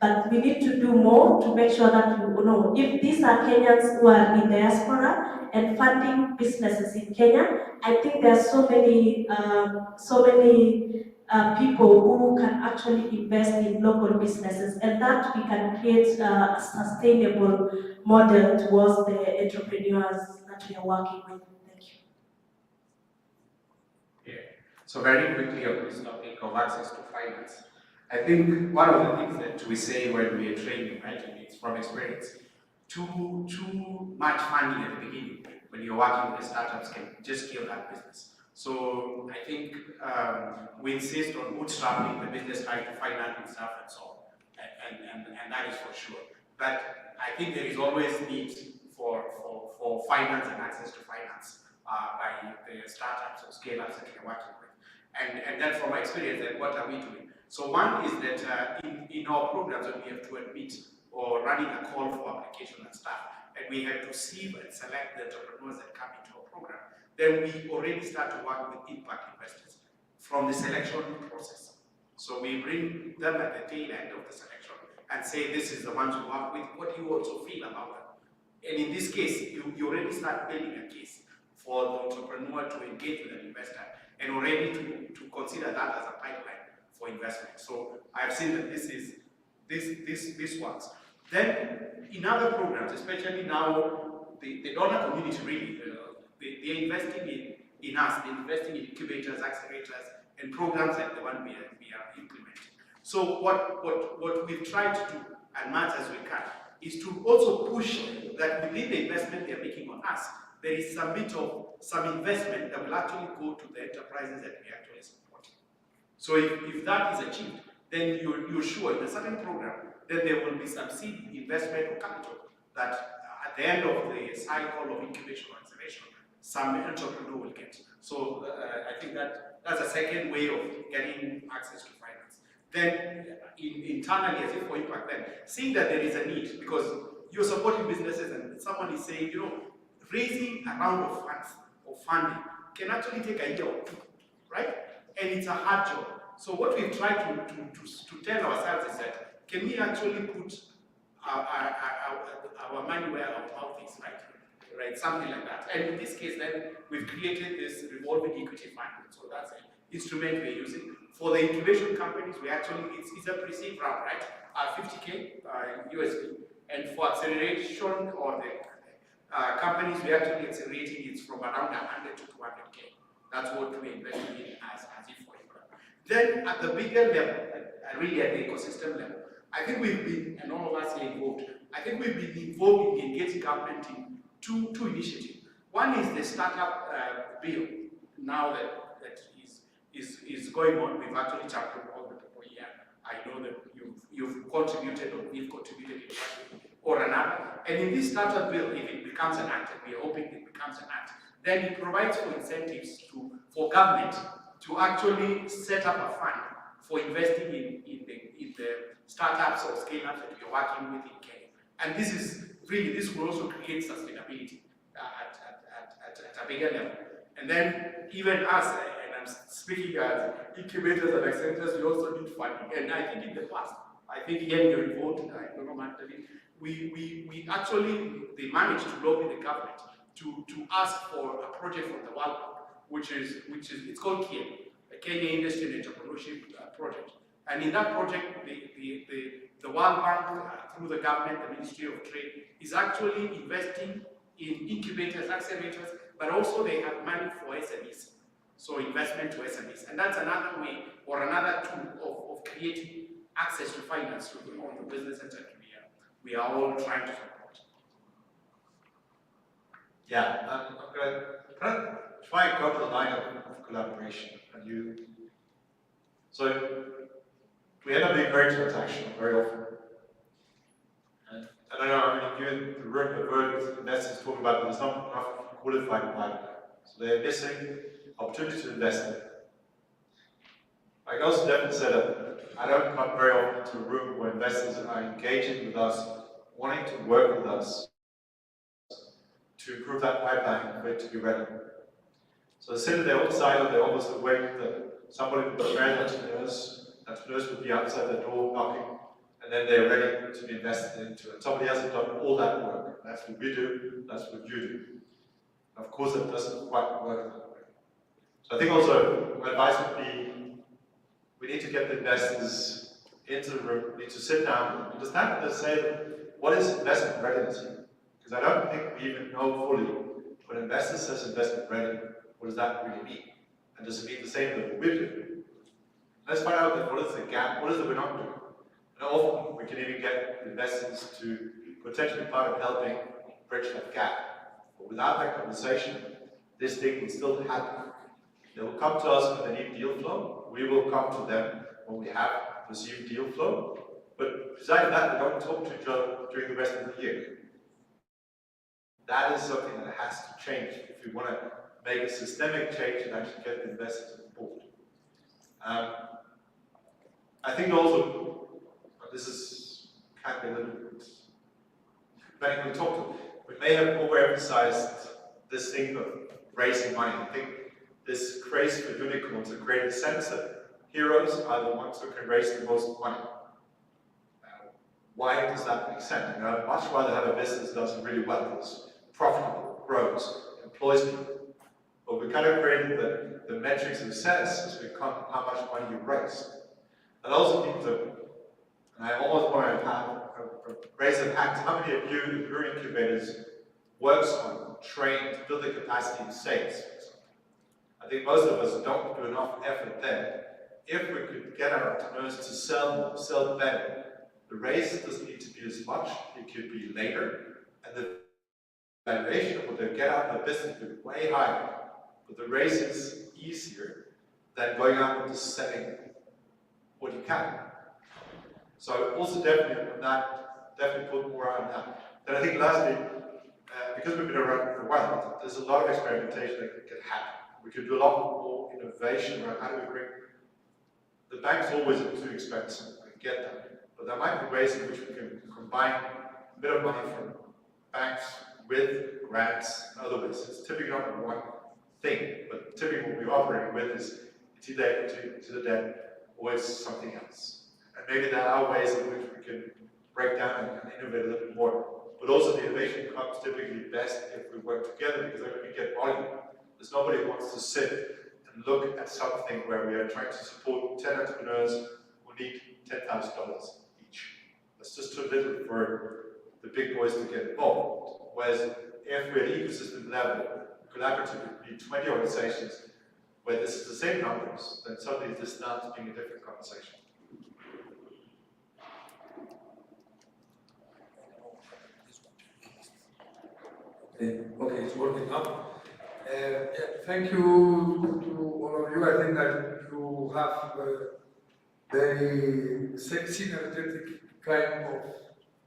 E: but we need to do more to make sure that if these are Kenyans who are in diaspora and funding businesses in Kenya, I think there are so many people who can actually invest in local businesses, and that we can create a sustainable model towards the entrepreneurs that we are working with. Thank you.
L: Yeah. So very quickly on this topic of access to finance. I think one of the things that we say when we are training, right, and it's from experience, too much funding at the beginning when you're working with startups can just kill that business. So I think we insist on bootstrapping the business, trying to finance and stuff and so on, and that is for sure. But I think there is always need for finance and access to finance by the startups or scale-ups that we're working with. And then from my experience, then what are we doing? So one is that in our programs when we have to admit or running a call for application and stuff, and we have to sieve and select the entrepreneurs that come into our program, then we already start to work with impact investors from the selection process. So we bring them at the tail end of the selection and say, this is the ones we work with, what do you also feel about them? And in this case, you already start building a case for the entrepreneur to engage with an investor and already to consider that as a pipeline for investment. So I've seen that this works. Then in other programs, especially now, the donor community really, they're investing in us, they're investing in incubators, accelerators, and programs like the one we are implementing. So what we've tried to do, as much as we can, is to also push that within the investment they're making on us, there is some bit of some investment that will actually go to the enterprises that we actually support. So if that is achieved, then you're sure in a certain program, then there will be some seed investment or capital that at the end of the cycle of incubation or acceleration, some entrepreneur will get. So I think that's a second way of getting access to finance. Then internally, as if for impact, then seeing that there is a need, because you're supporting businesses and someone is saying, raising a round of funds or funding can actually take a year or two, right? And it's a hard job. So what we've tried to tell ourselves is that, can we actually put our money where our mouth is, right? Something like that. And in this case, then we've created this revolving equity fund. So that's an instrument we're using. For the incubation companies, we actually, it's a pre-seed round, right? 50K USD. And for acceleration or the companies, we're actually accelerating it from around 100 to 200K. That's what we're investing in as if for infra. Then at the bigger level, really at the ecosystem level, I think we've been, and all of us are involved, I think we've been involved in engaging government in two initiatives. One is the startup bill, now that is going on. We've actually championed all the people here. I know that you've contributed or we've contributed in one way or another. And in this startup bill, if it becomes an act, and we are hoping it becomes an act, then it provides for incentives for government to actually set up a fund for investing in the startups or scale-ups that we are working with in Kenya. And this will also create sustainability at a bigger level. And then even us, and I'm speaking as incubators and accelerators, we also need funding. And I think in the past, I think here you're involved, I don't know, Magdalene, we actually, they managed to lobby the government to ask for a project from the World Bank, which is it's called KIA, the Kenya Industry and Entrepreneurship Project. And in that project, the World Bank, through the government, the Ministry of Trade, is actually investing in incubators, accelerators, but also they have money for SMEs, so investment to SMEs. And that's another way or another tool of creating access to finance to the business sector we are all trying to support.
B: Yeah, I'm going to try and go to the line of collaboration. So we end up being very transactional very often. And I don't know, I mean, you in the room have heard investors talk about there's not enough qualified pipeline. So they're missing opportunity to invest in. Like also Devin said, I don't come very often to a room where investors are engaging with us, wanting to work with us to improve that pipeline for it to be ready. So sitting there outside, they're almost waiting that somebody would prepare entrepreneurs would be outside the door knocking, and then they're ready to be invested into it. Somebody else has done all that work. That's what we do, that's what you do. Of course, it doesn't quite work that way. So I think also my advice would be to get the investors into the room, we need to sit down, understand and say, what is investment readiness here? Because I don't think we even know fully when an investor says investment ready, what does that really mean? And does it mean the same that we're doing? Let's find out then what is the gap, what is it we're not doing? And often we can even get investors to potentially part of helping bridge that gap. But without that conversation, this thing will still happen. They will come to us when they need deal flow. We will come to them when we have received deal flow. But besides that, we don't talk to each other during the rest of the year. That is something that has to change if we want to make a systemic change and actually get the investors on board. I think also, this is kind of a little bit, when we talked, we may have overemphasized this thing of raising money. I think this craze for unicorns has created a sense that heroes are the ones who can raise the most money. Why does that make sense? You know, I'd much rather have a business that does really well, is profitable, grows, employs people. But we kind of created the metrics of success as become how much money you raise. That also means that, and I almost want to have raise an act, how many of you in your incubators works on, trained, build the capacity in sales? I think most of us don't do enough effort there. If we could get our entrepreneurs to sell more, sell better, the raise doesn't need to be as much, it could be later, and the valuation of what they get out of the business could be way higher. But the raise is easier than going out and just selling what you can. So also definitely on that, definitely put more on that. Then I think lastly, because we've been around for a while, there's a lot of experimentation that can happen. We could do a lot more innovation around how do we bring, the banks always are too expensive, I get that. But there might be ways in which we can combine a bit of money from banks with grants and other ways. It's typically not one thing, but typically what we're operating with is it's either equity, it's either debt, or it's something else. And maybe there are ways in which we can break down and innovate a little bit more. But also the innovation comes typically best if we work together, because then we get volume. There's nobody who wants to sit and look at something where we are trying to support 10 entrepreneurs who need $10,000 each. That's just too little for the big boys to get involved. Whereas if we're at ecosystem level, collaboratively, be 20 organizations where this is the same numbers, then suddenly this starts being a different conversation.
J: Okay, it's working now. Yeah, thank you to all of you. I think that you have very sexy, energetic kind of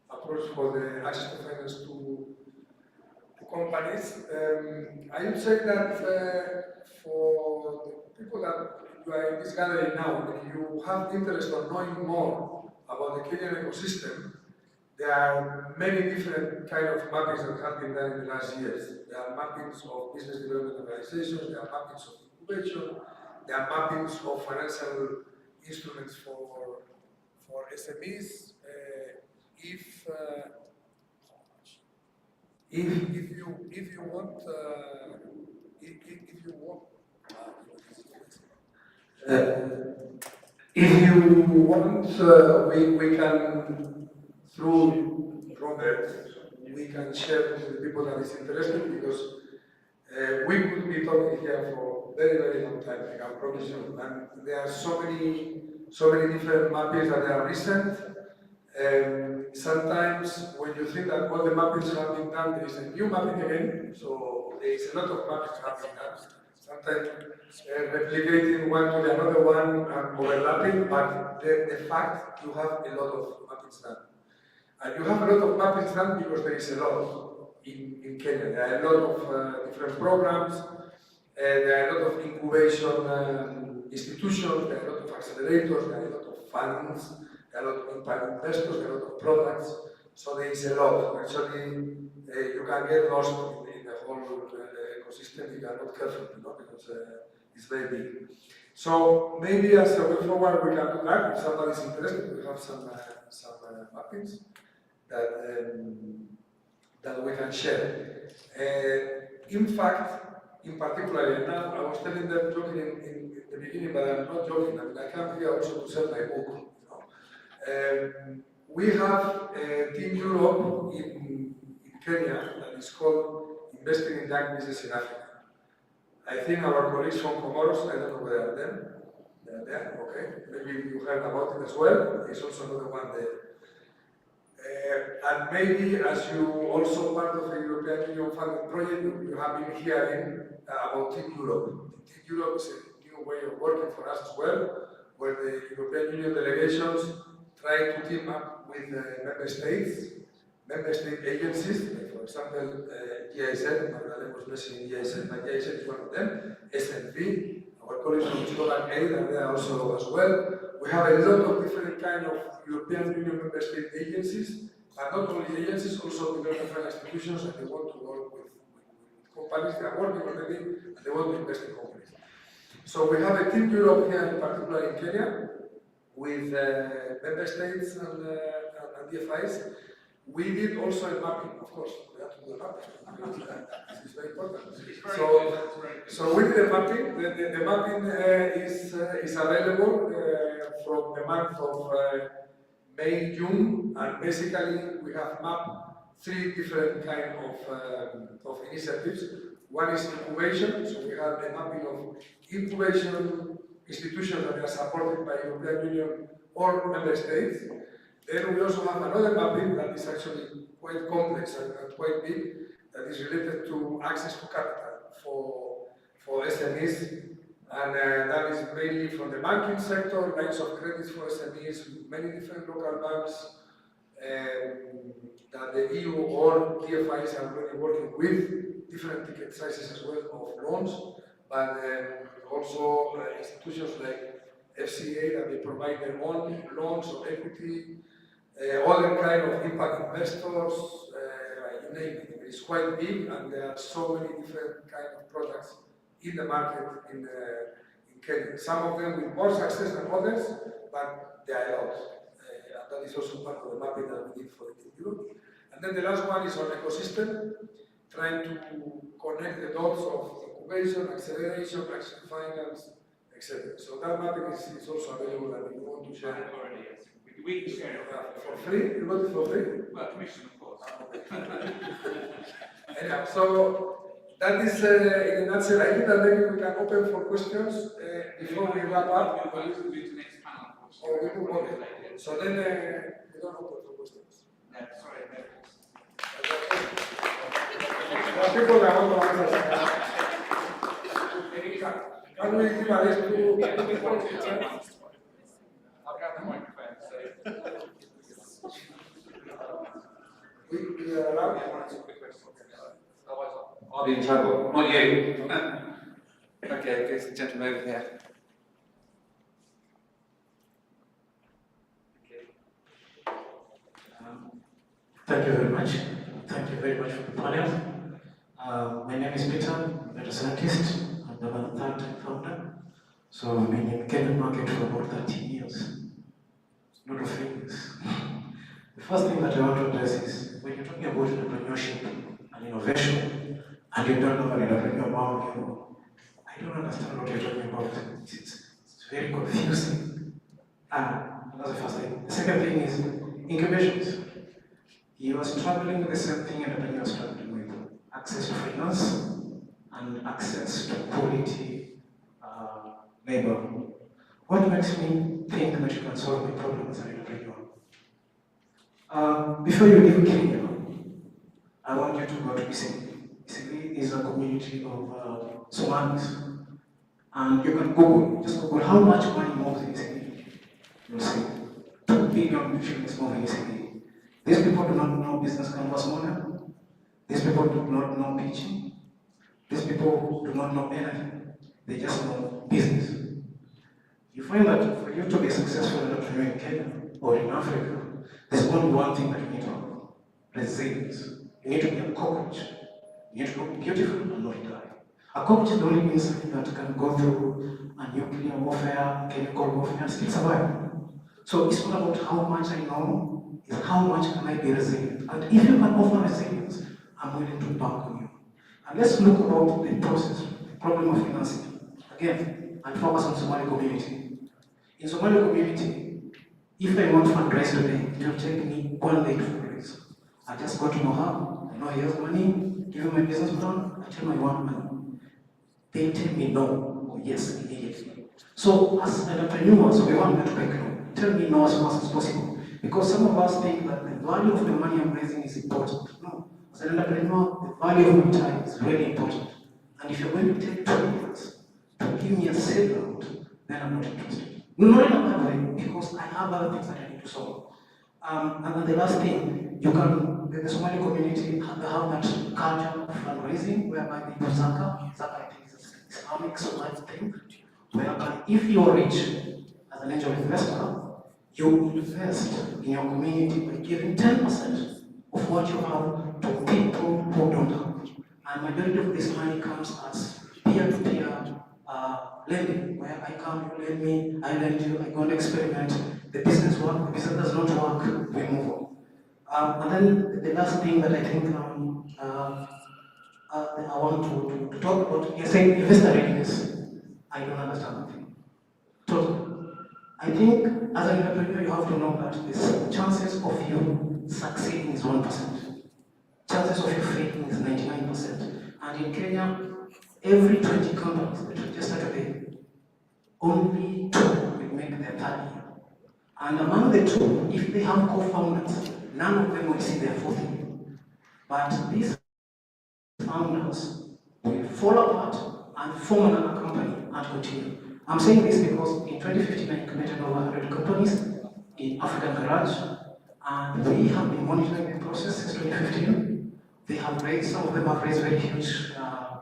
J: approach for the access to finance to companies. I would say that for the people that you are in this gathering now, if you have interest in knowing more about the Kenyan ecosystem, there are many different kind of mappings that have been done in the last years. There are mappings of business development organizations, there are mappings of incubation, there are mappings of financial instruments for SMEs. If you want we can, through Robert, we can share with the people that is interested, because we could be talking here for very, very long time, I can promise you. And there are so many different mappings that are recent. Sometimes when you think that all the mappings have been done, there is a new mapping again. So there is a lot of mappings have been done. Sometimes replicating one to the another one and overlapping, but the fact you have a lot of mappings done. And you have a lot of mappings done because there is a lot in Kenya. There are a lot of different programs, there are a lot of incubation institutions, there are a lot of accelerators, there are a lot of funds, there are a lot of impact investors, there are a lot of products. So there is a lot. Actually, you can get lost in the whole ecosystem if you are not careful, because it's very big. So maybe as a way forward, we can do that. If somebody is interested, we have some mappings that we can share. In fact, in particular, now I was telling them, talking in the beginning, but I'm not joking. I mean, I come here also to sell my book. You know? We have Team Europe in Kenya that is called Investing in Young Business in Africa. I think our colleagues from Comoros, I don't know where they are them. They are there, okay. Maybe you heard about it as well. There's also another one there. And maybe as you also part of the European Union funded project, you have been hearing about Team Europe. Team Europe is a new way of working for us as well, where the European Union delegations try to team up with member state agencies, like for example, GIZ, Magdalene was mentioning GIZ, but GIZ is one of them, SNV, our colleagues from Global Aid are there also as well. We have a lot of different kind of European Union member state agencies, but not only agencies, also different institutions, and they want to work with companies. They are working already, and they want to invest in companies. So we have a Team Europe here, in particular in Kenya, with member states and DFIs. We did also a mapping, of course. We have to do a mapping. This is very important. So we did a mapping. The mapping is available from the month of May, June, and basically we have mapped 3 different kind of initiatives. One is incubation, so we have the mapping of incubation institutions that are supported by European Union or member states. Then we also have another mapping that is actually quite complex and quite big, that is related to access to capital for SMEs, and that is mainly from the banking sector, lines of credits for SMEs, many different local banks that the EU or DFIs are already working with, different ticket sizes as well of loans, but also institutions like FCA that they provide their own loans or equity, other kind of impact investors, you name it. It's quite big, and there are so many different kind of products in the market in Kenya. Some of them with more success than others, but they are out. And that is also part of the mapping that we did for the Europe. And then the last one is on ecosystem, trying to connect the dots of incubation, acceleration, action finance, etc. So that mapping is also available, and we want to share it.
A: We can share it
J: for free? You want it for free?
A: Well, commission, of course.
J: Anyhow, so that is in a nutshell. I think that maybe we can open for questions before we wrap up.
A: We'll move to the next panel.
J: Or we move on. So then we don't open for questions.
A: No, sorry, no.
J: There are people that want to answer. Can we give a list to
A: I'll grab the microphone, so.
J: we are allowed?
A: I'll be in trouble, not you. Okay, there's the gentleman over here. Okay.
M: Thank you very much. Thank you very much for the panel. My name is Peter, I'm a data scientist. I'm the third founder. So I've been in Kenyan market for about 30 years. Not of things. The first thing that I want to address is when you're talking about entrepreneurship and innovation, and you don't know what entrepreneur about you, I don't understand what you're talking about. It's very confusing. That's the first thing. The second thing is incubations. You are struggling with the same thing entrepreneurs are struggling with: access to finance and access to quality labor. What makes me think that you can solve my problem as an entrepreneur? Before you leave Kenya, I want you to go to BIC. BIC is a community of Somalis. And you can Google, just Google how much money moves in BIC. You'll see 2 billion shillings move in BIC. These people do not know business canvas model. These people do not know pitching. These people do not know anything. They just know business. You find that for you to be a successful entrepreneur in Kenya or in Africa, there's only one thing that you need to have: resilience. You need to be a cockroach. You need to look beautiful and not die. A cockroach is the only insect that can go through a nuclear warfare, chemical warfare, and still survive. So it's not about how much I know, it's how much can I be resilient. And if you can offer resilience, I'm willing to bank on you. And let's look about the process, the problem of financing. Again, and focus on Somali community. In Somali community, if I want to fundraise today, it will take me 1 day to fundraise. I just go to Moha, I know he has money, give him my business plan, I tell him I want money. They tell me no or yes immediately. So as entrepreneurs, we want them to make no. Tell me no as fast as possible. Because some of us think that the value of the money I'm raising is important. No. As an entrepreneur, the value of my time is really important. And if you're going to take 2 years to give me a sellout, then I'm not interested. Not in a bad way, because I have other things that I need to solve. And then the last thing, the Somali community have that culture of fundraising, whereby they do Zaka. Zaka, I think, is an Islamic Somali thing, whereby if you are rich as an angel investor, you invest in your community by giving 10% of what you have to people who don't have. And majority of this money comes as peer-to-peer lending, where I come, you lend me, I lend you, I go and experiment. The business works, the business does not work, we move on. And then the last thing that I think I want to talk about, you're saying investor readiness. I don't understand nothing. Totally. I think as an entrepreneur, you have to know that the chances of you succeeding is 1%. Chances of you failing is 99%. And in Kenya, every 20 companies that register today, only 2 will make their 3rd year. And among the 2, if they have co-founders, none of them will see their 4th year. But these founders will fall apart and form another company and continue. I'm saying this because in 2015 I incubated over 100 companies in African Garage, and we have been monitoring the process since 2015. They have raised, some of them have raised very huge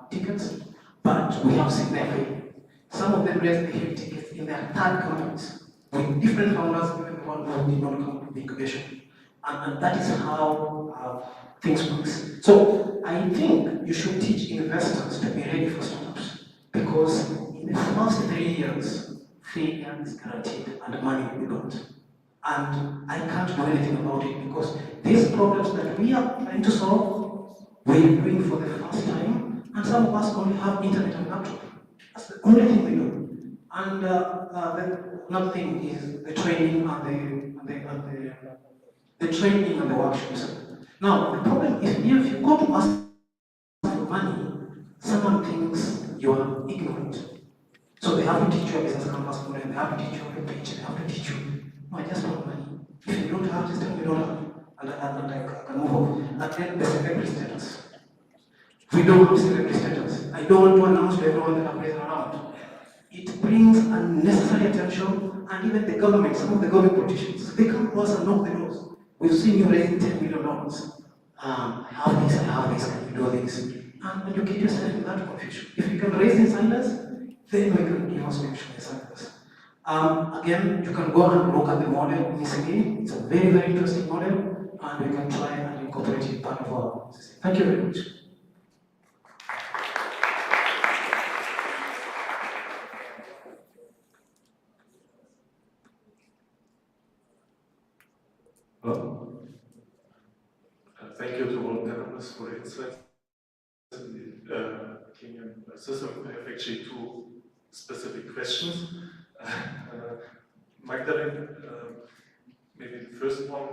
M: tickets, but we have seen their failure. Some of them raised the huge tickets in their 3rd companies with different founders, even the one who did not come to the incubation. And that is how things work. So I think you should teach investors to be ready for startups, because in the first 3 years, failure is guaranteed and money will be burnt. And I can't do anything about it, because these problems that we are trying to solve, we are doing for the first time, and some of us only have internet and laptop. That's the only thing we know. And another thing is the training and the training and the workshops. Now, the problem is, if you go to ask for money, someone thinks you are ignorant. So they have to teach you a business campus model, they have to teach you a pitch, they have to teach you. No, I just want money. If you don't have, just tell me you don't have. And I can move on. And then the celebrity status. We don't have celebrity status. I don't want to announce to everyone that I'm raising around. It brings unnecessary attention, and even the government, some of the government politicians, they come to us and knock the doors. We've seen you raising $10 million. I have this, can you do this? And you get yourself in that confusion. If you can raise in silence, then we can give us solution in silence. Again, you can go and look at the model in BIC. It's a very, very interesting model, and we can try and incorporate it part of our system. Thank you very much.
F: Hello. Thank you to all panelists for the insights in the Kenyan system. I have actually 2 specific questions. Magdalene, maybe the first one,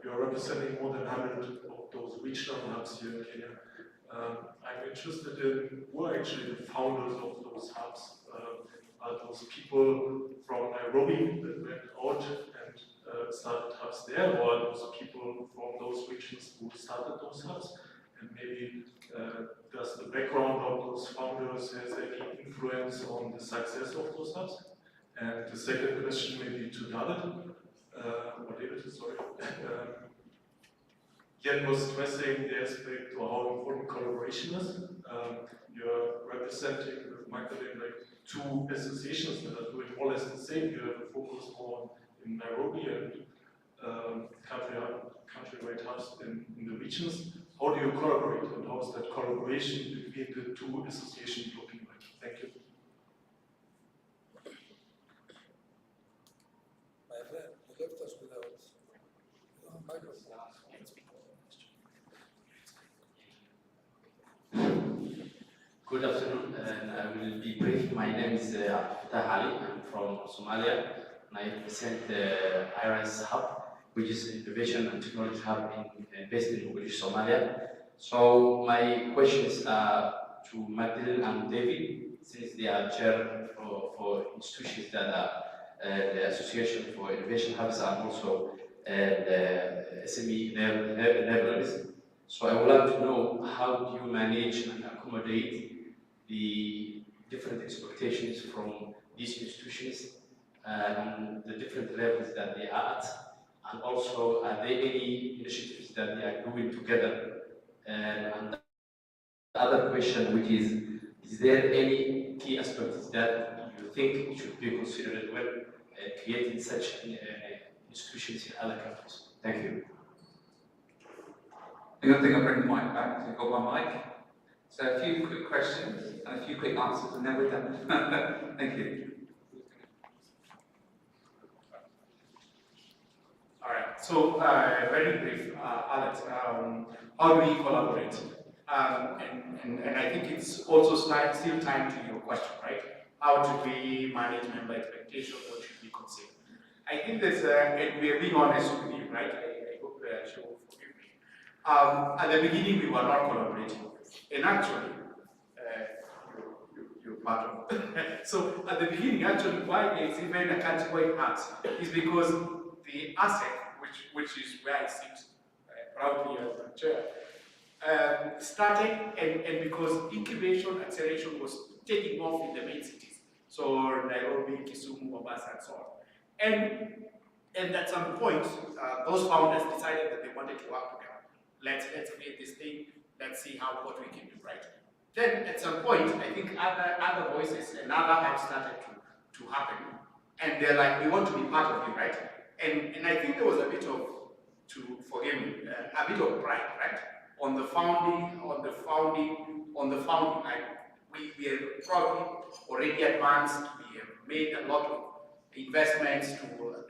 F: you're representing more than 100 of those regional hubs here in Kenya. I'm interested in who are actually the founders of those hubs. Are those people from Nairobi that went out and started hubs there, or are those people from those regions who started those hubs? And maybe does the background of those founders has any influence on the success of those hubs? And the second question maybe to David, sorry. Jan was stressing the aspect of how important collaboration is. You're representing with Magdalene like 2 associations that are doing more or less the same. You have a focus more in Nairobi and country-wide hubs in the regions. How do you collaborate, and how is that collaboration between the 2 associations looking like? Thank you.
J: My friend, you left us without microphone.
N: Good afternoon, and I will be brief. My My name is Fatah Ali. I'm from Somalia, and I represent the IRIS Hub, which is an innovation and technology hub based in Mogadishu, Somalia. So my questions are to Magdalene and David, since they are chair for institutions that are the Association for Innovation Hubs and also the SME enablers. So I would like to know, how do you manage and accommodate the different expectations from these institutions and the different levels that they are at, and also are there any initiatives that they are doing together? And the other question, which is there any key aspects that you think should be considered when creating such institutions in other countries? Thank you.
A: I think I'll bring the mic back, so you've got my mic. So a few quick questions and a few quick answers, and then we're done. Thank you.
L: All right, so very brief, Alex, how do we collaborate? And I think it's also still time to your question, right? How do we manage member expectations? What should we consider? I think there's, and we are being honest with you, right? I hope you will forgive me. At the beginning, we were not collaborating. And actually, you're part of it. So at the beginning, actually, why it's even a country-wide hubs is because the ASEC, which is where I sit proudly as the chair, started, and because incubation acceleration was taking off in the main cities, so Nairobi, Kisumu, Mombasa, and so on. And at some point, those founders decided that they wanted to work together. Let's create this thing. Let's see what we can do, right? Then at some point, I think other voices and other hubs started to happen, and they're like, we want to be part of it, right? And I think there was a bit of, to forgive me, a bit of pride, right? On the founding. Like, we are probably already advanced. We have made a lot of investments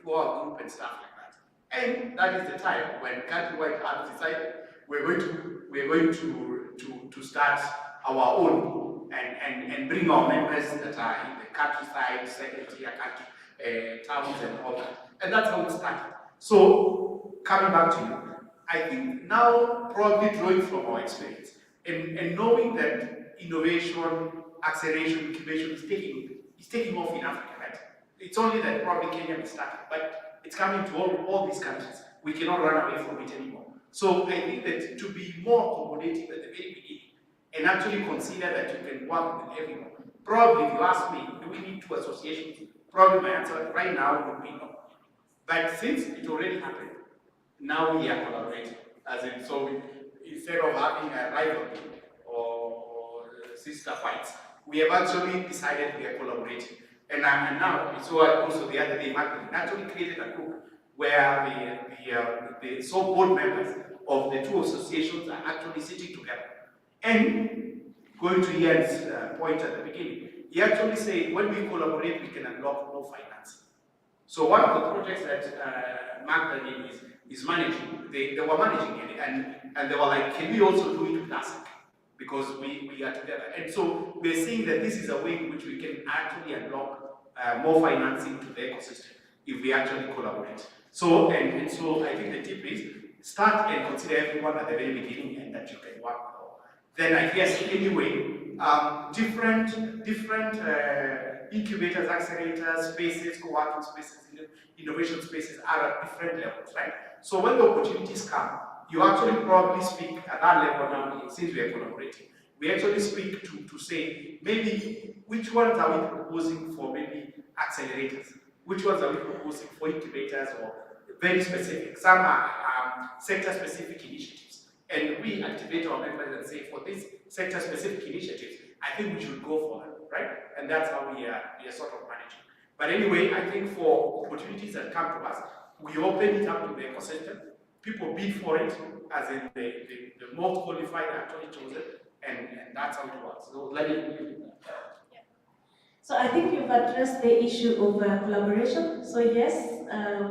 L: to our group and stuff like that. And that is the time when countrywide hubs decided we're going to start our own and bring our members that are in the countryside, second-tier towns and all that. And that's how it started. So, coming back to you, I think now probably drawing from our experience and knowing that innovation, acceleration, incubation is taking off in Africa, right? It's only that probably Kenya is starting, but it's coming to all these countries. We cannot run away from it anymore. So I think that to be more accommodating at the very beginning and actually consider that you can work with everyone. Probably if you ask me, do we need 2 associations? Probably my answer right now would be no. But since it already happened, now we are collaborating. As in, so instead of having a rivalry or sister fights, we have actually decided we are collaborating. And now, so also the other day, Magdalene actually created a group where the so-called members of the 2 associations are actually sitting together. And going to Ian's point at the beginning, he actually said when we collaborate, we can unlock more finance. So one of the projects that Magdalene is managing, they were managing it, and they were like, can we also do it with ASEC? Because we are together. And so we're seeing that this is a way in which we can actually unlock more financing to the ecosystem if we actually collaborate. So, and so I think the tip is start and consider everyone at the very beginning and that you can work more. Then I guess anyway, different incubators, accelerators, spaces, co-working spaces, innovation spaces are at different levels, right? So when the opportunities come, you actually probably speak at that level now, since we are collaborating. We actually speak to say, maybe, which ones are we proposing for maybe accelerators? Which ones are we proposing for incubators or very specific? Some are sector-specific initiatives. And we activate our members and say, for these sector-specific initiatives, I think we should go for them, right? And that's how we are sort of managing. But anyway, I think for opportunities that come to us, we open it up to the ecosystem. People bid for it, as in the most qualified are actually chosen, and that's how it works. So let me.
E: So I think you've addressed the issue of collaboration. So yes,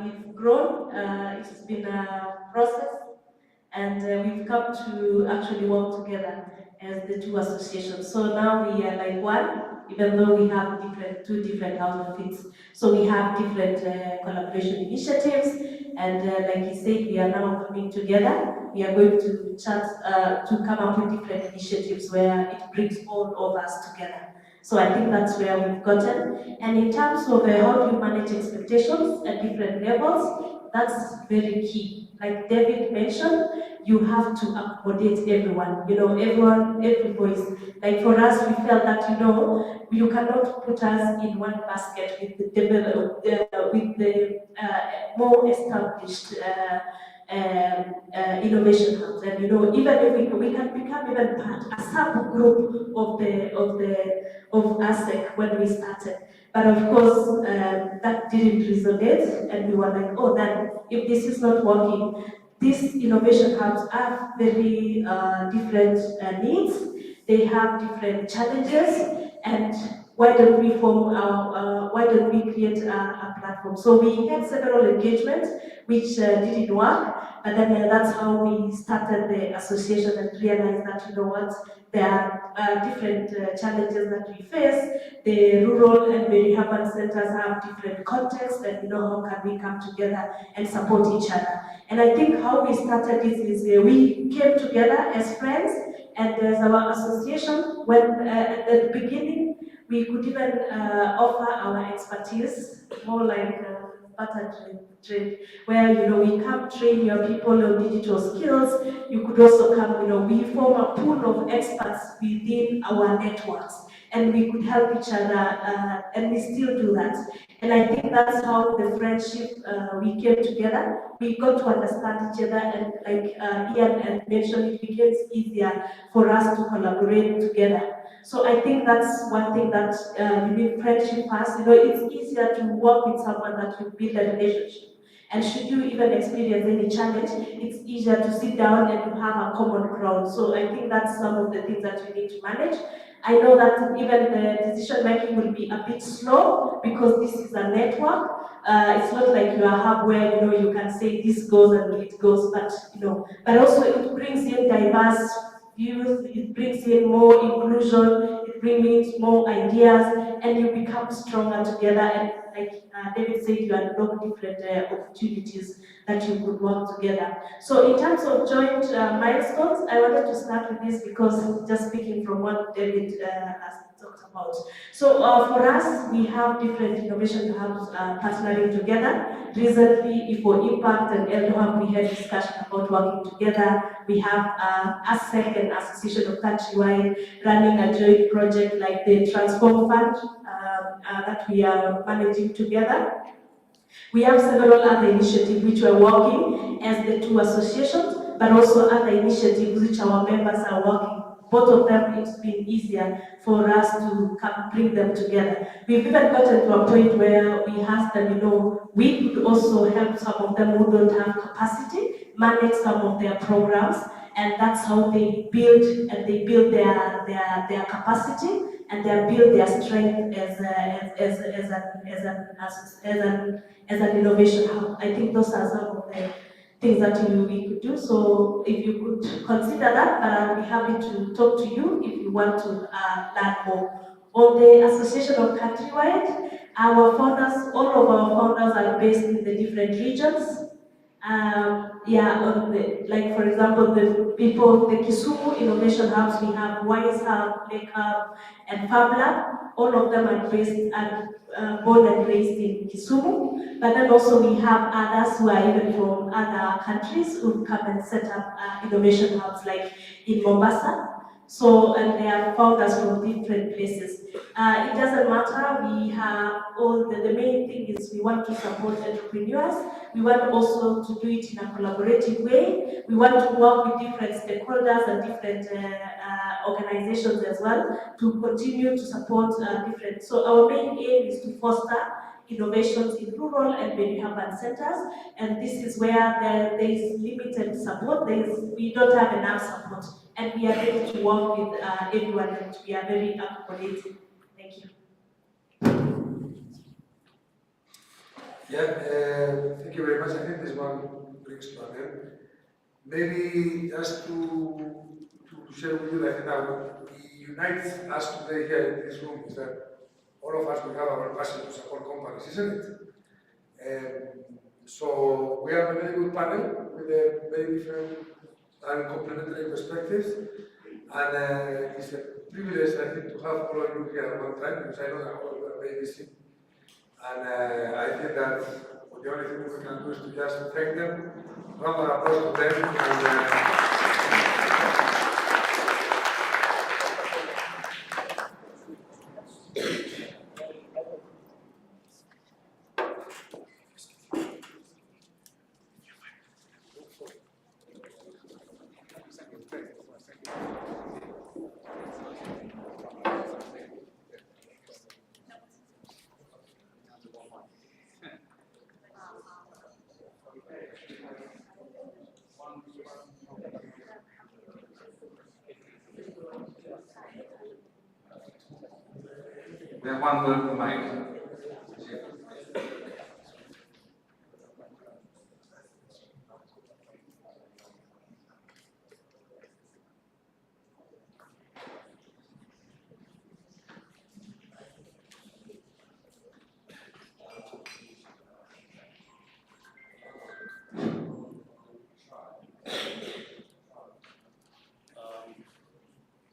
E: we've grown. It's been a process, and we've come to actually work together as the 2 associations. So now we are like one. even though we have two different house offices. So we have different collaboration initiatives, and like you said, we are now coming together. We are going to chat to come up with different initiatives where it brings all of us together. So I think that's where we've gotten. And in terms of how do you manage expectations at different levels, that's very key. Like David mentioned, you have to accommodate everyone. You know, every voice. Like for us, we felt that you cannot put us in one basket with the more established innovation hubs. And even if we can become even a subgroup of ASEC when we started. But of course, that didn't resonate, and we were like, oh, then if this is not working, these innovation hubs have very different needs. They have different challenges, and why don't we create a platform? So we had several engagements which didn't work, but then that's how we started the association and realized that there are different challenges that we face. The rural and the urban centers have different contexts, and how can we come together and support each other? And I think how we started is we came together as friends, and there's our association. When at the beginning we could even offer our expertise, more like barter trade, where we come train your people on digital skills. You could also come, we form a pool of experts within our networks, and we could help each other, and we still do that. And I think that's how the friendship, we came together. We got to understand each other, and like Ian had mentioned, it became easier for us to collaborate together. So I think that's one thing that you need friendship first. It's easier to work with someone that you build a relationship. And should you even experience any challenge, it's easier to sit down and to have a common ground. So I think that's some of the things that you need to manage. I know that even the decision making will be a bit slow because this is a network. It's not like you are a hub where you can say this goes and it goes, but also it brings in diverse views, it brings in more inclusion, it brings in more ideas, and you become stronger together. And like David said, you unlock different opportunities that you could work together. So in terms of joint milestones, I wanted to start with this because just speaking from what David has talked about. So for us, we have different innovation hubs partnering together. Recently, for Impact and Eldo Hub, we had discussion about working together. We have ASEC and Association of Countrywide running a joint project like the Transform Fund that we are managing together. We have several other initiatives which we're working as the two associations, but also other initiatives which our members are working. Both of them, it's been easier for us to bring them together. We've even gotten to a point where we asked them, we could also help some of them who don't have capacity, manage some of their programs, and that's how they build their capacity, and they build their strength as an innovation hub. I think those are some of the things that we could do. So if you could consider that, but I'll be happy to talk to you if you want to learn more. On the Association of Countrywide, our founders, all of our founders are based in the different regions. Like for example, the Kisumu Innovation Hubs, we have Wise Hub, Lake Hub, and Fab Lab. All of them are based and born and raised in Kisumu. But then also we have others who are even from other countries who come and set up innovation hubs, like in Mombasa. So, and they are founders from different places. It doesn't matter, we have the main thing is we want to support entrepreneurs. We want also to do it in a collaborative way. We want to work with different stakeholders and different organizations as well to continue to support different. So our main aim is to foster innovations in rural and urban centers, and this is where there is limited support. We don't have enough support, and we are ready to work with everyone, and we are very accommodating. Thank you.
J: Thank you very much. I think this one brings to an end. Maybe just to share with you, like now, we unites us today here in this room is that all of us we have our passion to support companies, isn't it? So we have a very good panel with very different and complementary perspectives, and it's a privilege, I think, to have all of you here at one time, because I know that all of you are very busy. And I think that the only thing we can do is to just thank them, round of applause to them, and
A: we have one word for Mike.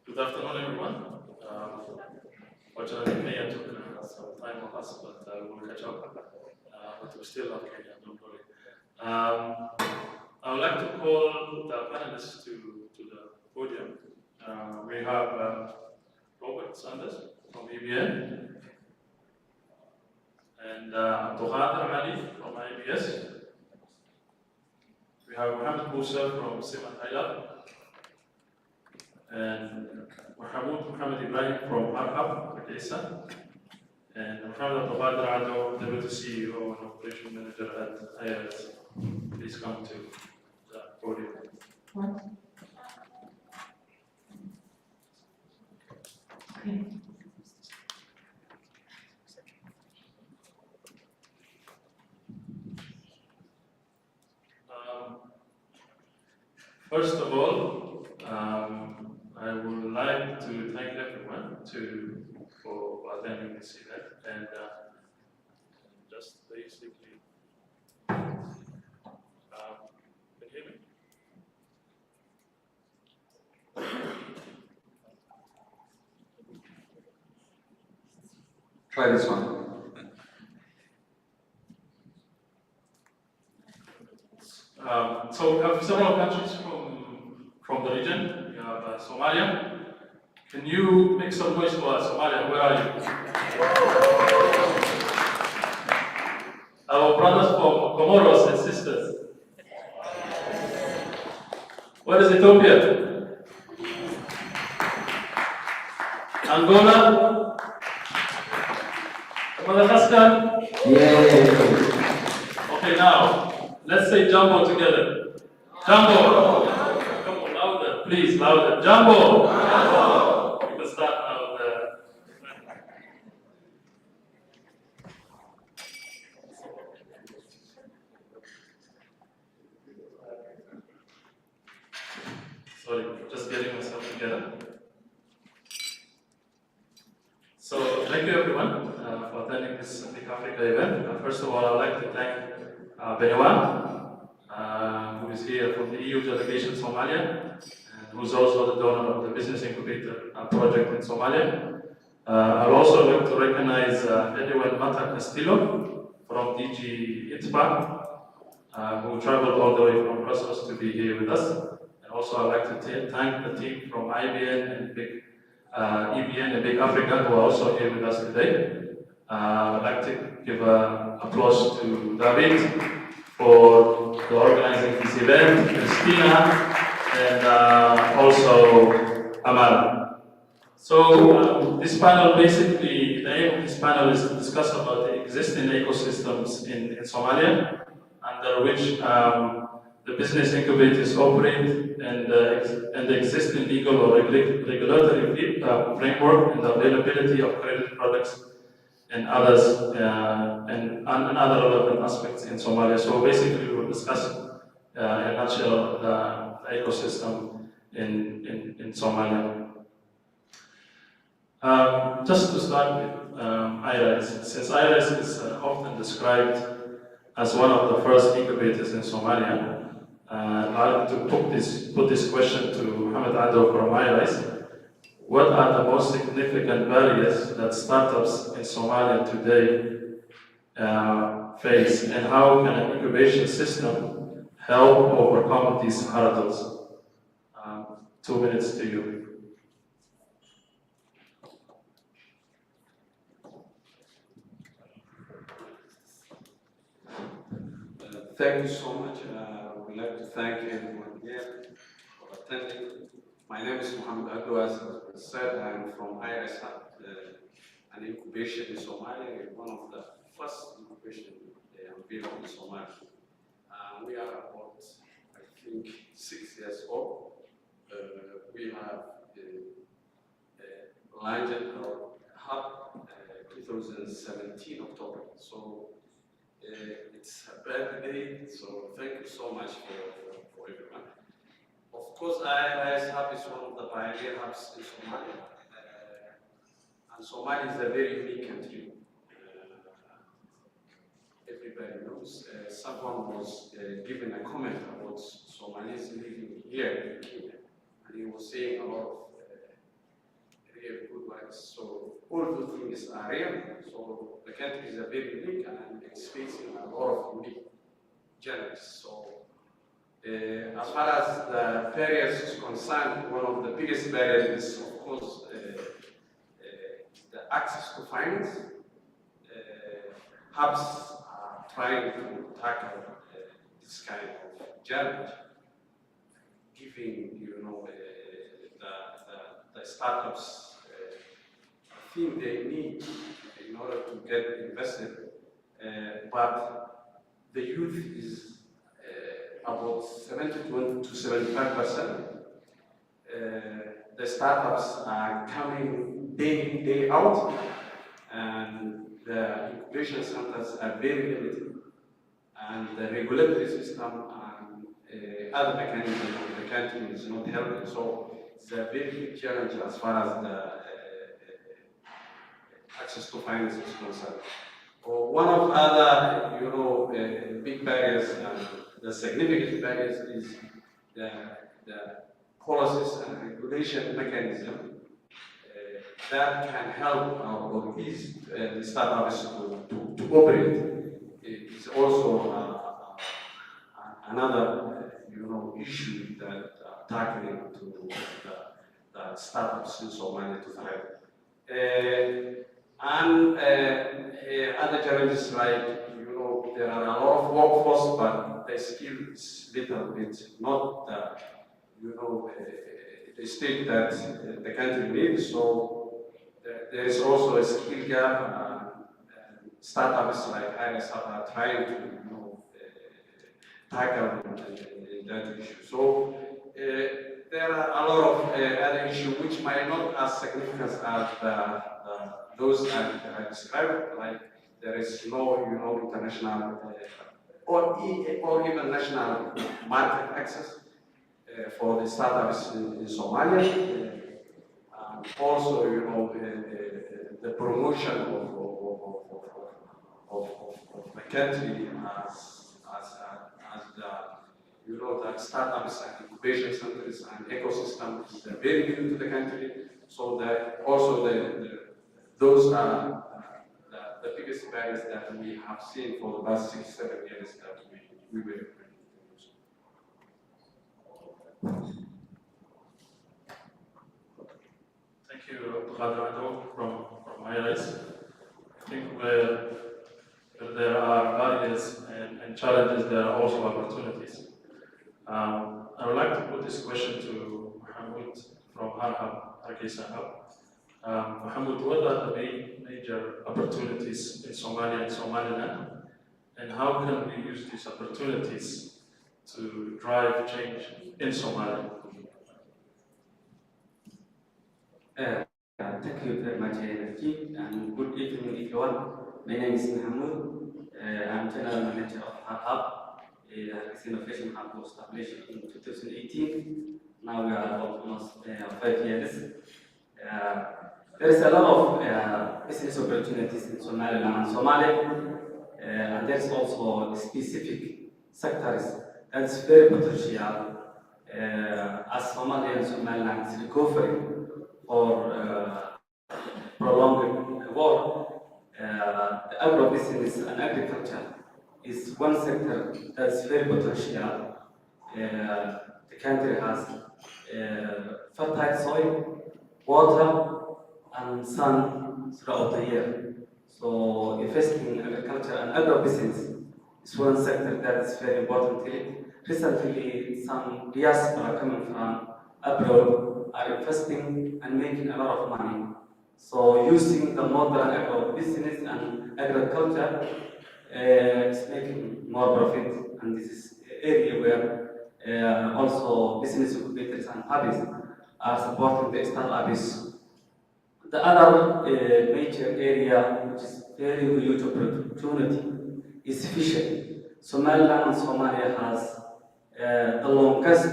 F: Good afternoon, everyone. Fortunately, Kenya took some time on us, but we'll catch up. But we're still not Kenya, don't worry. I would like to call the panelists to the podium. We have Robert Sanders from EBN, and Abdulkader Ali from IBS. We have Mohammed Musa from Siman Hayla, and Mohammed Ibrahim from Arhab, Isa, and Mohammed Abdulkader Ado, Deputy CEO and Operation Manager at IRS. Please come to the podium. First of all, I would like to thank everyone for attending this event, and just basically, can you hear me?
A: Try this one.
F: So we have several countries from the region. We have Somalia. Can you make some noise for us? Somalia, where are you? Our brothers from Comoros and sisters. Where is Ethiopia? Angola? Madagascar? Yeah. Okay, now let's say Jumbo together. Jumbo. Come on, louder, please, louder. Jumbo. Jumbo. You can start now. Sorry, just getting myself together. So thank you everyone for attending this Big Africa event. First of all, I'd like to thank Benoit, who is here from the EU delegation Somalia, and who's also the donor of the Business Incubator project in Somalia. I'd also like to recognize Edwin Mata Castillo from DG ITPA, who traveled all the way from Brussels to be here with us. And also I'd like to thank the team from IBN and EBN and Big Africa, who are also here with us today. I'd like to give applause to David for organizing this event, Christina, and also Amal. So this panel, basically, the aim of this panel is to discuss about the existing ecosystems in Somalia, under which the business incubators operate, and the existing legal or regulatory framework, and the availability of credit products and others, and other relevant aspects in Somalia. So basically, we will discuss in a nutshell the ecosystem in Somalia. Just to start with IRIS, since IRIS is often described as one of the first incubators in Somalia, I'd like to put this question to Mohammed Ado from IRIS. What are the most significant barriers that startups in Somalia today face, and how can an incubation system help overcome these hurdles? 2 minutes to you.
O: Thank you so much. We'd like to thank everyone here for attending. My name is Mohammed Abdou, as was said. I'm from IRIS, an incubation in Somalia, one of the first incubation available in Somalia. We are about, I think, 6 years old. We have launched our hub 2017 October. So it's a bad day, so thank you so much for everyone. Of course, IRIS Hub is one of the pioneer hubs in Somalia. And Somalia is a very unique country. Everybody knows. Someone was giving a comment about Somalis living here in Kenya, and he was saying a lot of really good words. So all those things are real. So the country is a very unique, and it's facing a lot of unique challenges. So as far as the barriers is concerned, one of the biggest barriers is, of course, the access to finance. Hubs are trying to tackle this kind of challenge, giving the startups the thing they need in order to get invested, but the youth is about 71 to 75%. The startups are coming day out, and the incubation centers are very limited, and the regulatory system and other mechanisms of the country is not helping. So it's a very big challenge as far as the access to finance is concerned. One of other, big barriers and the significant barriers is the policies and regulation mechanism that can help or ease the startups to operate. It is also another, issue that tackling to the startups in Somalia to thrive. And other challenges like, there are a lot of workforce, but the skill is little bit not the state that the country needs. So there is also a skill gap. Startups like IRIS are trying to tackle that issue. So there are a lot of other issues which might not as significant as those I described, like there is no, international or even national market access for the startups in Somalia. Also, the promotion of the country as the startups and incubation centers and ecosystem is very new to the country. So that also those are the biggest barriers that we have seen for the past 6-7 years that we were implementing.
F: Thank you, Ado from IRIS. I think where there are barriers and challenges, there are also opportunities. I would like to put this question to Mohammed from Hargeisa Hub. Mohammed, what are the major opportunities in Somalia and Somaliland, and how can we use these opportunities to drive change in Somalia?
P: Thank you very much, Najib, and good evening, everyone. My name is Mahmoud. I'm General Manager of Hub. This innovation hub was established in 2018. Now we are almost 5 years. There is a lot of business opportunities in Somaliland and Somalia, and there's also specific sectors that's very potential as Somalia and Somaliland is recovering for prolonged war. The agro-business and agriculture is one sector that's very potential. The country has fertile soil, water, and sun throughout the year. So investing in agriculture and agro-business is one sector that is very important here. Recently, some diaspora coming from abroad are investing and making a lot of money. So using the modern agro-business and agriculture is making more profit, and this is an area where also business incubators and hubs are supporting the startups. The other major area which is very huge opportunity is fishing. Somaliland and Somalia has the longest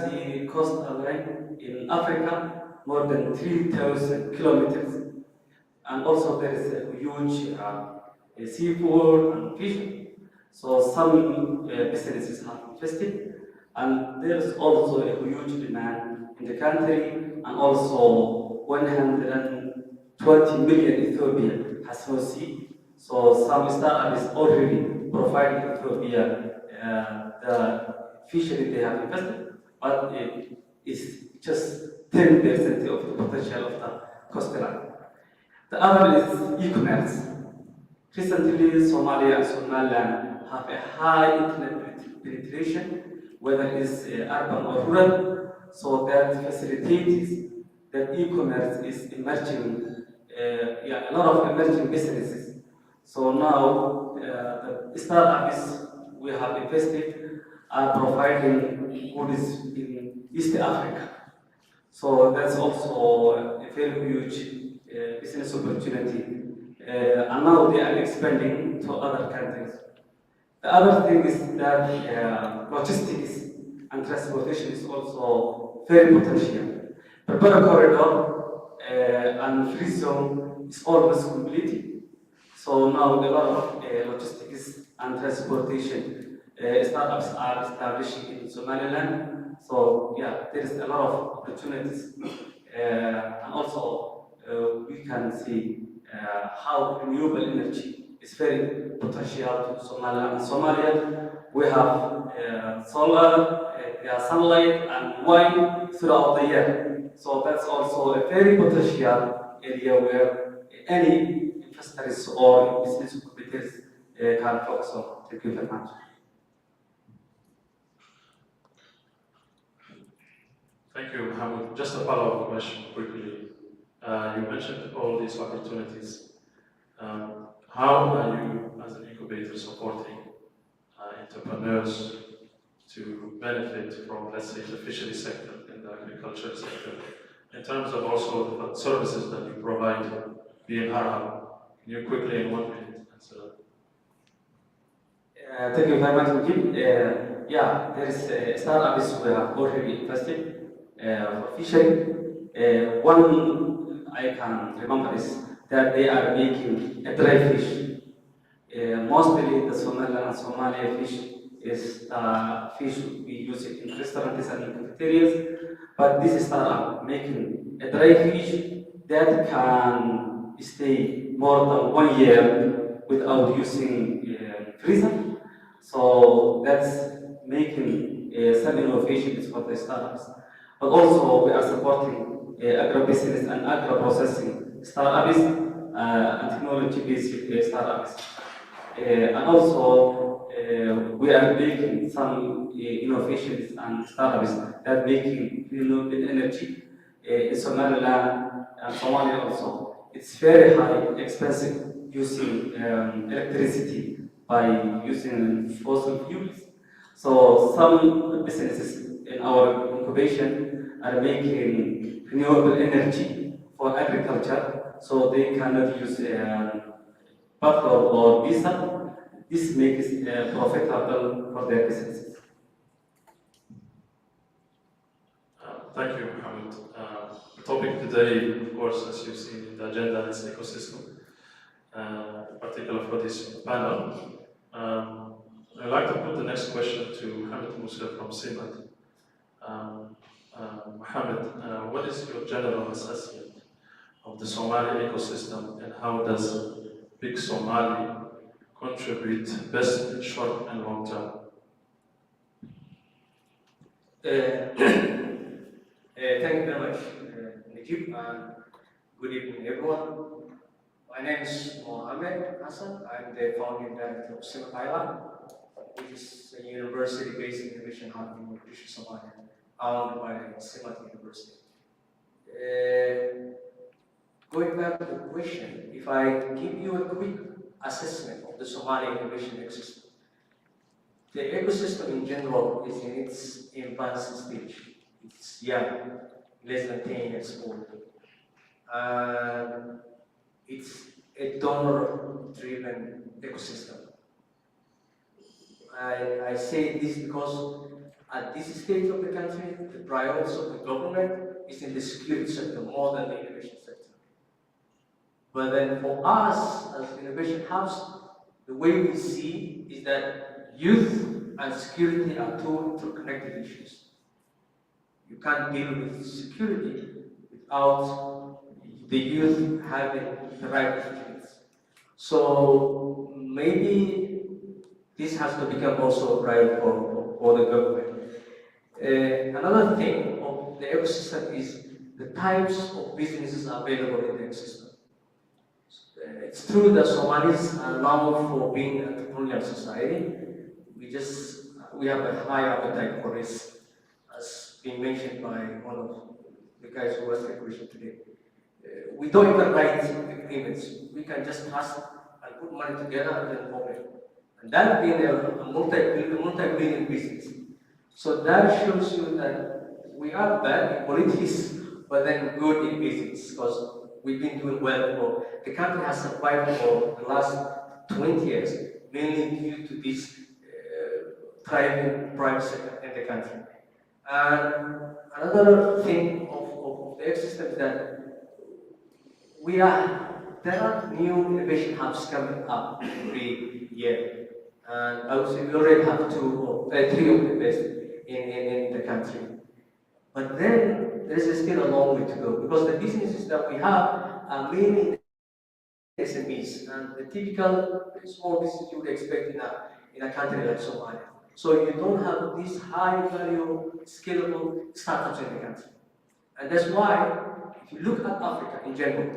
P: coastal line in Africa, more than 3,000 kilometers. And also there is a huge seafood and fishing. So some businesses have invested, and there is also a huge demand in the country, and also 120 million Ethiopia has no sea. So some startups already providing Ethiopia the fishery they have invested, but it is just 10% of the potential of the coastline. The other is e-commerce. Recently, Somalia and Somaliland have a high internet penetration, whether it's urban or rural, so that facilitates that e-commerce is emerging, a lot of emerging businesses. So now, the startups we have invested are providing goods in East Africa. So that's also a very huge business opportunity. And now they are expanding to other countries. The other thing is that logistics and transportation is also very potential. Prepare corridor and free zone is almost completed. So now a lot of logistics and transportation startups are establishing in Somaliland. So yeah, there is a lot of opportunities, and also we can see how renewable energy is very potential to Somalia. In Somalia, we have solar, sunlight, and wind throughout the year. So that's also a very potential area where any investors or business incubators can focus on. Thank you very much.
F: Thank you, Mohammed. Just a follow-up question quickly. You mentioned all these opportunities. How are you, as an incubator, supporting entrepreneurs to benefit from, let's say, the fishery sector and the agriculture sector, in terms of also the services that you provide being Harhab? Can you quickly, in 1 minute, answer that?
P: Thank you very much, Mujib. Yeah, there is startups we have already invested for fishery. One I can remember is that they are making a dry fish. Mostly the Somaliland and Somalia fish is fish we use it in restaurants and in cafeterias, but this is startup making a dry fish that can stay more than 1 year without using freezer. So that's making some innovations for the startups. But also we are supporting agro-business and agro-processing startups and technology-based startups. And also we are making some innovations and startups that making renewable energy in Somaliland and Somalia also. It's very high, expensive using electricity by using fossil fuels. So some businesses in our incubation are making renewable energy for agriculture, so they cannot use petrol or diesel. This makes it profitable for their businesses.
F: Thank you, Mohammed. The topic topic today, of course, as you've seen in the agenda, is ecosystem, in particular for this panel. I'd like to put the next question to Mohamed Musa from CIMAT. Mohamed, what is your general assessment of the Somali ecosystem, and how does BIC Somali contribute best in short and long term?
Q: Thank you very much, Najib, and good evening, everyone. My name is Mohamed Hassan. I'm the founding director of CIMAT Thailand, which is a university-based innovation hub in Mogadishu, Somalia, owned by CIMAT University. Going back to the question, if I give you a quick assessment of the Somali innovation ecosystem, the ecosystem in general is in its infancy stage. It's young, less than 10 years old. And it's a donor-driven ecosystem. I say this because at this stage of the country, the priorities of the government is in the security sector more than the innovation sector. But then for us as innovation hubs, the way we see is that youth and security are two interconnected issues. You can't deal with security without the youth having the right attitudes. So maybe this has to become also a priority for the government. Another thing of the ecosystem is the types of businesses available in the ecosystem. It's true that Somalis are known for being an entrepreneurial society. We have a high appetite for risk, as being mentioned by one of the guys who asked the question today. We don't even write agreements. We can just trust and put money together and then open. And that being a multi-billion business. So that shows you that we are bad in politics, but then good in business, because we've been doing well for the country has survived for the last 20 years, mainly due to this thriving private sector in the country. And another thing of the ecosystem is that there are new innovation hubs coming up every year. And I would say we already have three of the best in the country. But then there is still a long way to go, because the businesses that we have are mainly SMEs, and the typical small business you would expect in a country like Somalia. So you don't have these high value, scalable startups in the country. And that's why, if you look at Africa in general,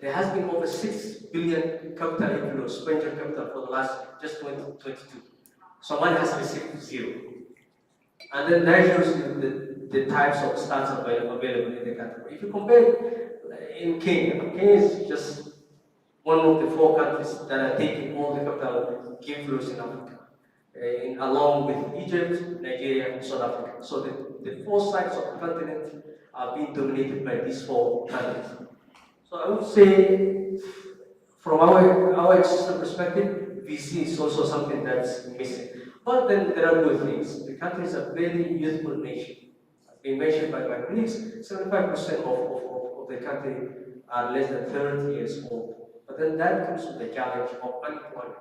Q: there has been over 6 billion capital inflows, venture capital, for the last just 2022. Somalia has received 0. And then that shows you the types of startups available in the country. If you compare in Kenya is just one of the 4 countries that are taking all the capital inflows in Africa, along with Egypt, Nigeria, and South Africa. So the 4 sides of the continent are being dominated by these 4 countries. So I would say, from our ecosystem perspective, VC is also something that's missing. But then there are good things. The country is a very youthful nation. As been mentioned by my colleagues, 75% of the country are less than 30 years old. But then that comes with the challenge of unemployment.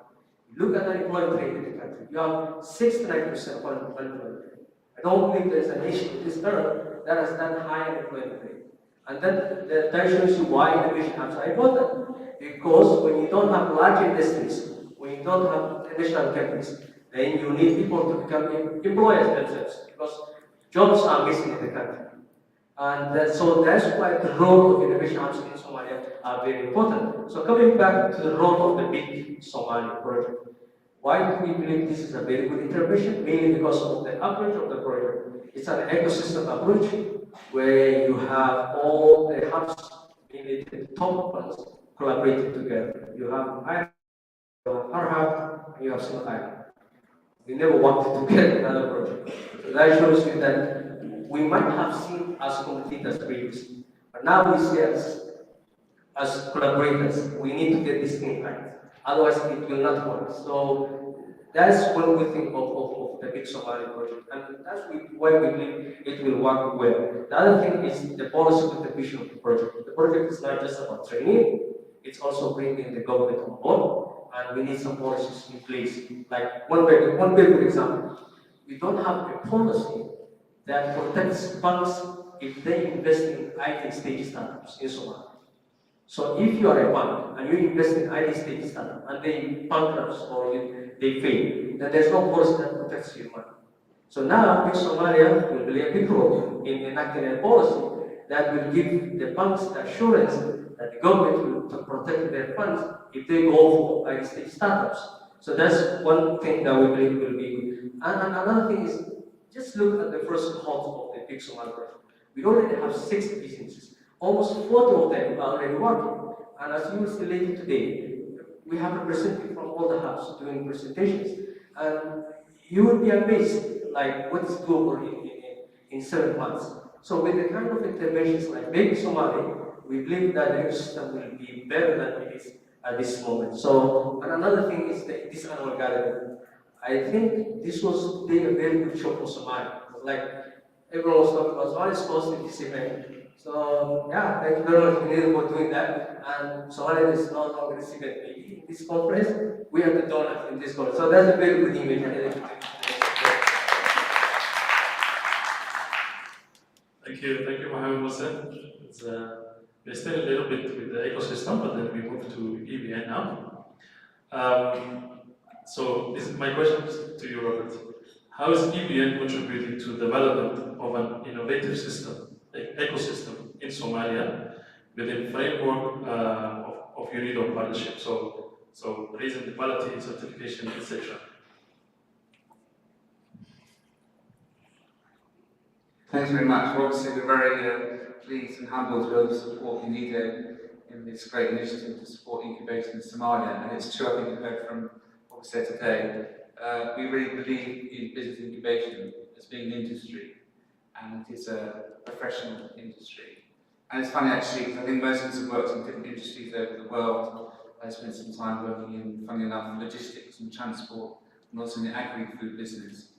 Q: You look at the unemployment rate in the country, you have 69% of unemployment rate. I don't believe there's a nation in this earth that has that high unemployment rate. And then that shows you why innovation hubs are important. Because when you don't have large industries, when you don't have international companies, then you need people to become employers themselves, because jobs are missing in the country. And so that's why the role of innovation hubs in Somalia are very important. So coming back to the role of the BIC Somali project, why do we believe this is a very good intervention? Mainly because of the approach of the project. It's an ecosystem approach where you have all the hubs, mainly the top ones, collaborating together. You have our hub, and you have CIMAT Thailand. We never wanted to get another project. So that shows you that we might have seen as competitors previously, but now we see as collaborators. We need to get this thing right. Otherwise, it will not work. So That's one good thing of the Big Somali project, and that's why we believe it will work well. The other thing is the policy with the vision of the project. The project is not just about training, it's also bringing the government on board, and we need some policies in place. Like one very good example, we don't have a policy that protects banks if they invest in IT stage startups in Somalia. So if you are a bank and you invest in IT stage startup and they bankrupt or they fail, then there's no policy that protects your money. So now, Big Somalia will play a big role in enacting a policy that will give the banks the assurance that the government will protect their funds if they go for IT stage startups. So that's one thing that we believe will be good. And another thing is, just look at the first cohort of the Big Somalia project. We already have 6 businesses. Almost 40 of them are already working. And as you will see later today, we have representatives from all the hubs doing presentations. And you will be amazed, like what is doable in 7 months. So with the kind of interventions like Baby Somali, we believe that the ecosystem will be better than it is at this moment. So, and another thing is this annual gathering. I think this was doing a very good show for Somalia. Like everyone was talking about Somalia is hosting this event. So yeah, thank you very much, Vinay, for doing that. And Somalia is no longer receiving maybe in this conference. We are the donors in this conference. So that's a very good image.
F: Thank you, Mohammed Hussein. We're still a little bit with the ecosystem, but then we move to EBN now. So this is my question to you, Robert. How is EBN contributing to the development of an innovative system, like ecosystem in Somalia, within framework of UNIDO partnership? So raising the quality, certification, etc.
A: Thanks very much. Well, obviously, we're very pleased and humbled to be able to support UNIDO in this great initiative to support incubation in Somalia. And it's true, I think you heard from what we said today. We really believe in business incubation as being an industry, and it is a professional industry. And it's funny actually, because I think most of us have worked in different industries over the world. I spent some time working in, funny enough, logistics and transport, and also in the agri-food business.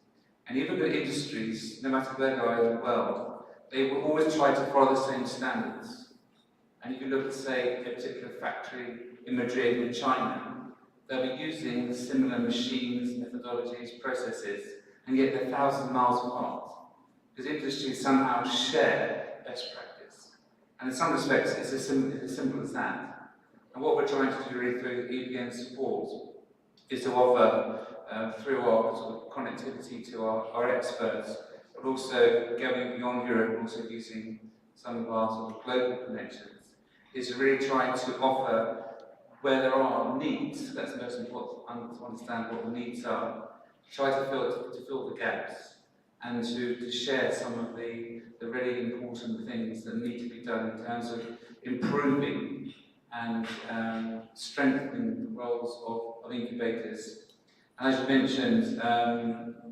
A: And you look at industries, no matter where they are in the world, they will always try to follow the same standards. And if you look at, say, a particular factory in Madrid in China, they'll be using similar machines, methodologies, processes, and yet they're 1,000 miles apart. Because industries somehow share best practice. And in some respects, it's as simple as that. And what we're trying to do really through EBN support is to offer, through our sort of connectivity to our experts, but also going beyond Europe and also using some of our sort of global connections, is to really try to offer where there are needs. That's the most important, to understand what the needs are, try to fill the gaps, and to share some of the really important things that need to be done in terms of improving and strengthening the roles of incubators. And as you mentioned,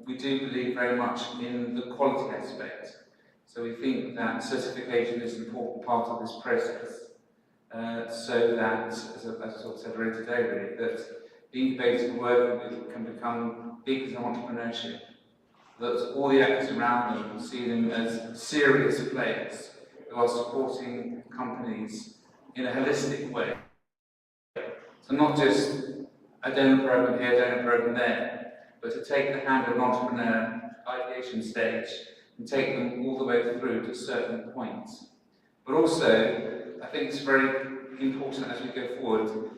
A: we do believe very much in the quality aspect. So we think that certification is an important part of this process. So that, as I sort of said already today, really, that the incubators we're working with can become big as entrepreneurship. That all the actors around them see them as serious players who are supporting companies in a holistic way. So not just a donor program here, donor program there, but to take the hand of an entrepreneur, ideation stage, and take them all the way through to certain points. But also, I think it's very important as we go forward.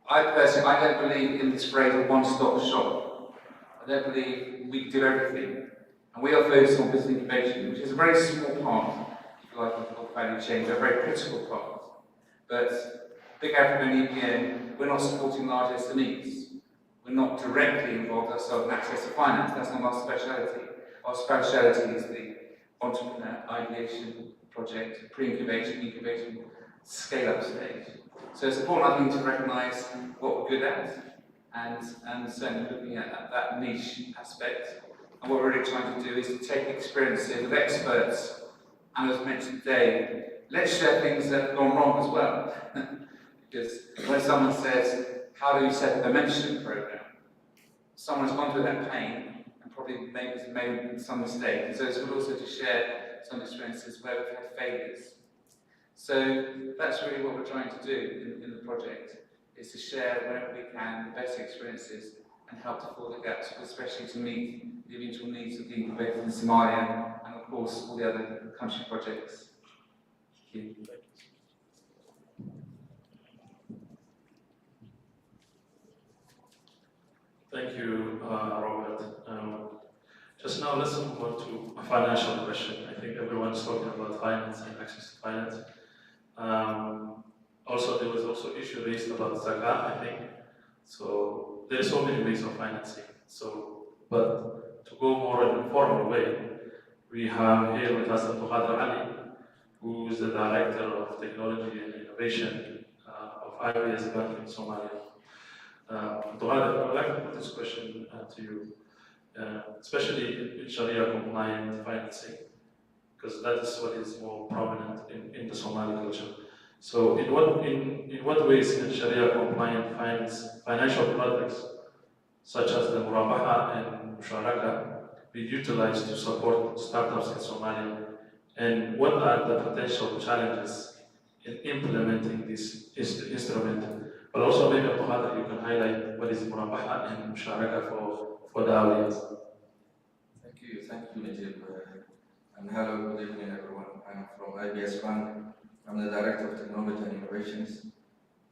A: I don't believe in this phrase of one-stop shop. I don't believe we can do everything. And we are focused on business incubation, which is a very small part, if you like, of value chain, a very critical part. But Big Africa and EBN, we're not supporting large SMEs. We're not directly involved ourselves in access to finance. That's not our speciality. Our speciality is the entrepreneur ideation project, pre-incubation, incubation, scale-up stage. So it's important, I think, to recognise what we're good at, and certainly looking at that niche aspect. And what we're really trying to do is to take experiences of experts, and as mentioned today, let's share things that have gone wrong as well. Because when someone says, how do you set up a mentorship program? someone's gone through that pain and probably made some mistake. And so it's good also to share some experiences where we've had failures. So that's really what we're trying to do in the project, is to share wherever we can the best experiences and help to fill the gaps, especially to meet the eventual needs of the incubators in Somalia and of course all the other country projects. Thank you.
F: Thank you, Robert. Just now, let's move on to a financial question. I think everyone's talking about finance and access to finance. Also, there was also issue raised about zakat, I think. So there are so many ways of financing. So, but to go more in an informal way, we have here with us Abdul Ali, who is the Director of Technology and Innovation of IBS Bank in Somalia. Abdul Ali, I would like to put this question to you, especially in Sharia compliant financing, because that is what is more prominent in the Somali culture. So in what ways can Sharia compliant financial products such as the Murabaha and Musharaka be utilized to support startups in Somalia? And what are the potential challenges in implementing this instrument? But also maybe Abu Khader, you can highlight what is Murabaha and Musharaka for the audience.
R: Thank you, Najib. And hello, good evening, everyone. I'm from IBS Bank. I'm the Director of Technology and Innovations.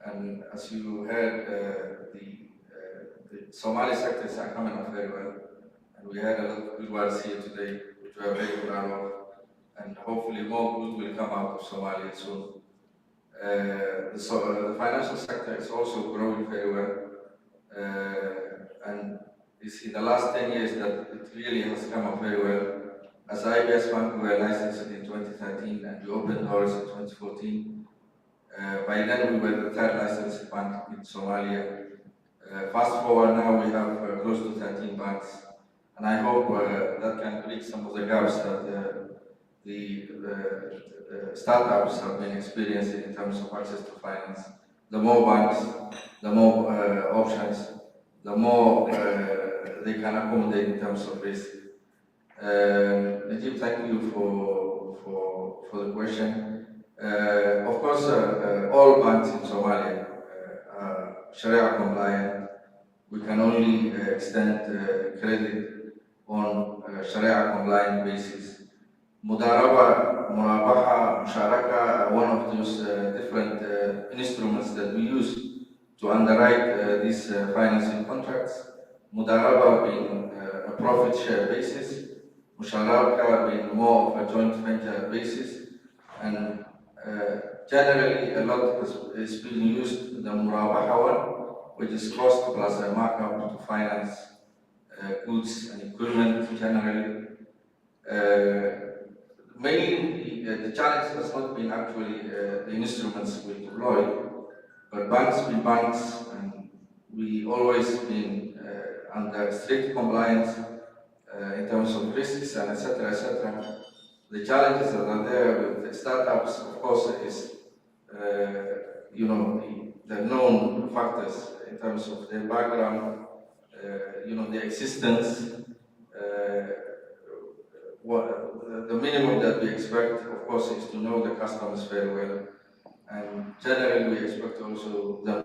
R: And as you heard, the Somali sectors are coming up very well. And we had a lot of good words here today, which we are very proud of. And hopefully more good will come out of Somalia soon. The financial sector is also growing very well. And it's in the last 10 years that it really has come up very well. As IBS Bank, we were licensed in 2013 and we opened doors in 2014. By then, we were the third licensed bank in Somalia. Fast forward now, we have close to 13 banks. And I hope that can bridge some of the gaps that the startups have been experiencing in terms of access to finance. The more banks, the more options, the more they can accommodate in terms of risk. Najib, thank you for the question. Of course, all banks in Somalia are Sharia compliant. We can only extend credit on Sharia compliant basis. Mudaraba, Murabaha, Musharaka are one of those different instruments that we use to underwrite these financing contracts. Mudaraba being a profit share basis, Musharaka being more of a joint venture basis, and generally a lot is being used the Murabaha one, which is cost plus a markup to finance goods and equipment generally. Mainly, the challenge has not been actually the instruments we deploy, but banks be banks, and we always been under strict compliance in terms of risks and etc. etc. The challenges that are there with the startups, of course, is the known factors in terms of their background, the existence. The minimum that we expect, of course, is to know the customers very well, and generally we expect also them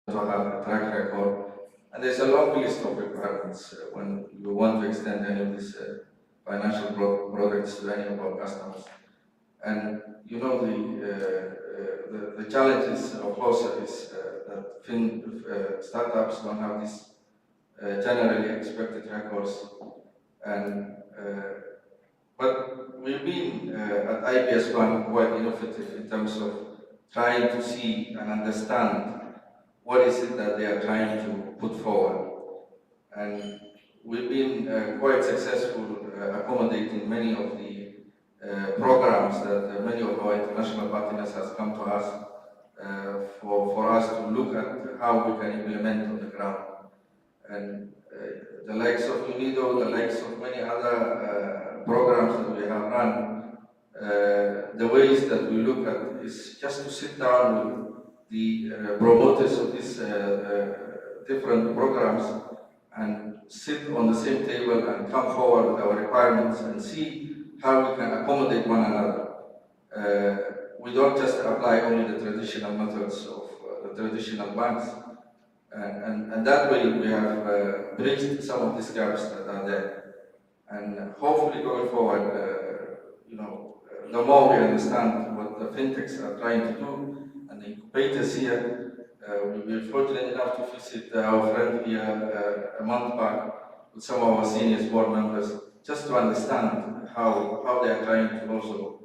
R: to have a track record. And there's a long list of requirements when you want to extend any of these financial products to any of our customers. And the challenges, of course, is that startups don't have these generally expected records. And but we've been at IBS Bank quite innovative in terms of trying to see and understand what is it that they are trying to put forward. And we've been quite successful accommodating many of the programs that many of our international partners has come to us for us to look at how we can implement on the ground. And the likes of UNIDO, the likes of many other programs that we have run, the ways that we look at is just to sit down with the promoters of these different programs and sit on the same table and come forward with our requirements and see how we can accommodate one another. We don't just apply only the traditional methods of the traditional banks, and that way we have bridged some of these gaps that are there. And hopefully going forward, the more we understand what the fintechs are trying to do, and the incubators here, we were fortunate enough to visit our friend here a month back with some of our senior board members, just to understand how they are trying to also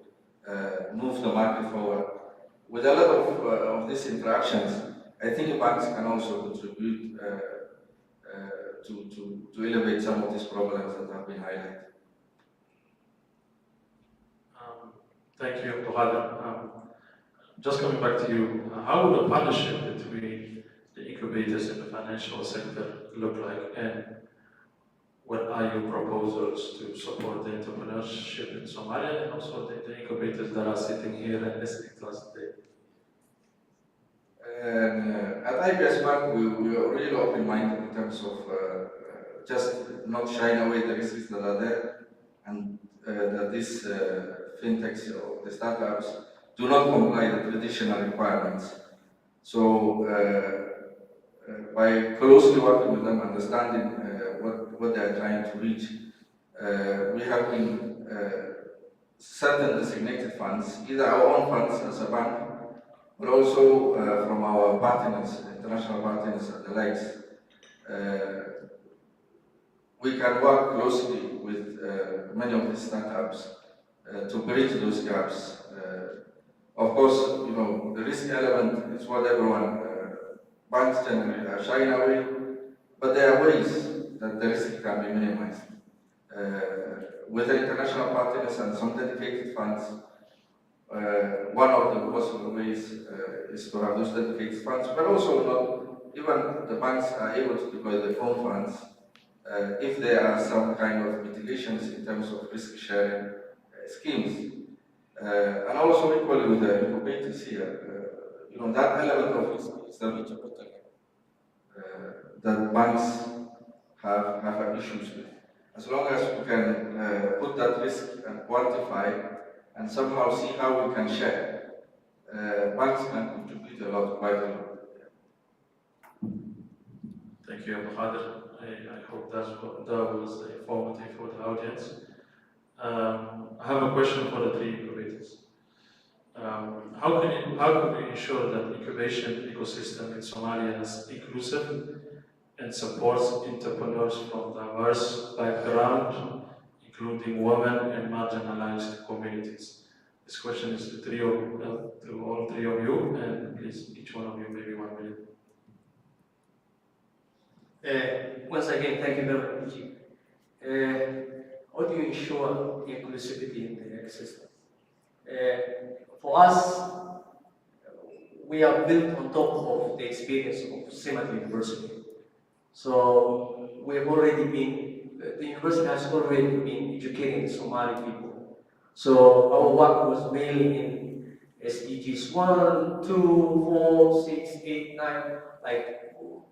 R: move the market forward. With a lot of these interactions, I think banks can also contribute to elevate some of these problems that have been highlighted.
F: Thank you, Abdulkader. Just coming back to you, how would a partnership between the incubators and the financial sector look like, and what are your proposals to support the entrepreneurship in Somalia and also the incubators that are sitting here and listening to us today?
R: At IBS Bank, we are really open-minded in terms of just not shying away the risks that are there, and that these fintechs or the startups do not comply with traditional requirements. So by closely working with them, understanding what they are trying to reach, we have been certain designated funds, either our own funds as a bank, but also from our partners, international partners and the likes. We can work closely with many of the startups to bridge those gaps. Of course, the risk element is what everyone, banks generally are shying away, but there are ways that the risk can be minimized. With the international partners and some dedicated funds, one of the possible ways is to have those dedicated funds, but also not even the banks are able to deploy their own funds if there are some kind of mitigations in terms of risk sharing schemes. And also equally with the incubators here, that element of risk is that banks have issues with. As long as we can put that risk and quantify and somehow see how we can share, banks can contribute a lot, quite a lot.
F: Thank you, Abdulkader. I hope that was informative for the audience. I have a question for the three incubators. How can we ensure that the incubation ecosystem in Somalia is inclusive and supports entrepreneurs from diverse backgrounds, including women and marginalized communities? This question is to all three of you, and please, each one of you, maybe 1 minute.
Q: Once again, thank you very much. How do you ensure inclusivity in the ecosystem? For us, we are built on top of the experience of Semat University. So we've already been, the university has already been educating the Somali people. So our work was mainly in SDGs 1, 2, 4, 6, 8, 9, like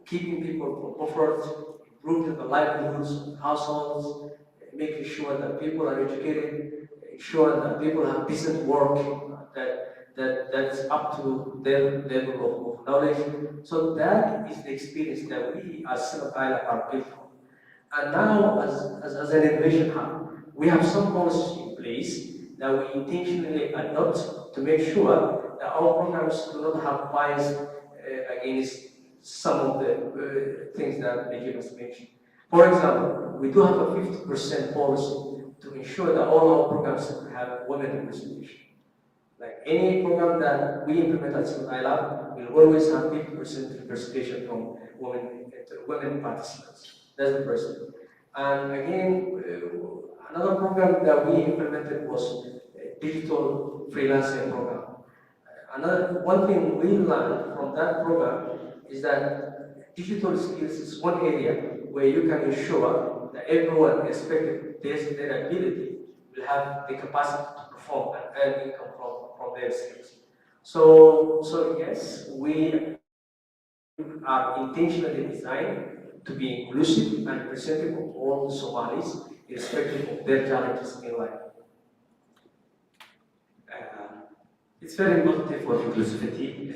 Q: keeping people from poverty, improving the livelihoods of households, making sure that people are educated, ensuring that people have decent work, that's up to their level of knowledge. So that is the experience that we as Semat Island are built on. And now, as an innovation hub, we have some policies in place that we intentionally adopt to make sure that our programs do not have bias against some of the things that Najib has mentioned. For example, we do have a 50% policy to ensure that all our programs have women representation. Like any program that we implement at Semat Lab will always have 50% representation from women participants. That's the first thing. And again, another program that we implemented was a digital freelancing program. One thing we learned from that program is that digital skills is one area where you can ensure that everyone, expected their ability, will have the capacity to perform and earn income from their skills. So yes, we are intentionally designed to be inclusive and representative of all the Somalis, irrespective of their challenges in life. It's very important for inclusivity,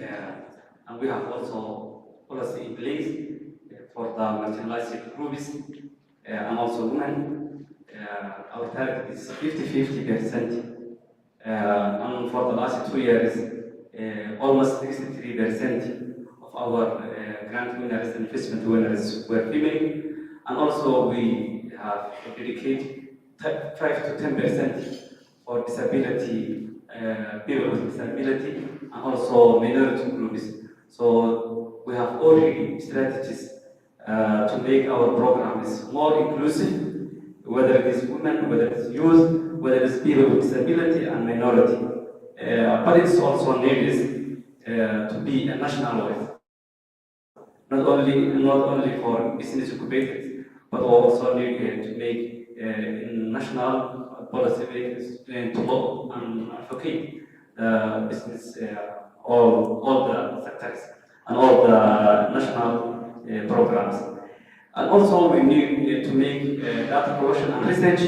Q: and we have also policy in place for the marginalized groups and also women. Our target is 50-50%. And for the last 2 years, almost 63% of our grant winners and investment winners were female. And also we have dedicated 5 to 10% for disability, people with disability, and also minority groups. So we have already strategies to make our programs more inclusive, whether it is women, whether it is youth, whether it is people with disability and minority. But it's also needed to be a national voice, not only for business occupants, but also needed to make national policy makers to law and advocate business, all the sectors and all the national programs. And also we need to make data collection and research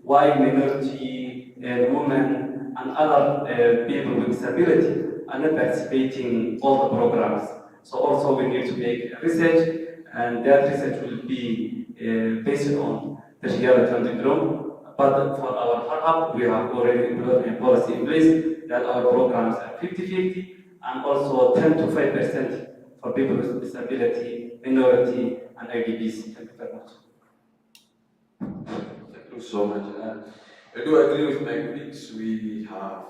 Q: why minority, women and other people with disability are not participating in all the programs. So also we need to make research, and that research will be based on the reality on the ground. But for our hub, we have already a policy in place that our programs are 50-50 and also 10 to 5% for people with disability, minority, and IDPs. Thank you very much.
O: Thank you so much. I do agree with my colleagues. We have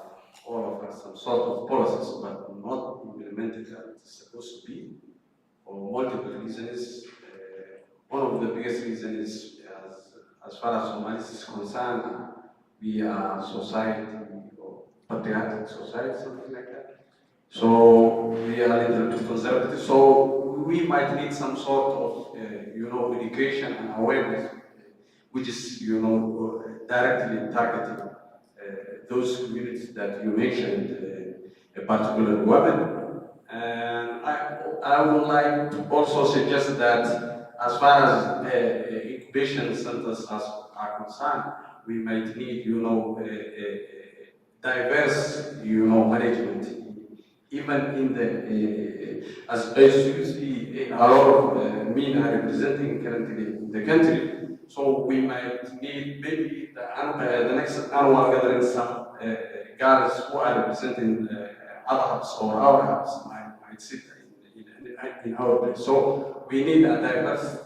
O: all of us some sort of policies, but not implemented as it's supposed to be for multiple reasons. One of the biggest reasons is as far as Somalis is concerned, we are society or patriotic society, something like that. So we are a little bit conservative. So we might need some sort of, education and awareness, which is, directly targeting those communities that you mentioned, particularly women. And I would like to also suggest that as far as incubation centers are concerned, we might need, diverse, management. Even in the, as you see, a lot of men are representing currently in the country. So we might need maybe the next annual gathering some girls who are representing other hubs or our hubs might sit in our place. So we need a diverse.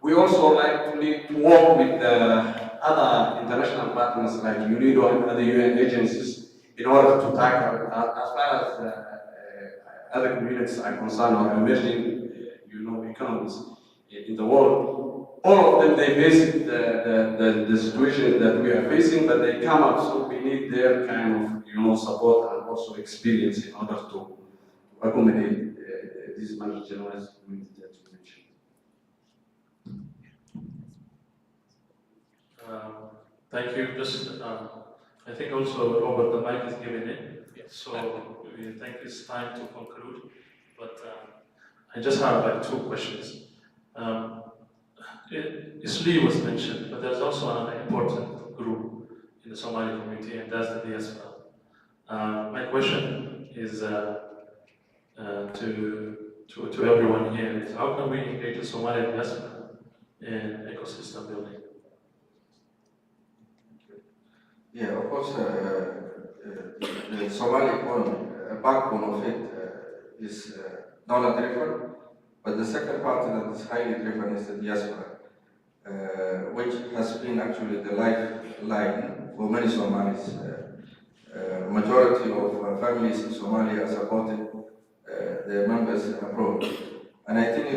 O: We also need to work with other international partners like UNIDO and other UN agencies in order to tackle, as far as other communities are concerned or emerging, economies in the world. All of them, they face the situation that we are facing, but they come up, so we need their kind of, support and also experience in order to accommodate these marginalized communities that you mentioned.
F: Thank you. Just, I think also Robert, the mic is given in, so we think it's time to conclude. But I just have like 2 questions. Isli was mentioned, but there's also another important group in the Somali community, and that's the diaspora. My question is to everyone here is how can we engage the Somali diaspora in ecosystem building?
R: Yeah, of course, the Somali economy, a backbone of it is dollar-driven, but the second part that is highly driven is the diaspora, which has been actually the lifeline for many Somalis. Majority of families in Somalia supported their members abroad. And I think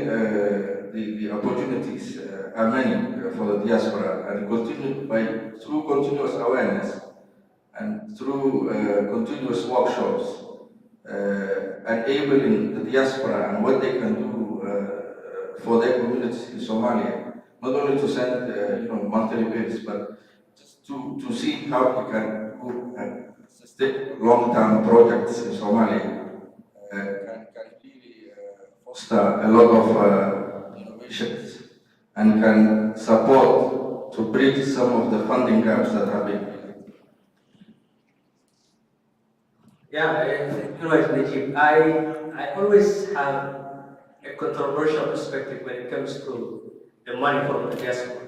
R: the opportunities are many for the diaspora, and through continuous awareness and through continuous workshops, enabling the diaspora and what they can do for their communities in Somalia, not only to send monthly bills, but just to see how we can go and sustain long-term projects in Somalia, can really foster a lot of initiatives and can support to bridge some of the funding gaps that have been.
Q: Yeah, you're right, Najib. I always have a controversial perspective when it comes to the money from the diaspora.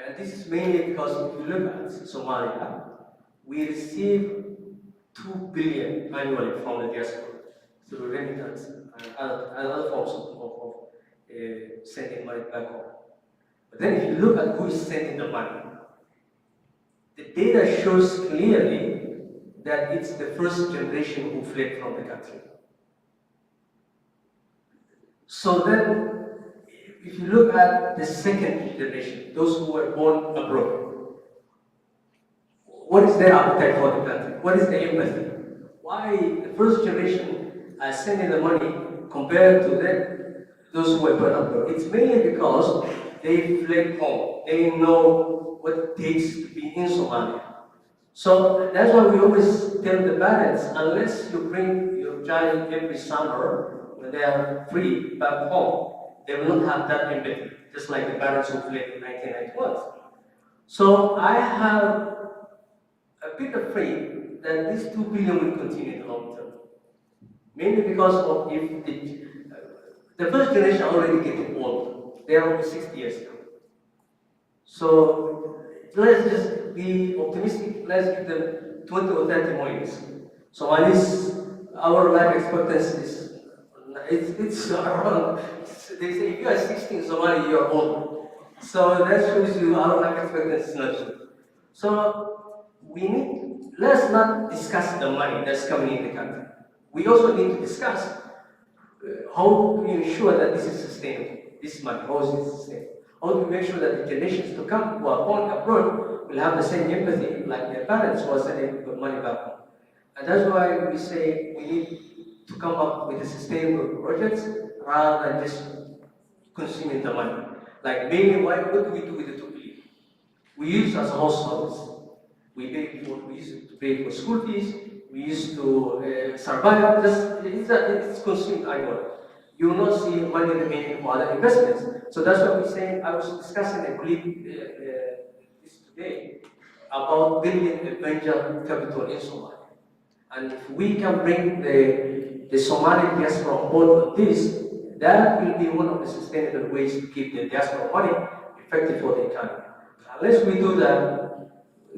Q: And this is mainly because if you look at Somalia, we receive 2 billion annually from the diaspora through remittance and other forms of sending money back home. But then if you look at who is sending the money, the data shows clearly that it's the first generation who fled from the country. So then, if you look at the second generation, those who were born abroad, what is their appetite for the country? What is the empathy? Why the first generation are sending the money compared to those who were born abroad? It's mainly because they fled home. They know what it takes to be in Somalia. So that's why we always tell the parents, unless you bring your child every summer when they are free back home, they will not have that empathy, just like the parents who fled in 1991. So I have a bit afraid that this 2 billion will continue in the long term. Mainly because of if the first generation are already getting old. They are over 60 years now. So let's just be optimistic. Let's give them 20 or 30 more years. So at least our life expectancy is it's around. They say if you are 60 in Somalia, you are old. So that shows you our life expectancy is not good. So let's not discuss the money that's coming in the country. We also need to discuss how do we ensure that this is sustainable, this money, how is it sustainable? How do we make sure that the generations to come who are born abroad will have the same empathy like their parents who are sending money back home? And that's why we say we need to come up with a sustainable projects rather than just consuming the money. Like mainly, what do we do with the 2 billion? We use it as households. We used to pay for school fees. We used to survive. It's consumed annually. You will not see money remaining for other investments. So that's what we're saying. I was discussing a colleague this today about building a venture capital in Somalia. And if we can bring the Somali diaspora on board with this, that will be one of the sustainable ways to keep the diaspora money effective for the economy. Unless we do that,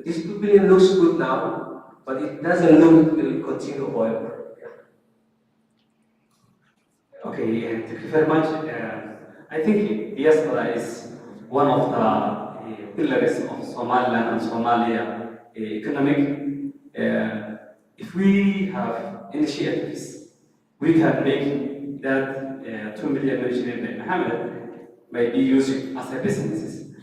Q: this 2 billion looks good now, but it doesn't look it will continue forever.
P: Okay, thank you very much. I think diaspora is one of the pillars of Somaliland and Somalia economic. If we have initiatives, we can make that 2 million mentioned by Mohammed may be used as a businesses.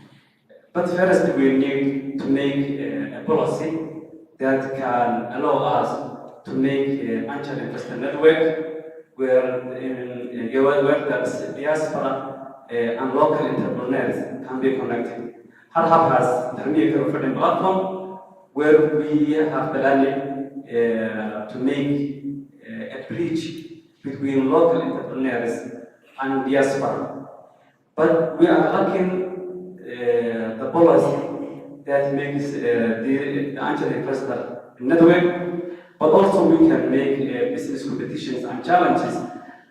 P: But first, we need to make a policy that can allow us to make an angel investor network where that diaspora and local entrepreneurs can be connected. Harhab has the microfunding platform where we have planned to make a bridge between local entrepreneurs and diaspora. But we are lacking the policy that makes the angel investor network, but also we can make business competitions and challenges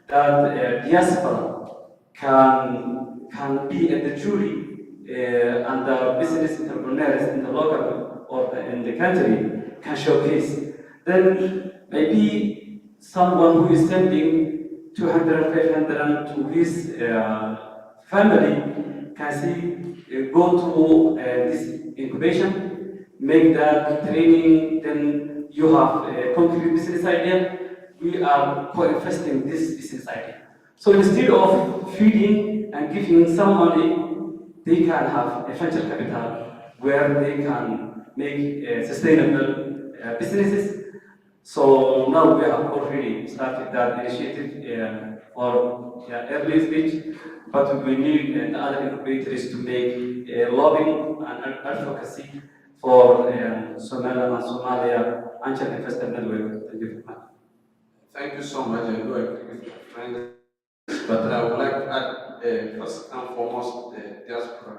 P: that diaspora can be at the jury and the business entrepreneurs in the local or in the country can showcase. Then maybe someone who is sending 200, 500 to his family can see, go to this incubation, make that training, then you have a concrete business idea. We are co-investing this business idea. So instead of feeding and giving some money, they can have a venture capital where they can make sustainable businesses. So now we have already started that initiative for early stage, but we need the other incubators to make lobbying and advocacy for Somalia and Somalia Angel Investor Network. Thank you very much.
R: Thank you so much. I do agree with my friend, but I would like to add
O: first and foremost, the diaspora,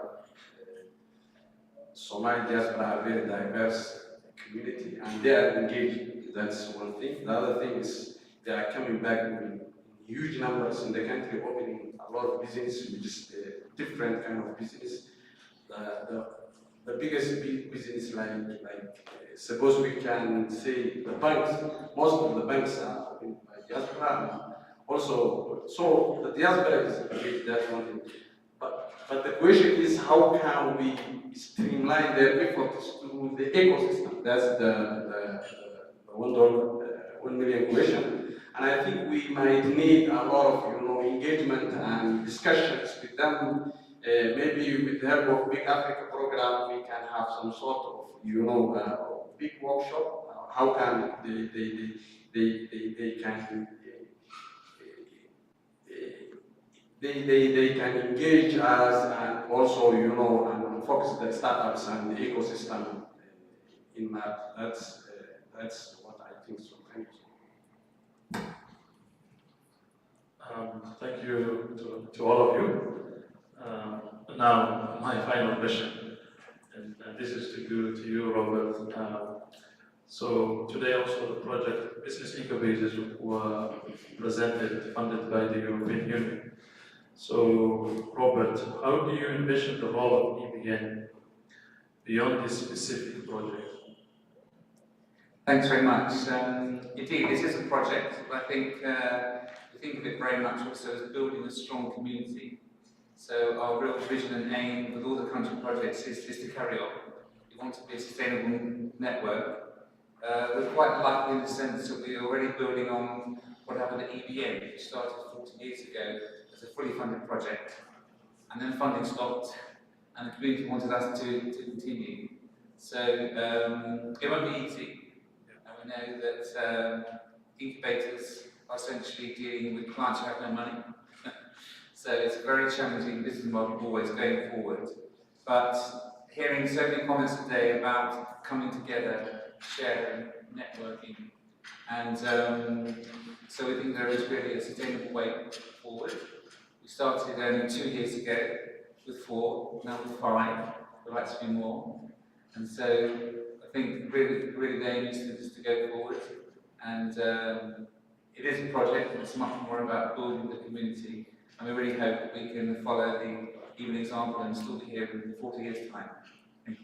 O: Somali diaspora are very diverse community and they are engaged. That's one thing. The other thing is they are coming back in huge numbers in the country, opening a lot of business, which is a different kind of business. The biggest business, suppose we can say the banks, most of the banks are opened by diaspora. Also, so the diaspora is engaged, that's one thing. But the question is how can we streamline their efforts to the ecosystem? That's the $1 million question. And I think we might need a lot of engagement and discussions with them. Maybe with the help of Big Africa program, we can have some sort of big workshop. How can they can they can engage us and also, and focus the startups and the ecosystem in that. That's what I think so. Thank you.
F: Thank you to all of you. Now, my final question, and this is to you, Robert. So today also the project Business Incubators were presented, funded by the European Union. So, Robert, how do you envision the role of EBN beyond this specific project?
A: Thanks very much. Indeed, this is a project. I think we think of it very much also as building a strong community. So our real vision and aim with all the country projects is to carry on. We want to be a sustainable network. We're quite lucky in the sense that we're already building on what happened at EBN, which started 40 years ago as a fully funded project. And then funding stopped, and the community wanted us to continue. So it won't be easy. And we know that incubators are essentially dealing with clients who have no money. So it's a very challenging business model always going forward. But hearing so many comments today about coming together, sharing, networking, and so we think there is really a sustainable way forward. We started only 2 years ago with 4, now with 5. We'd like to be more. And so I think really the aim is to go forward. And it is a project that's much more about building the community. And we really hope that we can follow the even example and still be here in 40 years' time. Thank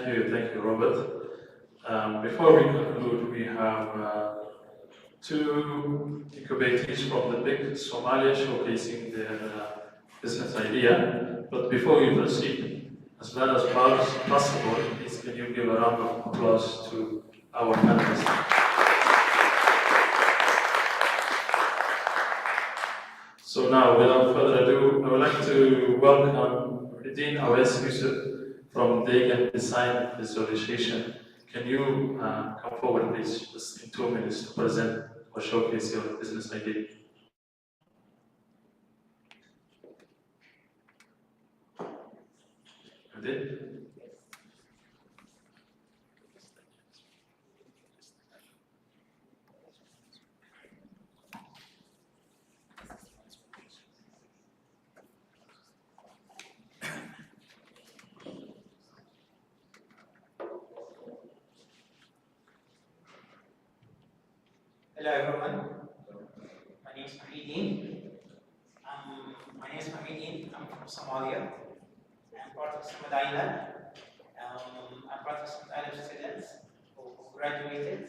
A: you.
F: Thank you, Robert. Before we conclude, we have 2 incubators from the BIC Somalia showcasing their business idea. But before we proceed, as well as possible, please can you give a round of applause to our panelists. So now, without further ado, I would like to welcome Redin Awes Yusuf from Dagan Design Visualization. Can you come forward, please, just in 2 minutes to present or showcase your business idea? Redin?
S: Hello everyone, my name is Mahideen. I'm from Somalia. I'm part of Samad Island. I'm part of Samad Island students who graduated.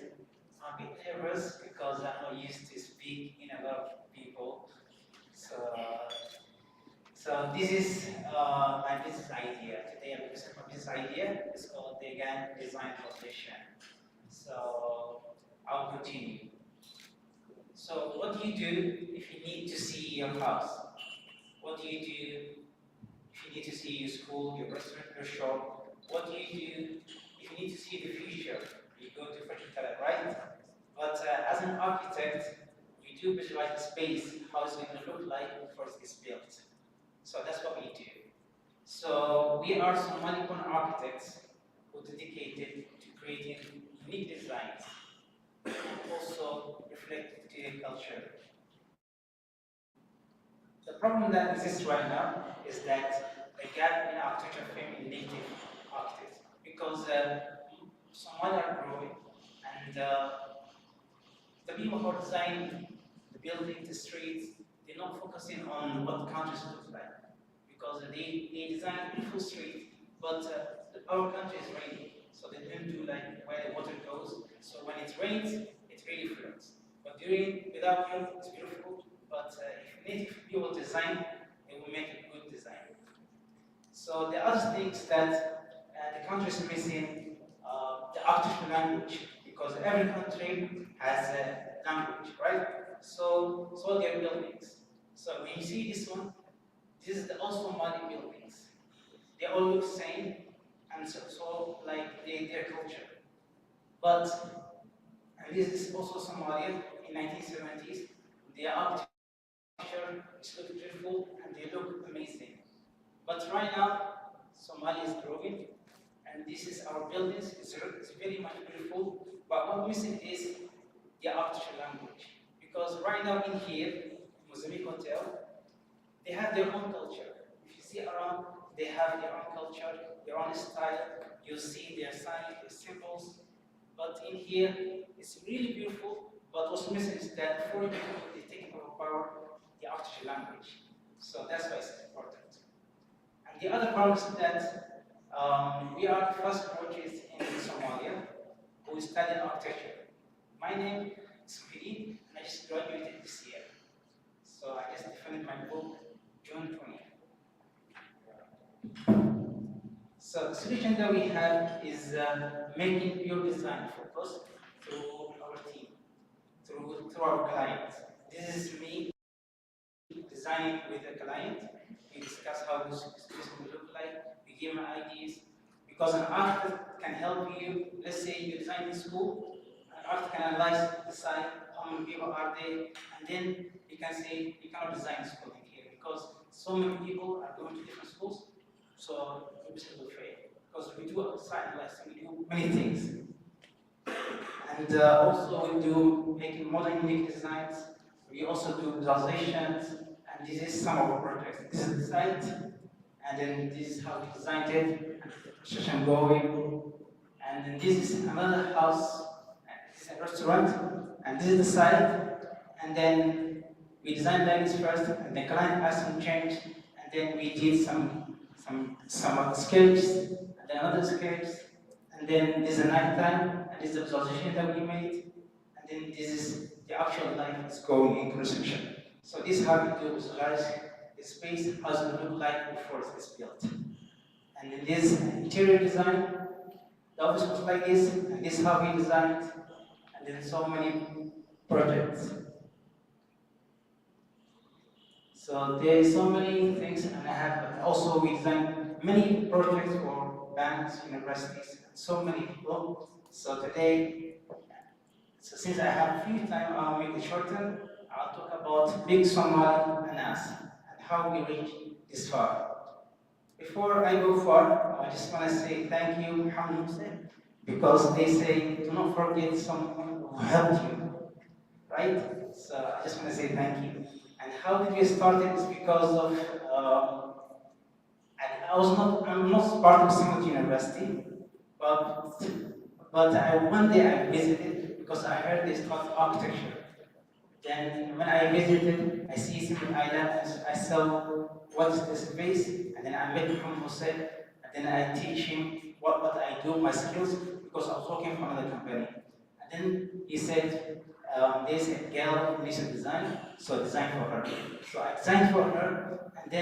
S: I'm a bit nervous because I'm not used to speak in a lot of people. So this is my business idea. Today I'm presenting my business idea. It's called Dagan Design Foundation. So I'll continue. So what do you do if you need to see your house? What do you do if you need to see your school, your restaurant, your shop? What do you do if you need to see the future? You go to fortune teller, right? But as an architect, we do visualize the space, how it's going to look like before it's built. So that's what we do. So we are Somali-born architects who are dedicated to creating unique designs and also reflect to their culture. The problem that exists right now is that a gap in architecture frame in native architects, because Somalia are growing, and the people who are designing the building, the streets, they're not focusing on what countries look like, because they design beautiful streets, but our country is rainy, so they don't do like where the water goes. So when it rains, it really floods. But without rain, it's beautiful. But if native people design, they will make a good design. So the other things that the country is missing, the artificial language, because every country has a language, right? So their buildings. So when you see this one, this is also Mali buildings. They all look the same, and so like their culture. But, and this is also Somalia in 1970s, their architecture is look beautiful and they look amazing. But right now, Somalia is growing, and this is our buildings, it's very much beautiful, but what missing is the architecture language. Because right now in here, Mozambique Hotel, they have their own culture. If you see around, they have their own culture, their own style. You see their signs, their symbols. But in here, it's really beautiful. But what's missing is that foreign people, they take over the architecture language. So that's why it's important. And the other part is that we are the first project in Somalia who study architecture. My name is Fidi, and I just graduated this year. So I just defended my book June 20th. So the solution that we have is making pure design focus through our team, through our clients. This is me designing with a client. We discuss how this will look like. We give them ideas. Because an architect can help you. Let's say you design in school, an architect can analyze the site, how many people are there, and then you can say you cannot design school in here because so many people are going to different schools, so the business will fail. Because we do site analysis, we do many things. And also we do making modern unique designs. We also do visualizations, and this is some of our projects. This is the site, and then this is how we designed it, and the construction going. And then this is another house, and this is a restaurant, and this is the site. And then we designed like this first, and the client asked some change, and then we did some sketches, and then another sketch, and then this is a night time, and this is the visualization that we made, and then this is the actual life is going in construction. So this is how we do visualize the space, how it will look like before it's built. And then this interior design, the office was like this, and this is how we designed, and then so many projects. So there are so many things, and I have also we designed many projects for banks, universities, and so many people. So today, since I have a few time, I'll make it shorter. I'll talk about Big Somali and us, and how we reached this far. Before I go far, I just want to say thank you, Muhammad Hussein, because they say do not forget someone who helped you, right? So I just want to say thank you. And how did we start it? Is because of I'm not part of Summit University, but one day I visited because I heard they taught architecture. Then when I visited, I see Summit Island, I saw what is this space, and then I met Muhammad Hussein, and then I teach him what I do, my skills, because I was working for another company. And then he said, there's a girl who needs to design, so design for her. So I designed for her, and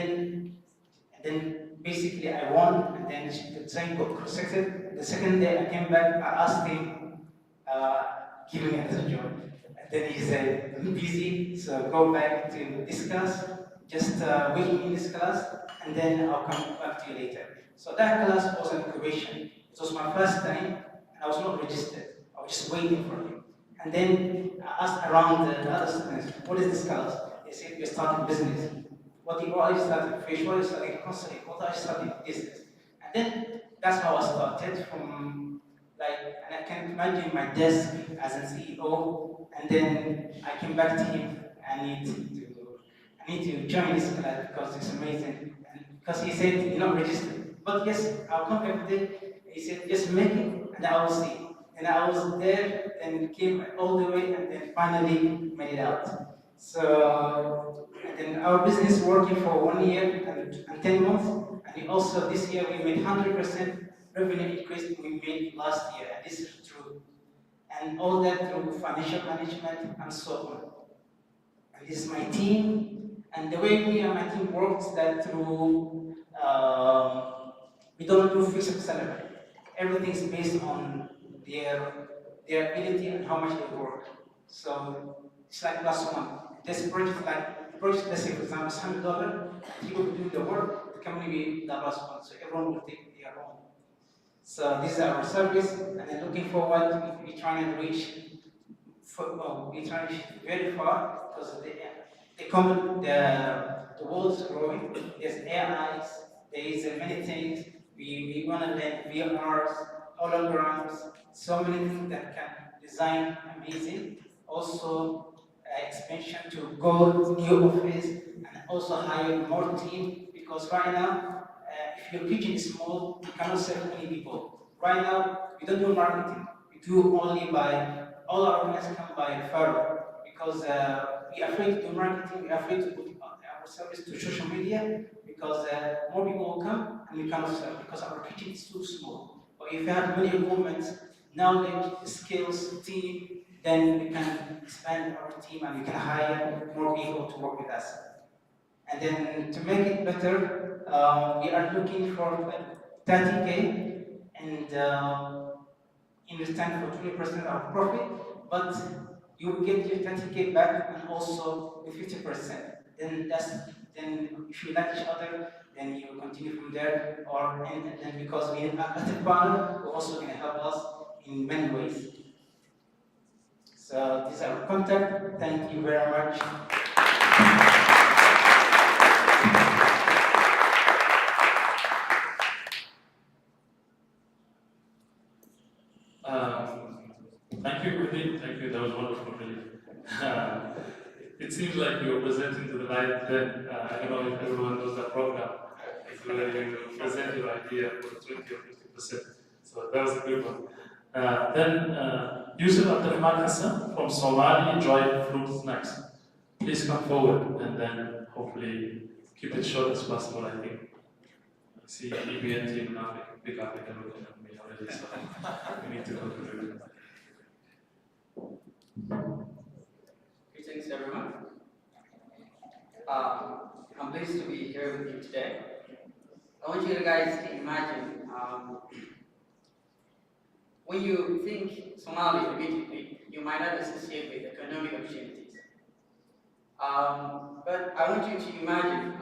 S: then basically I won, and then the design got accepted. The second day I came back, I asked him, give me another job. And then he said, I'm busy, so go back to this class, just wait me in this class, and then I'll come back to you later. So that class was an incubation. It was my first time, and I was not registered. I was just waiting for him. And then I asked around the other students, what is this class? They said, we're starting business. What are you studying? Fish, what are you studying? Consulting, what are you studying? Business. And then that's how I started from and I can imagine my desk as a CEO, and then I came back to him, and I need to join this class because it's amazing. And because he said, you're not registered. But yes, I'll come every day. He said, just make it and I will see. And I was there and came all the way and then finally made it out. So, and then our business working for 1 year and 10 months. And also this year we made 100% revenue increase we made last year. And this is true. And all that through financial management and so on. And this is my team. And the way me and my team work is that through, we don't do fixed salary. Everything is based on their ability and how much they work. So it's like plus one. This project, like the project, let's say for example, is $100. People do the work, the company will the plus one. So everyone will take their own. So this is our service, and then looking forward, we try and reach. We try to reach very far because the world is growing. There's AIs, there is many things. We want to learn VRs, holograms, so many things that can design amazing. Also, expansion to go new office and also hire more team because right now, if your kitchen is small, you cannot serve many people. Right now, we don't do marketing. We do only by all our clients come by referral because we are afraid to do marketing. We are afraid to put our service to social media because more people will come and we cannot serve because our kitchen is too small. But if you have many improvements, knowledge, skills, team, then we can expand our team and we can hire more people to work with us. And then to make it better, we are looking for 30K and in return for 20% of profit, but you will get your 30K back and also the 50%. Then if you like each other, then you continue from there, or and then because we have a partner who also going to help us in many ways. So this is our contact. Thank you very much.
F: Thank you, Rudy. Thank you. That was wonderful, really. It seems like you were presenting to the light then. I don't know if everyone knows that program. It's where you present your idea for 20 or 50%. So that was a good one. Then Yusuf Abdurrahman Hassan from Somali Dry Fruit Snacks. Please come forward and then hopefully keep it short as possible, I think. I see EBN team now, big African looking at me already, so we need to conclude.
T: Greetings, everyone. I'm pleased to be here with you today. I want you guys to imagine when you think Somalia immediately, you might not associate with economic opportunities. But I want you to imagine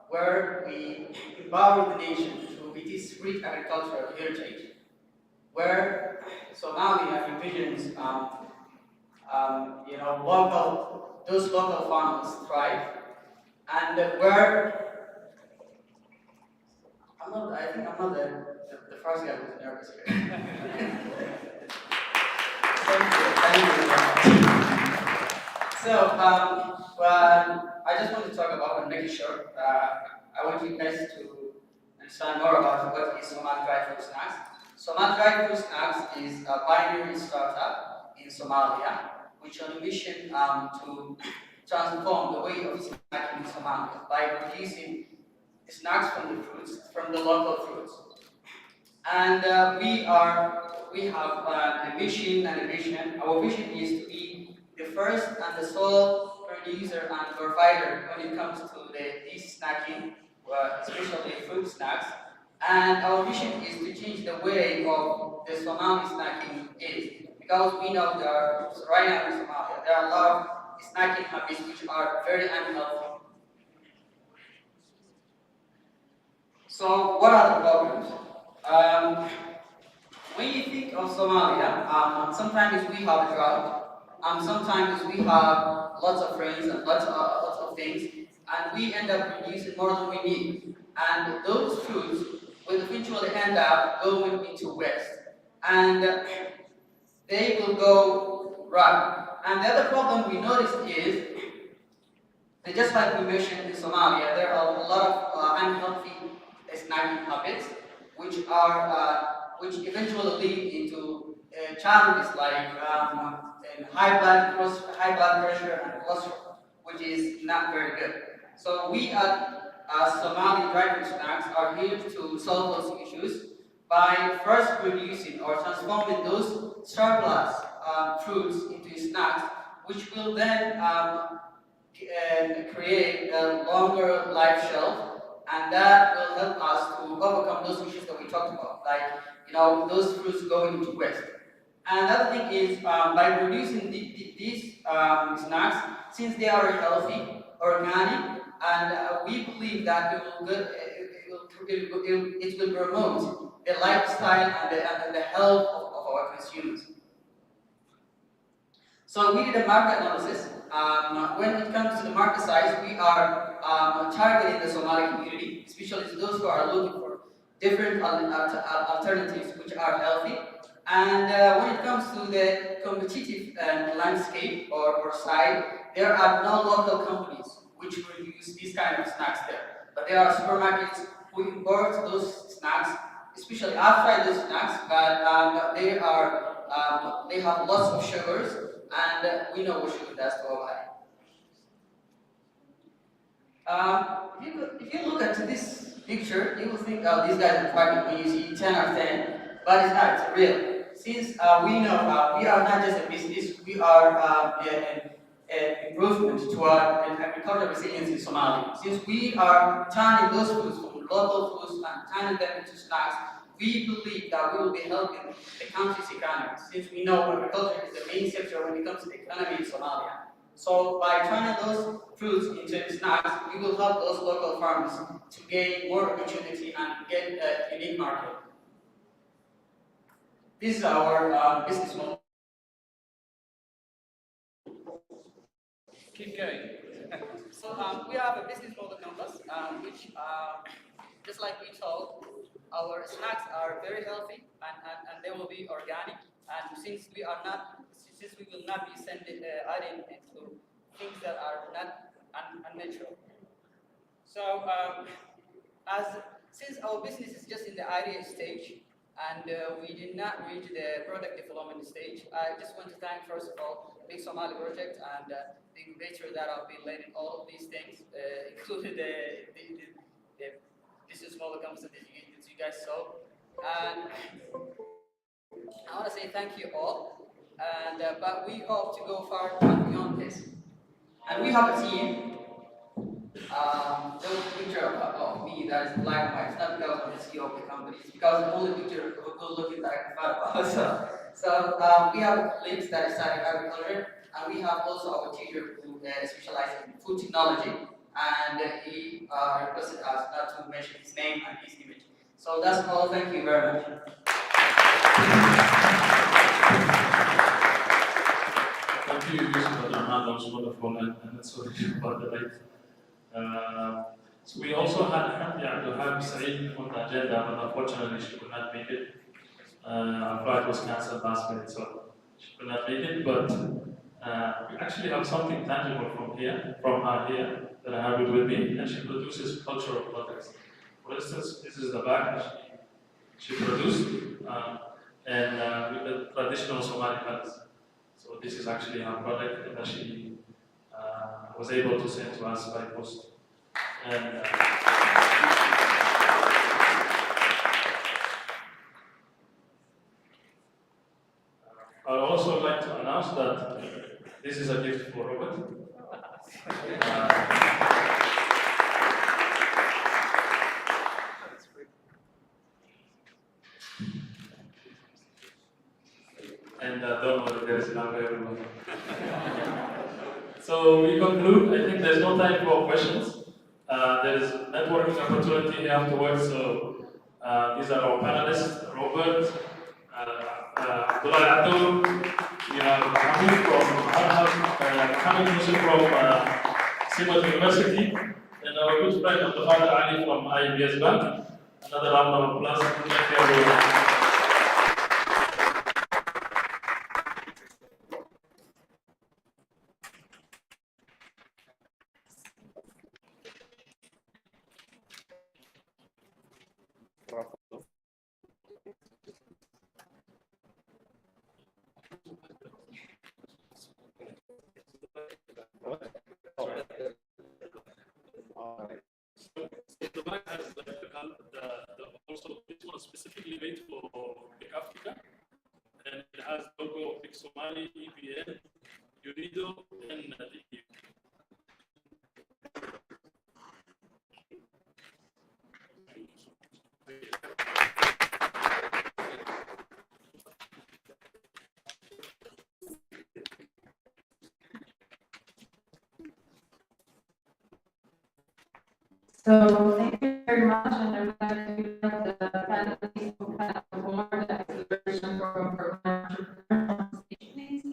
T: where we empower the nation through its rich agricultural heritage, where Somalia envisions those local farmers thrive, and where I think I'm not the first guy who's nervous here. Thank you very much. So, I just want to talk about and making sure I want you guys to understand more about what is Somali Dry Fruit Snacks. Somali Dry Fruit Snacks is a pioneering startup in Somalia, which on a mission to transform the way of snacking in Somalia by producing snacks from the local fruits. And we have a mission and a vision. Our vision is to be the first and the sole producer and provider when it comes to this snacking, especially fruit snacks. And our mission is to change the way of the Somali snacking is. Because we know right now in Somalia, there are a lot of snacking habits which are very unhealthy. So what are the problems? When you think of Somalia, sometimes we have a drought, sometimes we have lots of rains and lots of things, and we end up producing more than we need. And those fruits will eventually end up going into waste. And they will go right. And the other problem we noticed is Just like we mentioned in Somalia, there are a lot of unhealthy snacking habits, which eventually lead into challenges like high blood pressure and cholesterol, which is not very good. So we at Somali Driver Snacks are here to solve those issues by first reducing or transforming those surplus fruits into snacks, which will then create a longer life shelf, and that will help us to overcome those issues that we talked about, like those fruits going into waste. And another thing is by producing these snacks, since they are healthy, organic, and we believe that it will promote the lifestyle and the health of our consumers. So we did a market analysis. When it comes to the market size, we are targeting the Somali community, especially those who are looking for different alternatives which are healthy. And when it comes to the competitive landscape or side, there are no local companies which produce these kind of snacks there. But there are supermarkets who import those snacks, especially I've tried those snacks, but they have lots of sugars, and we know what sugar does to our body. If you look at this picture, you will think, oh, these guys are quite when you see 10 out of 10, but it's not, it's real. Since we know we are not just a business, we are an improvement to our agricultural resilience in Somalia. Since we are turning those foods from local foods and turning them into snacks, we believe that we will be helping the country's economy, since we know agriculture is the main sector when it comes to the economy in Somalia. So by turning those fruits into snacks, we will help those local farmers to gain more opportunity and get a unique market. This is our business model. Keep going. So we have a business model compass, which just like we told, our snacks are very healthy and they will be organic. And since we will not be adding into things that are not unnatural. So since our business is just in the idea stage and we did not reach the product development stage, I just want to thank first of all Big Somali Project and the incubator that have been leading all of these things, including the business model companies that you guys saw. And I want to say thank you all, and but we hope to go far beyond this. And we have a team. There's a picture of me that is black and white. It's not because I'm the CEO of the company, it's because the only picture of a good looking that I can find about. So we have colleagues that study agriculture, and we have also our teacher who specializes in food technology, and he requested us not to mention his name and his image. So that's all. Thank you very much.
F: Thank you, Yusuf Abdurrahman. That was wonderful, and that's what you about the right. So we also had Hamdi Abdulhab Saeed on the agenda, but unfortunately she could not make it. Her flight was cancelled last minute, so she could not make it. But we actually have something tangible from her here, that I have it with me, and she produces cultural products. For instance, this is the bag that she produced, and with the traditional Somali colors. So this is actually her product that she was able to send to us by post. And I'd also like to announce that this is a gift for Robert. And don't worry, there is enough for everyone. So we conclude. I think there's no time for questions. There is networking opportunity here afterwards. So these are our panelists: Robert, Abdullah Abdul, we have Hamid from Hamid Musa from Simon University, and our good friend Abdul Ali from IBS Bank. Another round of applause. Thank you, everyone. So the bank has also this one specifically made for Big Africa, and it has logo of Big Somali, EBN, UNIDO, and the EU.
U: So thank you very much, and I would like to thank the panelists who had award the acceleration program for women entrepreneurs. Please.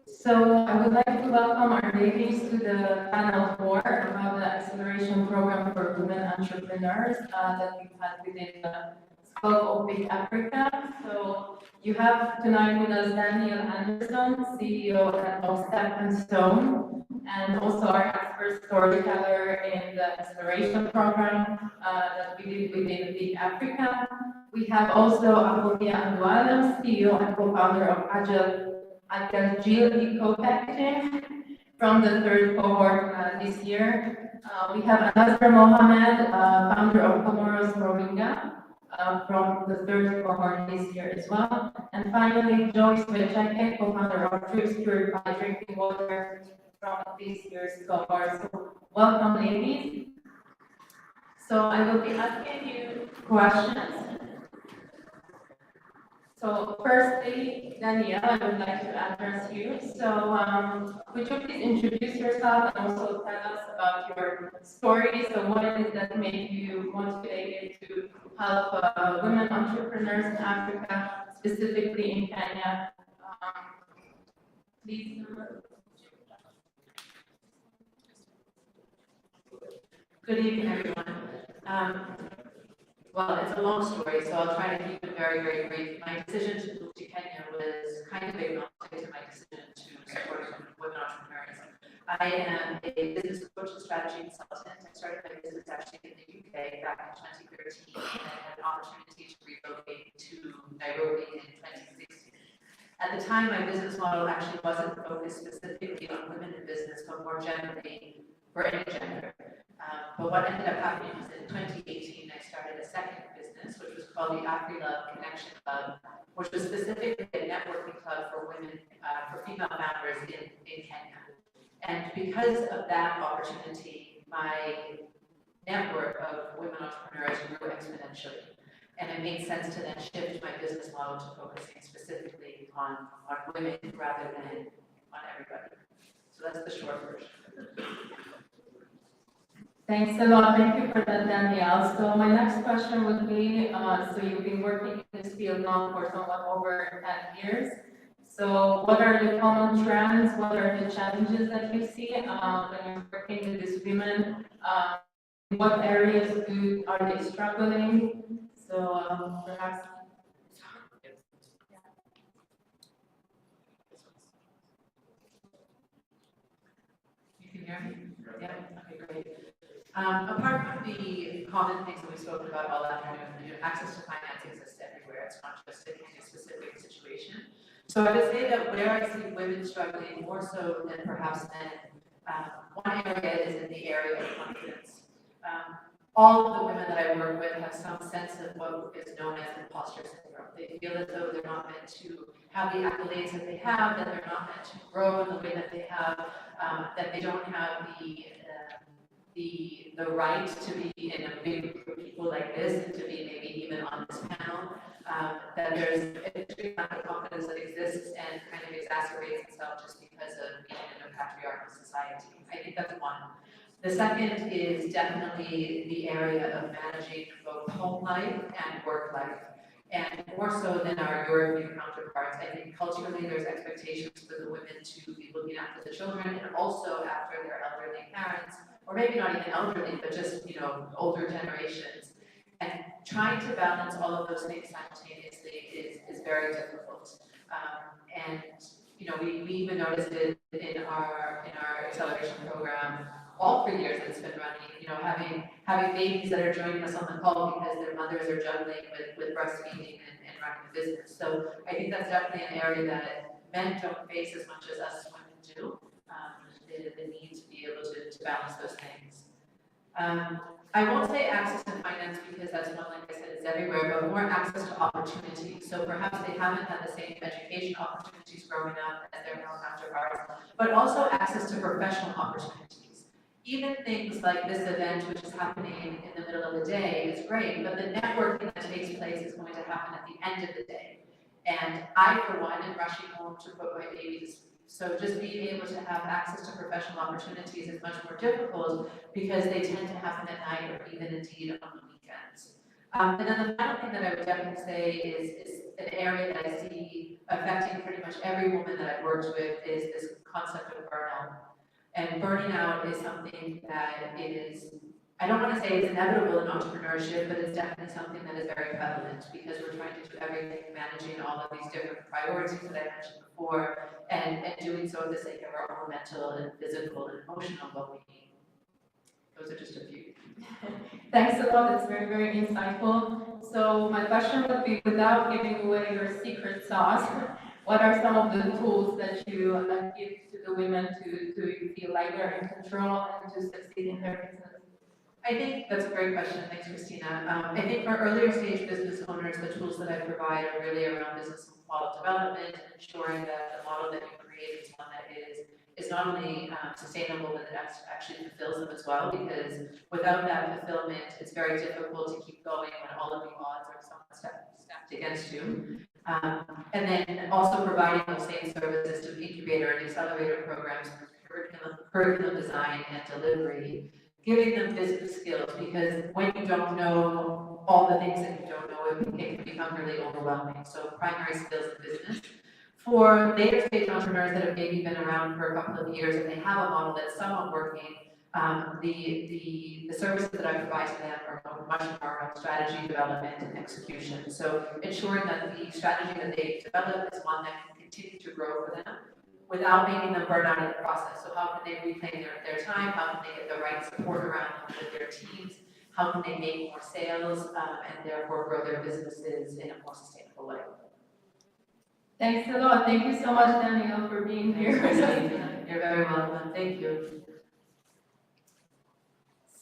U: So I would like to welcome our ladies to the panel 4 about the acceleration program for women entrepreneurs that we've had within the scope of Big Africa. So you have tonight with us Daniel Anderson, CEO of Stepping Stone, and also our expert storyteller in the acceleration program that we did within Big Africa. We have also Apollonia Andualam, CEO and co-founder of Agile Eco-Packaging from the third cohort this year. We have Nazar Mohammed, founder of Comoros Rohingya, from the third cohort this year as well. And finally, Joyce Vechake, co-founder of Troops Purified Drinking Water from this year's cohort. So welcome, ladies. So I will be asking you questions. So firstly, Danielle, I would like to address you. So would you please introduce yourself and also tell us about your story? So what it is that made you motivated to help women entrepreneurs in Africa, specifically in Kenya? Please.
V: Good evening, everyone. Well, it's a long story, so I'll try to keep it very, very brief. My decision to move to Kenya was kind of agnostic to my decision to support women entrepreneurs. I am a business coach and strategy consultant. I started my business actually in the UK back in 2013 and had an opportunity to relocate to Nairobi in 2016. At the time, my business model actually wasn't focused specifically on women in business, but more generally for any gender. But what ended up happening was in 2018, I started a second business, which was called the AfriLove Connection Club, which was specifically a networking club for women, for female founders in Kenya. And because of that opportunity, my network of women entrepreneurs grew exponentially. And it made sense to then shift my business model to focusing specifically on women rather than on everybody. So that's the short version.
U: Thanks a lot. Thank you for that, Danielle. So my next question would be, so you've been working in this field now for somewhat over 10 years. So what are the common trends? What are the challenges that you see when you're working with these women? In what areas are they struggling? So perhaps.
V: You can hear me? Yeah, okay, great. Apart from the common things that we've spoken about all afternoon, access to finance exists everywhere. It's not just a specific situation. So I would say that where I see women struggling more so than perhaps men, one area is in the area of confidence. All of the women that I work with have some sense of what is known as imposter syndrome. They feel as though they're not meant to have the accolades that they have, that they're not meant to grow in the way that they have, that they don't have the the right to be in a big group of people like this and to be maybe even on this panel, that there's a big amount of confidence that exists and kind of exacerbates itself just because of being in a patriarchal society. I think that's one. The second is definitely the area of managing both home life and work life. And more so than our European counterparts, I think culturally there's expectations for the women to be looking after the children and also after their elderly parents, or maybe not even elderly, but just, you know, older generations. And trying to balance all of those things simultaneously is very difficult. And you know, we even noticed it in our acceleration program all 3 years that it's been running, you know, having babies that are joining us on the call because their mothers are juggling with breastfeeding and running the business. So I think that's definitely an area that men don't face as much as us women do, the need to be able to balance those things. I won't say access to finance because that's one, like I said, it's everywhere, but more access to opportunities. So perhaps they haven't had the same education opportunities growing up as their male counterparts, but also access to professional opportunities. Even things like this event, which is happening in the middle of the day, is great, but the networking that takes place is going to happen at the end of the day. And I, for one, am rushing home to put my baby to sleep. So just being able to have access to professional opportunities is much more difficult because they tend to happen at night or even indeed on the weekends. And then the final thing that I would definitely say is an area that I see affecting pretty much every woman that I've worked with is this concept of burnout. And burning out is something that is, I don't want to say it's inevitable in entrepreneurship, but it's definitely something that is very prevalent because we're trying to do everything, managing all of these different priorities that I mentioned before, and doing so for the sake of our own mental and physical and emotional well-being. Those are just a few.
U: Thanks a lot, that's very, very insightful. So my question would be, without giving away your secret sauce, what are some of the tools that you give to the women to feel like they're in control and to succeed in their business?
V: I think that's a great question. Thanks, Christina. I think for earlier stage business owners, the tools that I provide are really around business and model development and ensuring that the model that you create is one that is not only sustainable, but it actually fulfills them as well, because without that fulfillment, it's very difficult to keep going when all of the odds are somewhat stacked against you. And then also providing those same services to incubator and accelerator programs, curriculum design and delivery, giving them business skills, because when you don't know all the things that you don't know, it can become really overwhelming. So primary skills in business. For later stage entrepreneurs that have maybe been around for a couple of years and they have a model that's somewhat working, the services that I provide to them are much more around strategy development and execution. So ensuring that the strategy that they develop is one that can continue to grow for them without making them burn out in the process. So how can they reclaim their time? How can they get the right support around them with their teams? How can they make more sales and therefore grow their businesses in a more sustainable way?
U: Thanks a lot. Thank you so much, Danielle, for being here.
V: You're very welcome. Thank you.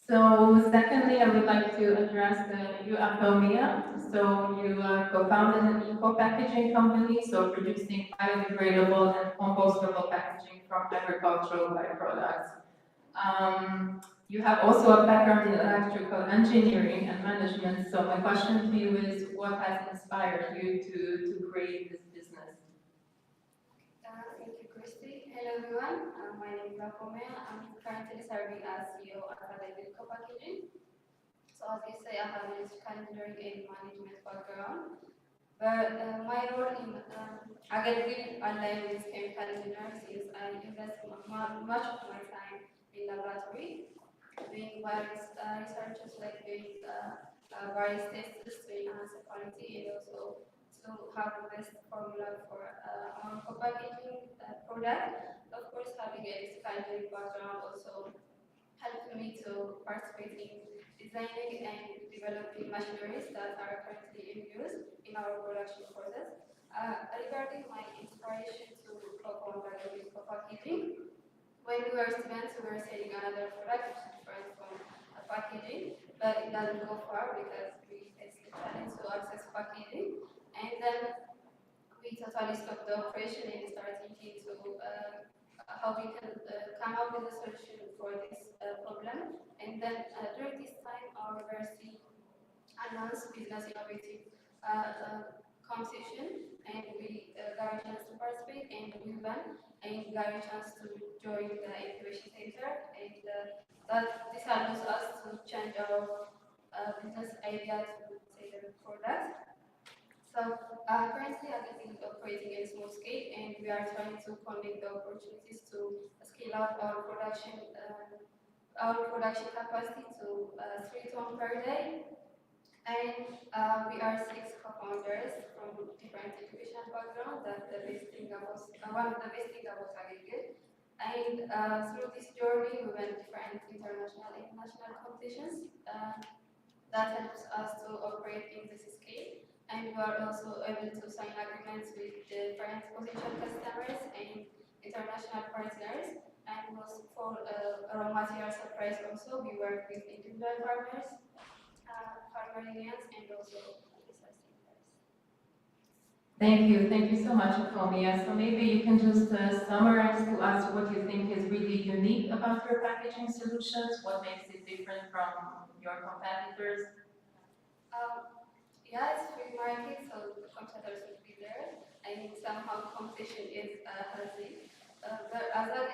U: So secondly, I would like to address you, Atomia. So you co-founded an eco-packaging company, so producing biodegradable and compostable packaging from agricultural byproducts. You have also a background in electrical engineering and management, so my question to you is, what has inspired you to create this business?
D: Thank you, Christy. Hello, everyone. My name is Atomia. I'm currently serving as CEO at BIC Packaging. So as you say, I have an electrical engineering and management background. But my role in agriculture aligned with chemical engineers is I invest much of my time in laboratory, doing various researches like doing various tests to enhance the quality and also to have the best formula for our co-packaging product. Of course, having a electrical engineering background also helped me to participate in designing and developing machineries that are currently in use in our production process. Regarding my inspiration to co-found co-packaging, when we were students, we were selling another product which is different from packaging, but it doesn't go far because we faced the challenge to access packaging. And then we totally stopped the operation and started thinking to how we can come up with a solution for this problem. And then during this time, our university announced business innovative competition, and we got a chance to participate, and we won, and got a chance to join the incubation center, and that this allows us to change our business idea to say the product. So currently Agility is operating in small scale, and we are trying to connect the opportunities to scale up our production capacity to 3 tons per day. And we are 6 co-founders from different educational backgrounds. That's the best thing about one of the best things about Agility. And through this journey, we went different international and national competitions. That helps us to operate in this scale. And we are also able to sign agreements with different potential customers and international partners. And also for raw material supplies also, we work with individual farmers, farmer unions, and also research centers.
U: Thank you so much, Afomia. So maybe you can just summarize to us what you think is really unique about your packaging solutions, what makes it different from your competitors?
D: Yeah, it's free market, so the competitors will be there, and somehow competition is healthy. But as our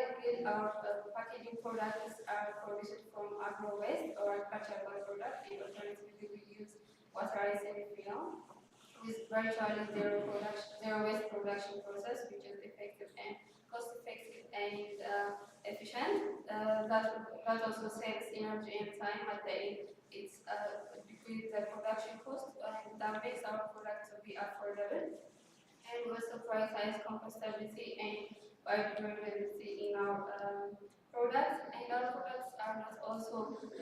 D: packaging products are produced from agro waste or agricultural product, and alternatively we use waterized film with virtually zero waste production process, which is effective and cost effective and efficient. That also saves energy and time at the end. It's decrease the production cost, and that makes our product to be affordable. And we also prioritize compostability and biodegradability in our products. And our products are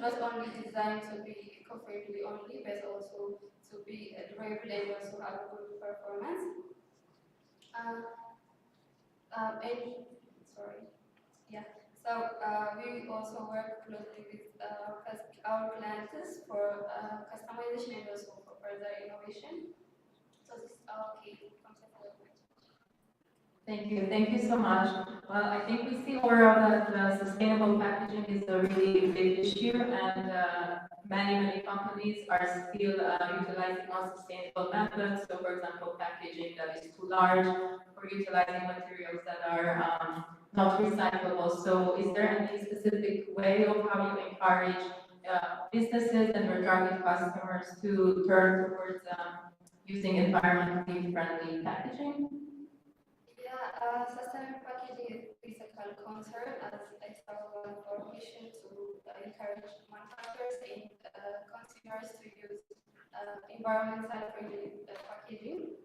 D: not only designed to be eco-friendly only, but also to be durable and also have good performance. So we also work closely with our clients for customization and also for further innovation. So this is our key concept development.
U: Thank you so much. Well, I think we see overall that sustainable packaging is a really big issue, and many companies are still utilizing unsustainable methods. So, for example, packaging that is too large, or utilizing materials that are not recyclable. So, is there any specific way of how you encourage businesses and your target customers to turn towards using environmentally friendly packaging?
D: Yeah, sustainable packaging is a critical concern, as I saw one of our mission to encourage manufacturers and consumers to use environmental friendly packaging.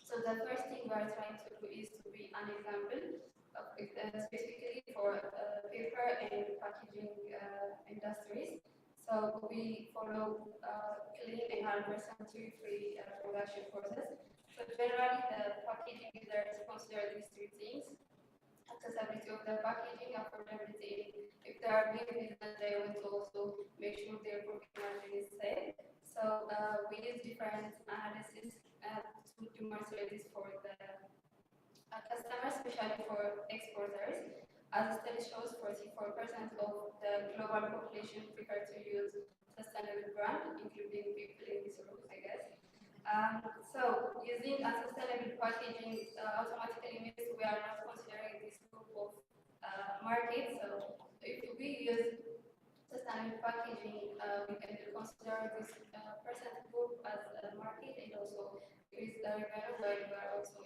D: So the first thing we are trying to do is to be an example of, specifically for paper and packaging industries. So we follow clean and 100% free production process. So generally, the packaging users consider these 3 things: accessibility of the packaging, affordability. If they are new business, they want to also make sure their profit margin is safe. So we use different analysis to demonstrate this for the customers, especially for exporters. As the study shows, 44% of the global population prefer to use sustainable brand, including people in this room, I guess. So using unsustainable packaging automatically means we are not considering this group of market. So if we use sustainable packaging, we can consider this percent group as a market, and also increase the revenue, where we are also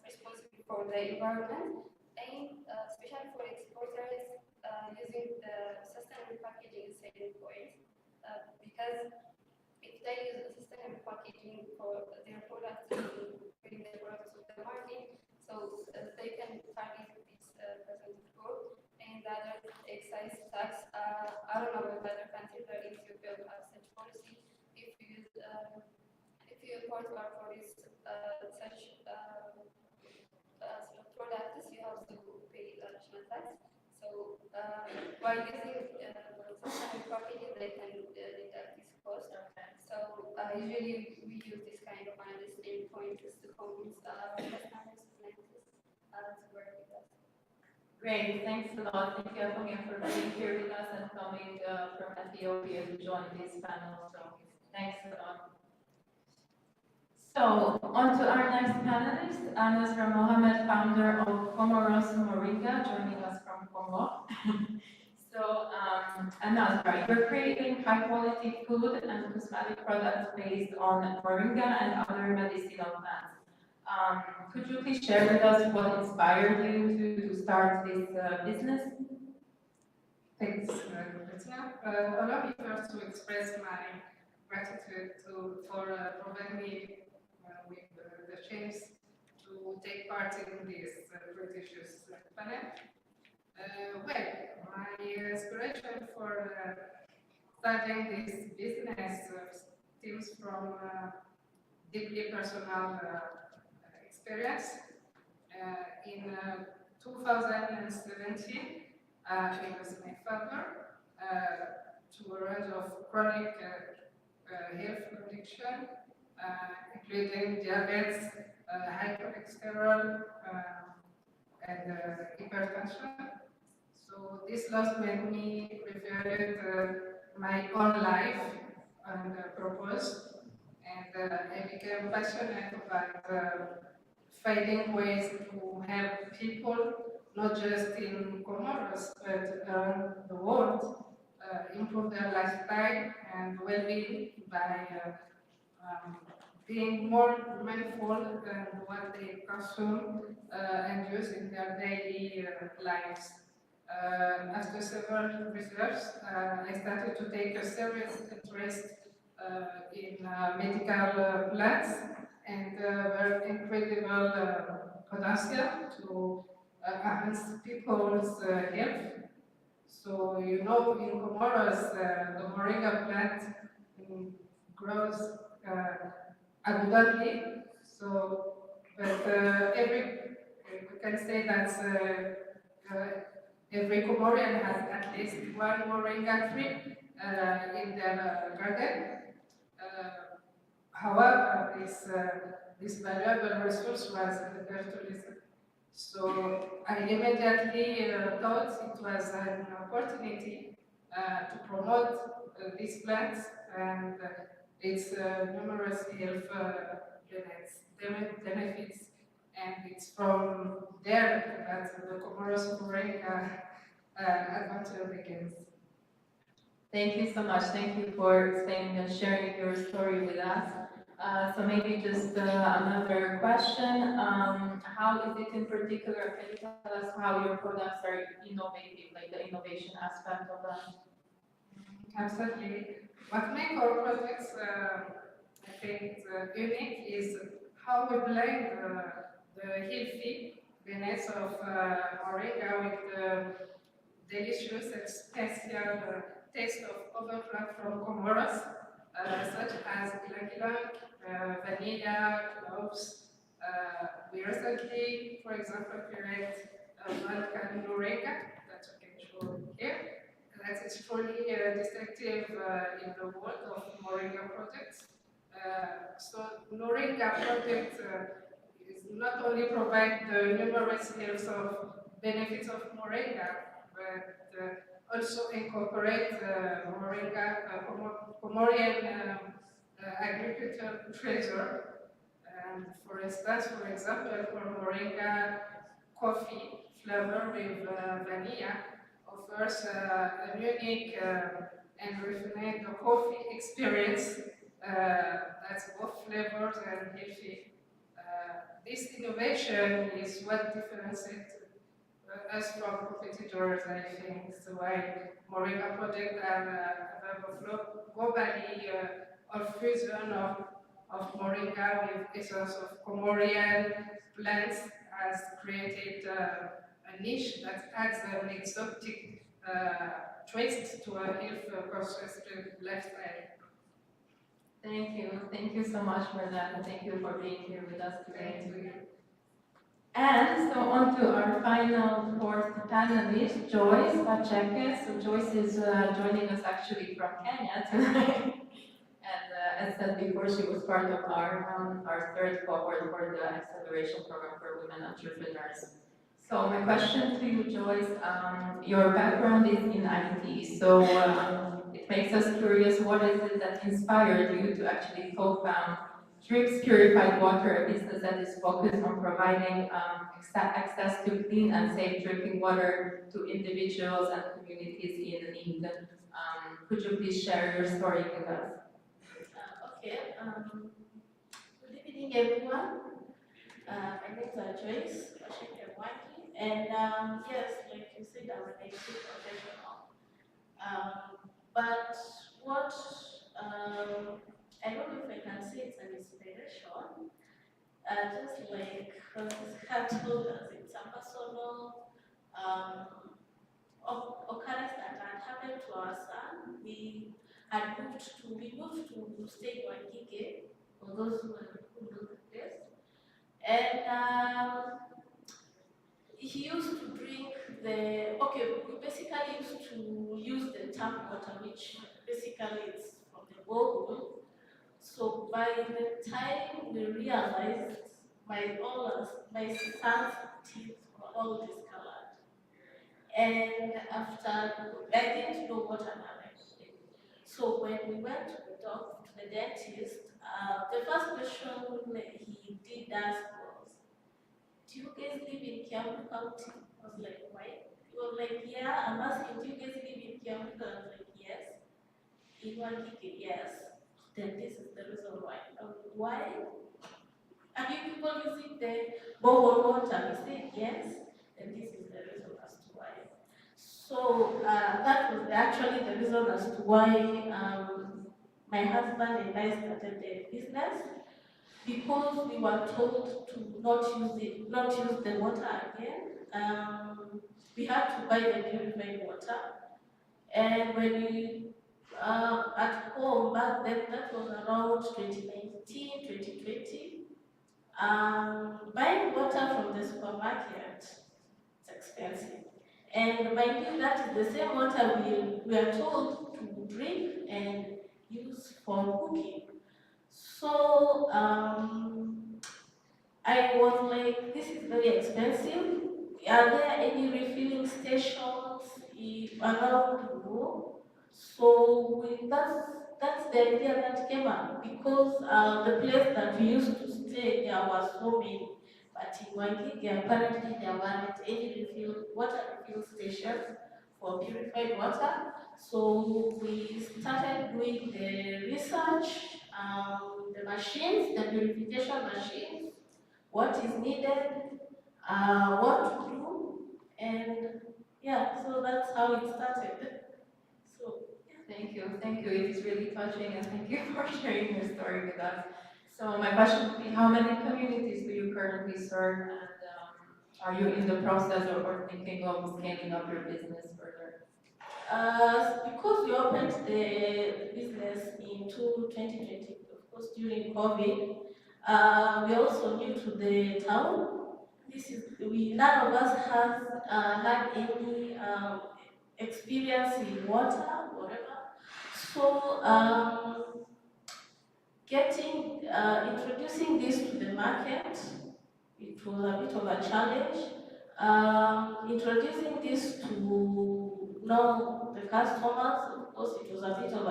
D: responsible for the environment. And especially for exporters, using the sustainable packaging is selling point, because if they use sustainable packaging for their products to bring their products to the market, so they can target this percentage group. And the other excise tax, I don't know about other countries, but in Ethiopia we have such policy. If you import or produce such products, you have to pay additional tax. So by using sustainable packaging, they can deduct this cost. So usually we use this kind of analysis points to convince our customers to work with us.
U: Great, thanks a lot. Thank you, Aponia, for being here with us and coming from Ethiopia to join this panel. So thanks a lot. So, on to our next panelist, Nasra Mohammed, founder of Comoros Moringa, joining us from Congo. So, Nasra, you're creating high-quality food and cosmetic products based on moringa and other medicinal plants. Could you please share with us what inspired you to start this business?
C: Thanks, Bettina. Allow me first to express my gratitude for providing me with the chance to take part in this prestigious panel. My inspiration for starting this business stems from deeply personal experience. In 2017, it was my father to a range of chronic health condition, including diabetes, high cholesterol, and hypertension. So this loss made me revisit my own life and purpose, and I became passionate about finding ways to help people, not just in Comoros, but around the world, improve their lifestyle and well-being by being more mindful than what they consume and use in their daily lives. After several research, I started to take a serious interest in medical plants and their incredible potential to enhance people's health. So, you know, in Comoros, the moringa plant grows abundantly. So, but we can say that every Comorian has at least one moringa tree in their garden. However, this valuable resource was virtually. So I immediately thought it was an opportunity to promote these plants and its numerous health benefits. And it's from there that the Comoros Moringa adventure begins.
U: Thank you so much. Thank you for explaining and sharing your story with us. So maybe just another question. How is it in particular, can you tell us how your products are innovative, like the innovation aspect of that?
C: Absolutely. What makes our products, I think, unique is how we blend the healthy benefits of moringa with the delicious and special taste of other plants from Comoros, such as ylang-ylang, vanilla, cloves. We recently, for example, created a Balkan moringa that you can show here. That is truly distinctive in the world of moringa products. So moringa product is not only provide the numerous health of benefits of moringa, but also incorporate moringa, Comorian agricultural treasure. And for instance, for example, for moringa coffee flavor with vanilla offers a unique and refined coffee experience that's both flavors and healthy. This innovation is what differentiates us from competitors, I think. So why moringa products are available globally or fusion of moringa with essence of Comorian plants has created a niche that adds an exotic twist to a health-conscious lifestyle.
U: Thank you so much for that, and thank you for being here with us today. And so on to our final fourth panelist, Joyce Pacheco. So Joyce is joining us actually from Kenya tonight. And as said before, she was part of our third cohort for the acceleration program for women entrepreneurs. So my question to you, Joyce, your background is in IT, so it makes us curious, what is it that inspired you to actually co-found Drinks Purified Water, a business that is focused on providing access to clean and safe drinking water to individuals and communities in need? Could you please share your story with us?
G: Okay. Good evening, everyone. My name is Joyce Washington, and yes, like you said, I'm an IT professional. But what I don't know if I can say it's an inspiration. Just like Kat told us, it's a personal occurrence that had happened to our son. We moved to stay in Waikiki, for those who know the place. And he used to drink we basically used to use the tap water, which basically is from the borehole. So by the time we realized, my son's teeth were all discolored. And after, I didn't know what had happened. So when we went to the dentist, the first question he did ask was, do you guys live in Kiambu County? I was like, why? He was like, yeah. I'm asking, do you guys live in Kiambu? I was like, yes. In Waikiki, yes. Then this is the reason why. Why? Are you people using the borehole water? He said, yes. And this is the reason as to why. So that was actually the reason as to why my husband and I started the business, because we were told to not use the water again. We had to buy the purified water, and when we at home back then, that was around 2019, 2020. Buying water from the supermarket, it's expensive. And mind you, that is the same water we are told to drink and use for cooking. So I was like, this is very expensive. Are there any refilling stations around? No. So that's the idea that came up, because the place that we used to stay, there were so many. But in Waikiki, apparently there weren't any water refill stations for purified water. So we started doing the research, the machines, the purification machines, what is needed, what to do, and yeah, so that's how it started. So
U: Thank you, it is really touching, and thank you for sharing your story with us. So my question would be, how many communities do you currently serve, and are you in the process or thinking of scaling up your business further?
G: Because we opened the business in 2020, of course during COVID, we are also new to the town. None of us has had any experience in water, whatever. So introducing this to the market, it was a bit of a challenge. Introducing this to the customers, of course, it was a bit of a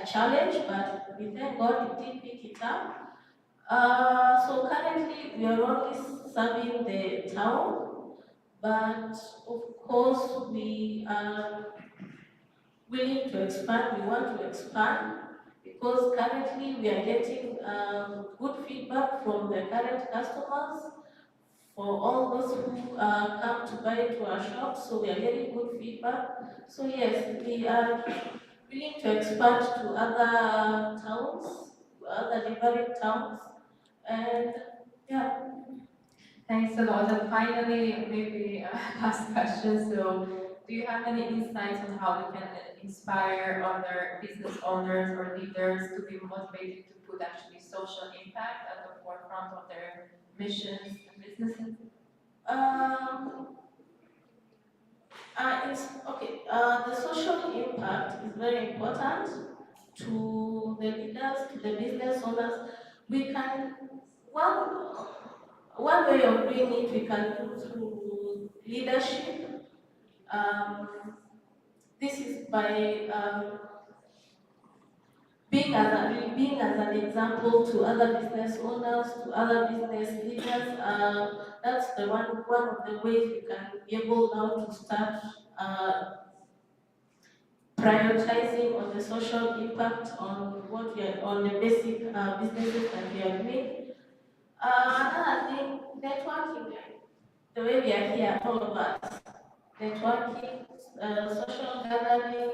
G: challenge, but we thank God we did pick it up. So currently we are only serving the town, but of course we are willing to expand. We want to expand, because currently we are getting good feedback from the current customers, for all those who come to buy to our shop. So we are getting good feedback. So yes, we are willing to expand to other towns, other neighboring towns, and yeah.
U: Thanks a lot. And finally, maybe last question. So, do you have any insights on how we can inspire other business owners or leaders to be motivated to put actually social impact at the forefront of their missions and businesses?
G: The social impact is very important to the leaders, to the business owners. We can, one way of doing it, we can do through leadership. This is by being as an example to other business owners, to other business leaders. That's the one of the ways you can be able now to start prioritizing on the social impact on what we are, on the basic businesses that we are doing. Another thing, networking. The way we are here, all of us, networking, social gathering,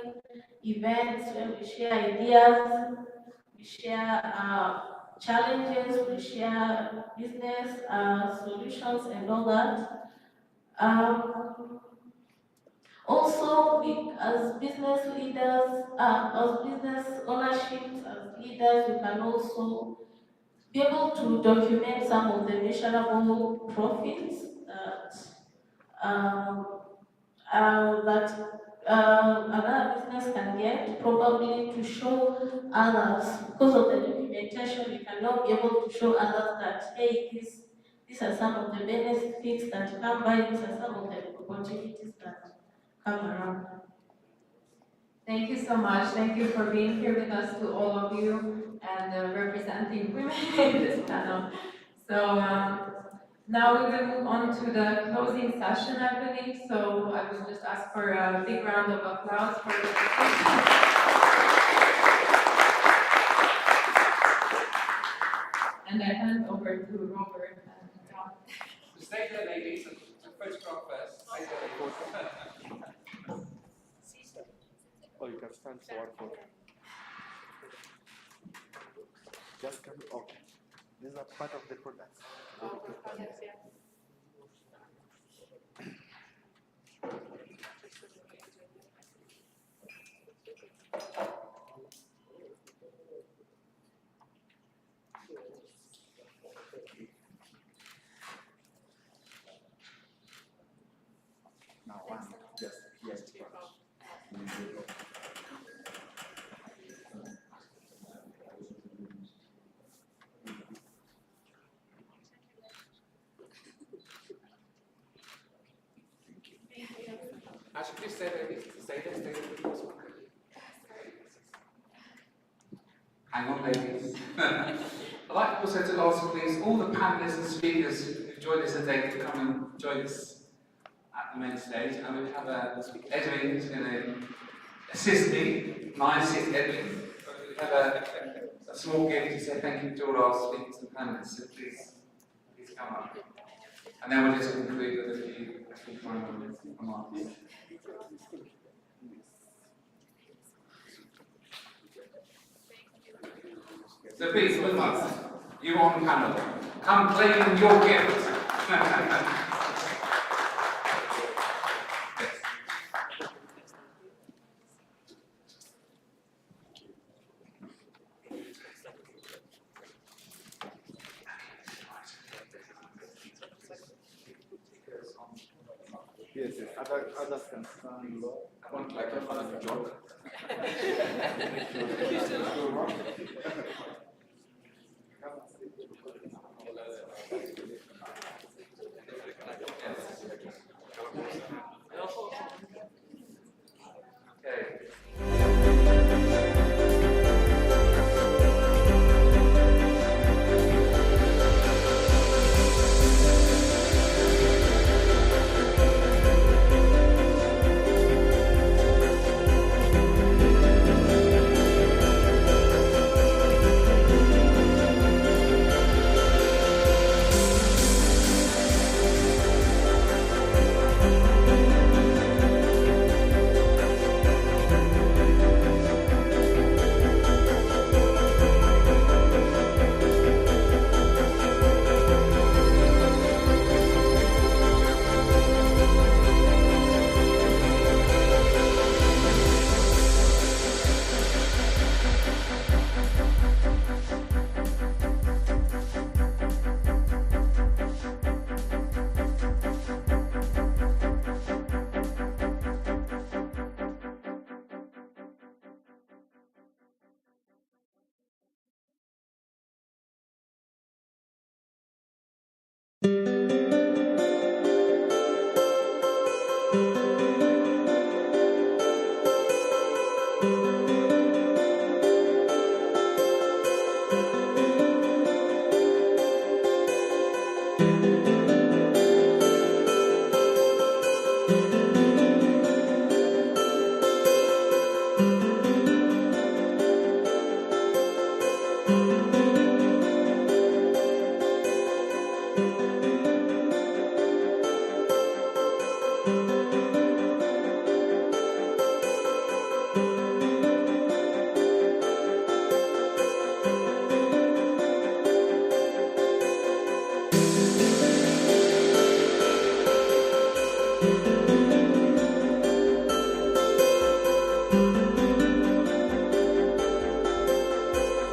G: events where we share ideas, we share challenges, we share business solutions and all that. Also, we, as business leaders, as business ownerships, as leaders, we can also be able to document some of the measurable profits that another business can get, probably to show others. Because of the documentation, we can now be able to show others that, hey, these are some of the benefits that come by, these are some of the opportunities that come around.
U: Thank you so much. Thank you for being here with us, to all of you, and representing women in this panel. So now we will move on to the closing session, I believe. So I will just ask for a big round of applause for the and I hand over to Robert and John.
A: Stay there, ladies, and photograph first. Stay there.
H: Oh, you can stand for one photo. Just come. Okay. These are part of the products.
U: Yes, yes.
H: Now one. Yes. Yes.
A: Actually, please stay there, stay there. Hang on, ladies. I'd like also to ask, please, all the panelists and speakers who've joined us today to come and join us at the main stage. And we have Edwin who's going to assist me, my assist Edwin. We have a small gift to say thank you to all our speakers and panelists, so please come up. And then we'll just conclude with a few final remarks. So please, with us, you on panel, come claim your gift.
H: Yes, yes. Others can stand low.
A: I want like a fun joke.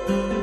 I: you.